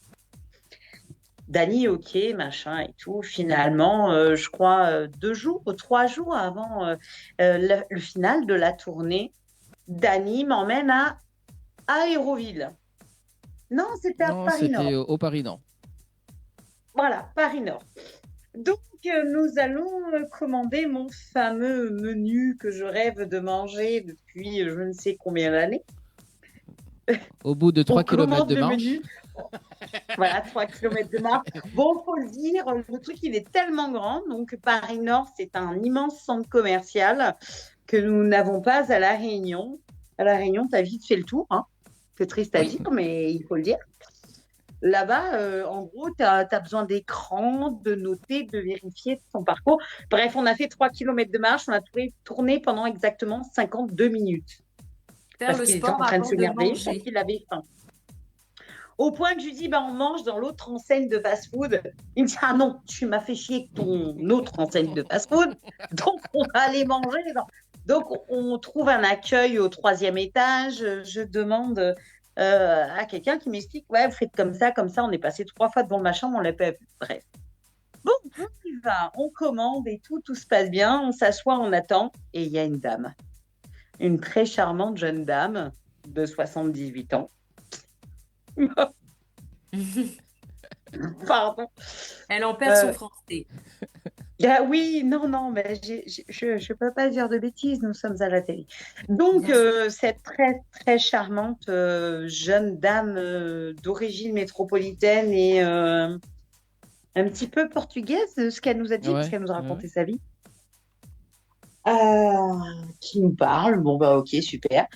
Danny, ok, machin et tout. Finalement, je crois 2 jours ou 3 jours avant le final de la tournée, Danny m'emmène à Aéroville. Non, c'était à Paris-Nord. C'était au Paris-Nord. Voilà, Paris-Nord. Donc, nous allons commander mon fameux menu que je rêve de manger depuis je ne sais combien d'années. Au bout de 3 km de marche. Voilà, 3 km de marche. Bon, faut le dire, le truc, il est tellement grand. Donc, Paris-Nord, c'est un immense centre commercial que nous n'avons pas à La Réunion. À La Réunion, tu as vite fait le tour. C'est triste à dire, mais il faut le dire. Là-bas, en gros, tu as besoin d'écran, de noter, de vérifier ton parcours. Bref, on a fait 3 km de marche. On a tourné pendant exactement 52 minutes. Parce qu'il était en train de se garder, parce qu'il avait faim. Au point que je lui dis, on mange dans l'autre enseigne de fast-food. Il me dit, ah non, tu m'as fait chier avec ton autre enseigne de fast-food. Donc, on va aller manger. Donc, on trouve un accueil au 3e étage. Je demande à quelqu'un qui m'explique, ouais, vous faites comme ça. On est passé 3 fois devant ma chambre, on l'a pas vu. Bref. Bon, on y va, on commande et tout se passe bien. On s'assoit, on attend. Et il y a une dame. Une très charmante jeune dame de 78 ans. Pardon. Elle en perd son français. Oui, non, mais je peux pas dire de bêtises, nous sommes à la télé. Donc, cette très, très charmante jeune dame d'origine métropolitaine et un petit peu portugaise, ce qu'elle nous a dit, parce qu'elle nous a raconté sa vie, qui nous parle. Bon, ok, super.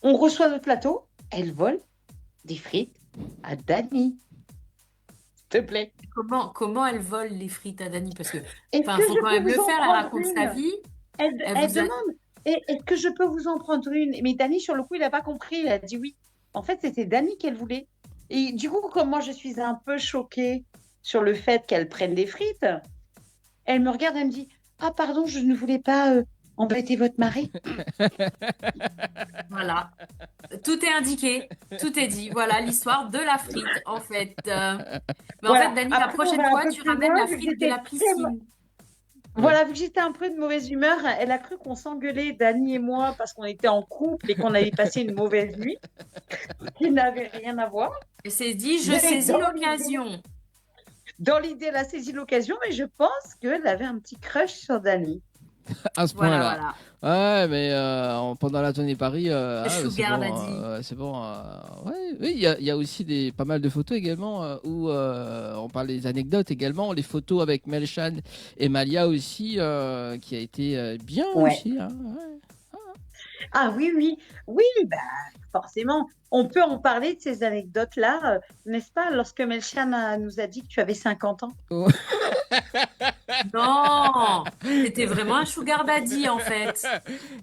On reçoit notre plateau, elle vole des frites à Danny. S'il te plaît. Comment elle vole les frites à Danny? Parce que faut quand même le faire, elle raconte sa vie. Elle demande, est-ce que je peux vous en prendre une? Mais Dani, sur le coup, il n'a pas compris. Il a dit oui. En fait, c'était Dani qu'elle voulait. Et du coup, comme moi, je suis un peu choquée sur le fait qu'elle prenne des frites, elle me regarde, elle me dit, ah, pardon, je ne voulais pas embêter votre mari. Voilà. Tout est indiqué, tout est dit. Voilà l'histoire de la frite, en fait. Mais en Voilà. fait, Dani, la Après, on prochaine va un fois, peu tu plus ramènes loin, la vu que frite de j'étais la piscine. Voilà, vu que j'étais un peu de mauvaise humeur, elle a cru qu'on s'engueulait, Dani et moi, parce qu'on était en couple et qu'on avait passé une mauvaise nuit, qui n'avait rien à voir. Elle s'est dit, je Mais saisis dans l'occasion. Dans l'idée, elle a saisi l'occasion, mais je pense qu'elle avait un petit crush sur Dani. À ce point-là. Ouais, mais pendant la tournée Paris, Sugar c'est bon. Ouais, oui, il y a aussi pas mal de photos également où on parle des anecdotes également, les photos avec Melchan et Malia aussi, qui a été bien aussi. Hein, ouais. Ah oui, bah, forcément. On peut en parler de ces anecdotes-là, n'est-ce pas, lorsque Melchan nous a dit que tu avais 50 ans. Non, c'était vraiment un sugar daddy, en fait.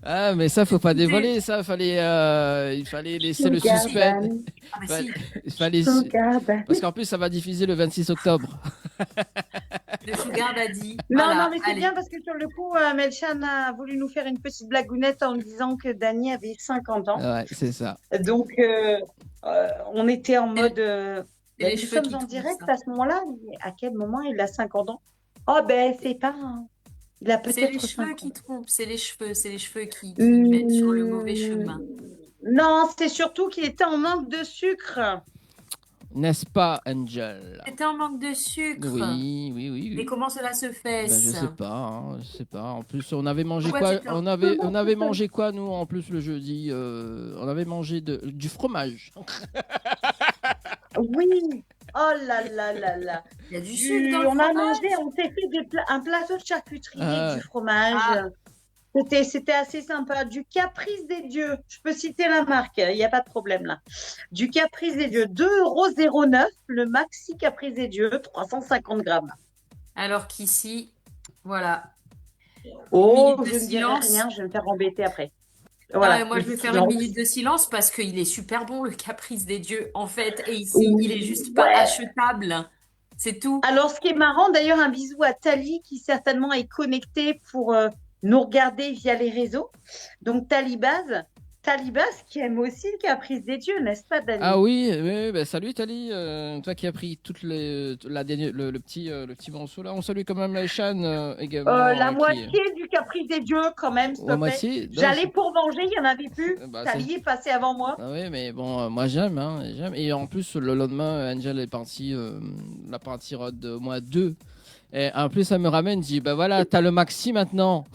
Ah, mais ça, faut pas dévoiler, ça. Il fallait laisser le suspense. Ah, mais si. Il fallait... Parce qu'en plus, ça va diffuser le 26 octobre. Le sugar daddy. Non, Voilà, non, mais c'est allez. bien parce que sur le coup, Melchan a voulu nous faire une petite blagounette en disant que Dani avait 50 ans. Ouais, c'est ça. Donc, on était en mode. les nous cheveux sommes qui en trompent, direct ça. à ce moment-là. À quel moment il a 50 ans? Oh, ben, c'est pas. Il a C'est peut-être les cheveux 50 qui trompent, c'est les cheveux qui ans. mettent sur le mauvais chemin. Non, c'est surtout qu'il était en manque de sucre. N'est-ce pas, Angel? C'était un manque de sucre. Oui. Et comment cela se fait, Ben, je ça? sais pas, je sais pas. En plus, on avait mangé Pourquoi quoi? tu On avait mangé quoi, nous, en plus, le jeudi? On avait mangé du fromage. Oui. Oh là là là là. Il y a du sucre dans le On a fromage. mangé, on s'est fait un plateau de charcuterie Ah. avec du fromage. C'était assez sympa. Du Caprice des Dieux. Je peux citer la marque, il n'y a pas de problème là. Du Caprice des Dieux, 2,09 €, le maxi Caprice des Dieux, 350 grammes. Alors qu'ici, voilà. Oh, Une minute de je ne dirai silence. rien, je vais me faire embêter après. Voilà. Moi, je vais faire une minute de silence parce qu'il est super bon, le Caprice des Dieux, en fait. Et ici, il est juste pas achetable. C'est tout. Alors, ce qui est marrant, d'ailleurs, un bisou à Tali qui certainement est connectée pour nous regarder via les réseaux. Donc, Talibaz qui aime aussi le Caprice des Dieux, n'est-ce pas, Dani? Ah oui, ben, salut Tali, toi qui as pris le petit morceau là. On salue quand même Melchan également. La moitié du Caprice des Dieux, quand même, s'il te plaît. moitié, J'allais pour manger, il n'y en avait plus. Bah, Tali est passé avant moi. Ah oui, mais bon, moi j'aime. Et en plus, le lendemain, Angel est parti, la partie road de moi 2. Et en plus, ça me ramène, dit, bah voilà, t'as le maxi maintenant.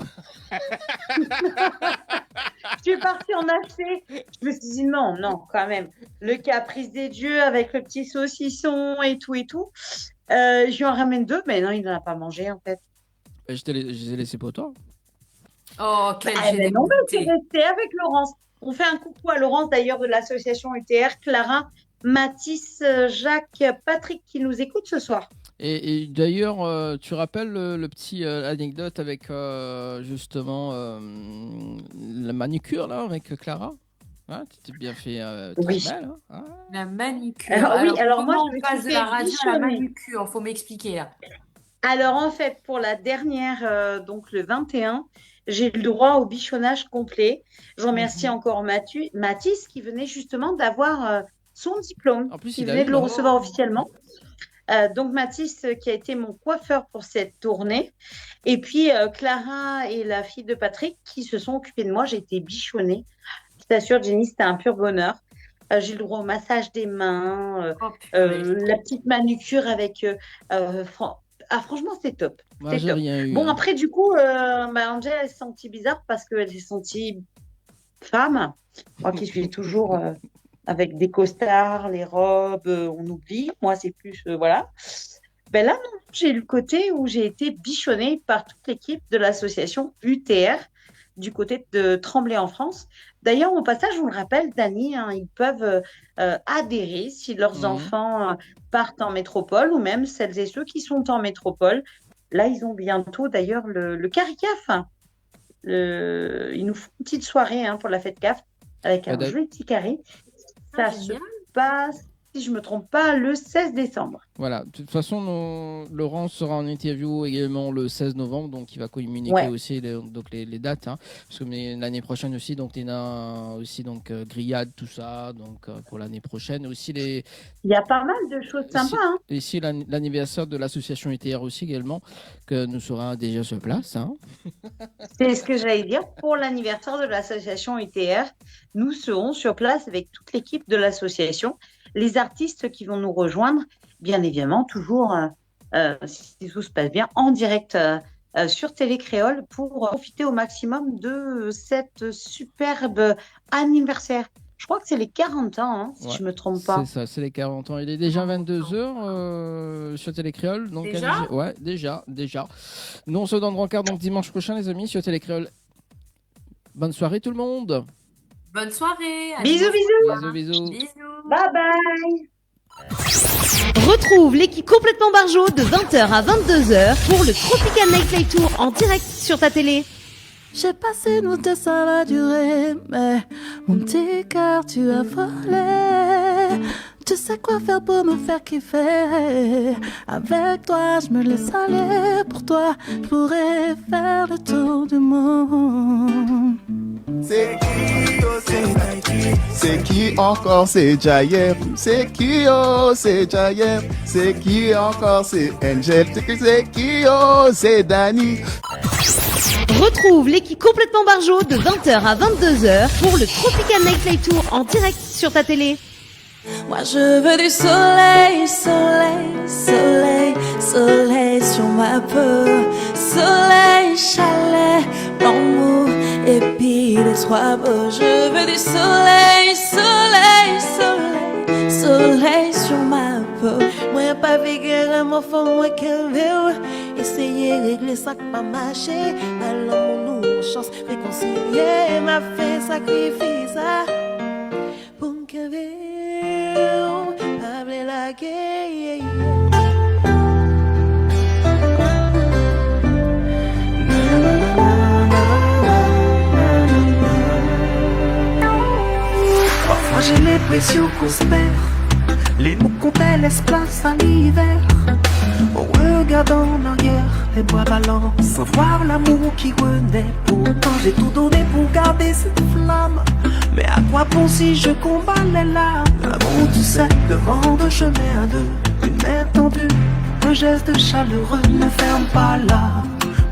Je suis partie en acheter. Je me suis dit non, quand même. Le Caprice des Dieux avec le petit saucisson et tout et tout. Je lui en ramène 2, mais non, il n'en a pas mangé en fait. Je les ai laissés pour toi. Oh, quelle non, mais c'est resté avec Laurence. On fait un coucou à Laurence d'ailleurs de l'association UTR, Clara, Mathis, Jacques, Patrick qui nous écoute ce soir. Et d'ailleurs, tu rappelles le petit anecdote avec justement la manicure là avec Clara? Tu t'es bien fait très belle. Hein? La manicure. Alors moi, je on passe de la radio à la manucure? Faut m'expliquer là. Alors en fait, pour la dernière, donc le 21, j'ai le droit au bichonnage complet. Je remercie encore Mathis qui venait justement d'avoir son diplôme, qui venait de le recevoir officiellement. Donc Mathis qui a été mon coiffeur pour cette tournée. Et puis Clara et la fille de Patrick qui se sont occupées de moi. J'ai été bichonnée. Je t'assure, Jenny, c'était un pur bonheur. J'ai le droit au massage des mains, la petite manucure avec... franchement, c'était top. Moi, j'ai rien eu. Bon, après, du coup, Angel, elle s'est sentie bizarre parce qu'elle s'est sentie femme. Moi qui suis toujours avec des costards, les robes, on oublie. Moi, c'est plus... voilà. Ben là, non, j'ai eu le côté où j'ai été bichonnée par toute l'équipe de l'association UTR du côté de Tremblay en France. D'ailleurs, au passage, je vous le rappelle, Dani, ils peuvent adhérer si leurs enfants partent en métropole ou même celles et ceux qui sont en métropole. Là, ils ont bientôt d'ailleurs le CARICAF Ils nous font une petite soirée pour la fête CAF avec un joli petit carré. Ça se passe, si je ne me trompe pas, le 16 décembre. Voilà, de toute façon, Laurent sera en interview également le 16 novembre, donc il va communiquer aussi les dates. Parce que l'année prochaine aussi, donc il y a aussi grillade, tout ça, donc pour l'année prochaine. Aussi il y a pas mal de choses sympas. Ici, l'anniversaire de l'association ITR aussi également, que nous serons déjà sur place. C'est ce que j'allais dire. Pour l'anniversaire de l'association ITR, nous serons sur place avec toute l'équipe de l'association. Les artistes qui vont nous rejoindre, bien évidemment, toujours, si tout se passe bien, en direct sur Télé Créole pour profiter au maximum de cette superbe anniversaire. Je crois que c'est les 40 ans, si je ne me trompe pas. C'est ça, c'est les 40 ans. Il est déjà 22h sur Télé Créole. Donc déjà ? Ouais, déjà. Nous, on se donne rencard donc dimanche prochain, les amis, sur Télé Créole. Bonne soirée, tout le monde. Bonne soirée. Bisous. Bisous. Bye bye. Retrouve l'équipe complètement barjo de 20h à 22h pour le Tropical Nightlife Tour en direct sur ta télé. J'ai passé une nuit, ça va durer, mais mon petit cœur tu as volé. Tu sais quoi faire pour me faire kiffer. Avec toi, je me laisse aller. Pour toi, je pourrais faire le tour du monde. C'est qui, oh, c'est Nike. C'est qui encore, c'est Jayer. C'est qui, oh, c'est Jayer. C'est qui encore, c'est Angel. C'est qui, oh, c'est Danny. Retrouve l'équipe complètement barjo de 20h à 22h pour le Tropical Nightlife Tour en direct sur ta télé. Moi je veux du soleil, soleil, soleil, soleil sur ma peau. Soleil, chalet, l'amour et puis les trois beaux. Je veux du soleil, soleil, soleil, soleil sur ma peau. Moi pas véguer, moi faut moi qu'un verre. Essayer régler ça qui pas marché. Alors mon nous chance réconcilier m'a fait sacrifice pour me caver. Habler la guerre. Parfois j'ai l'impression qu'on se perd. Les mots qu'on laisse place à l'hiver. On regarde en arrière, les bois ballants, sans voir l'amour qui renaît. Pourtant j'ai tout donné pour garder cette flamme. Mais à quoi bon si je combats les larmes? L'amour tu sais, demande un chemin à deux. Une main tendue, un geste chaleureux. Ne ferme pas là,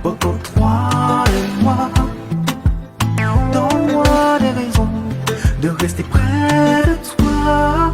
entre toi et moi. Donne-moi des raisons de rester près de toi.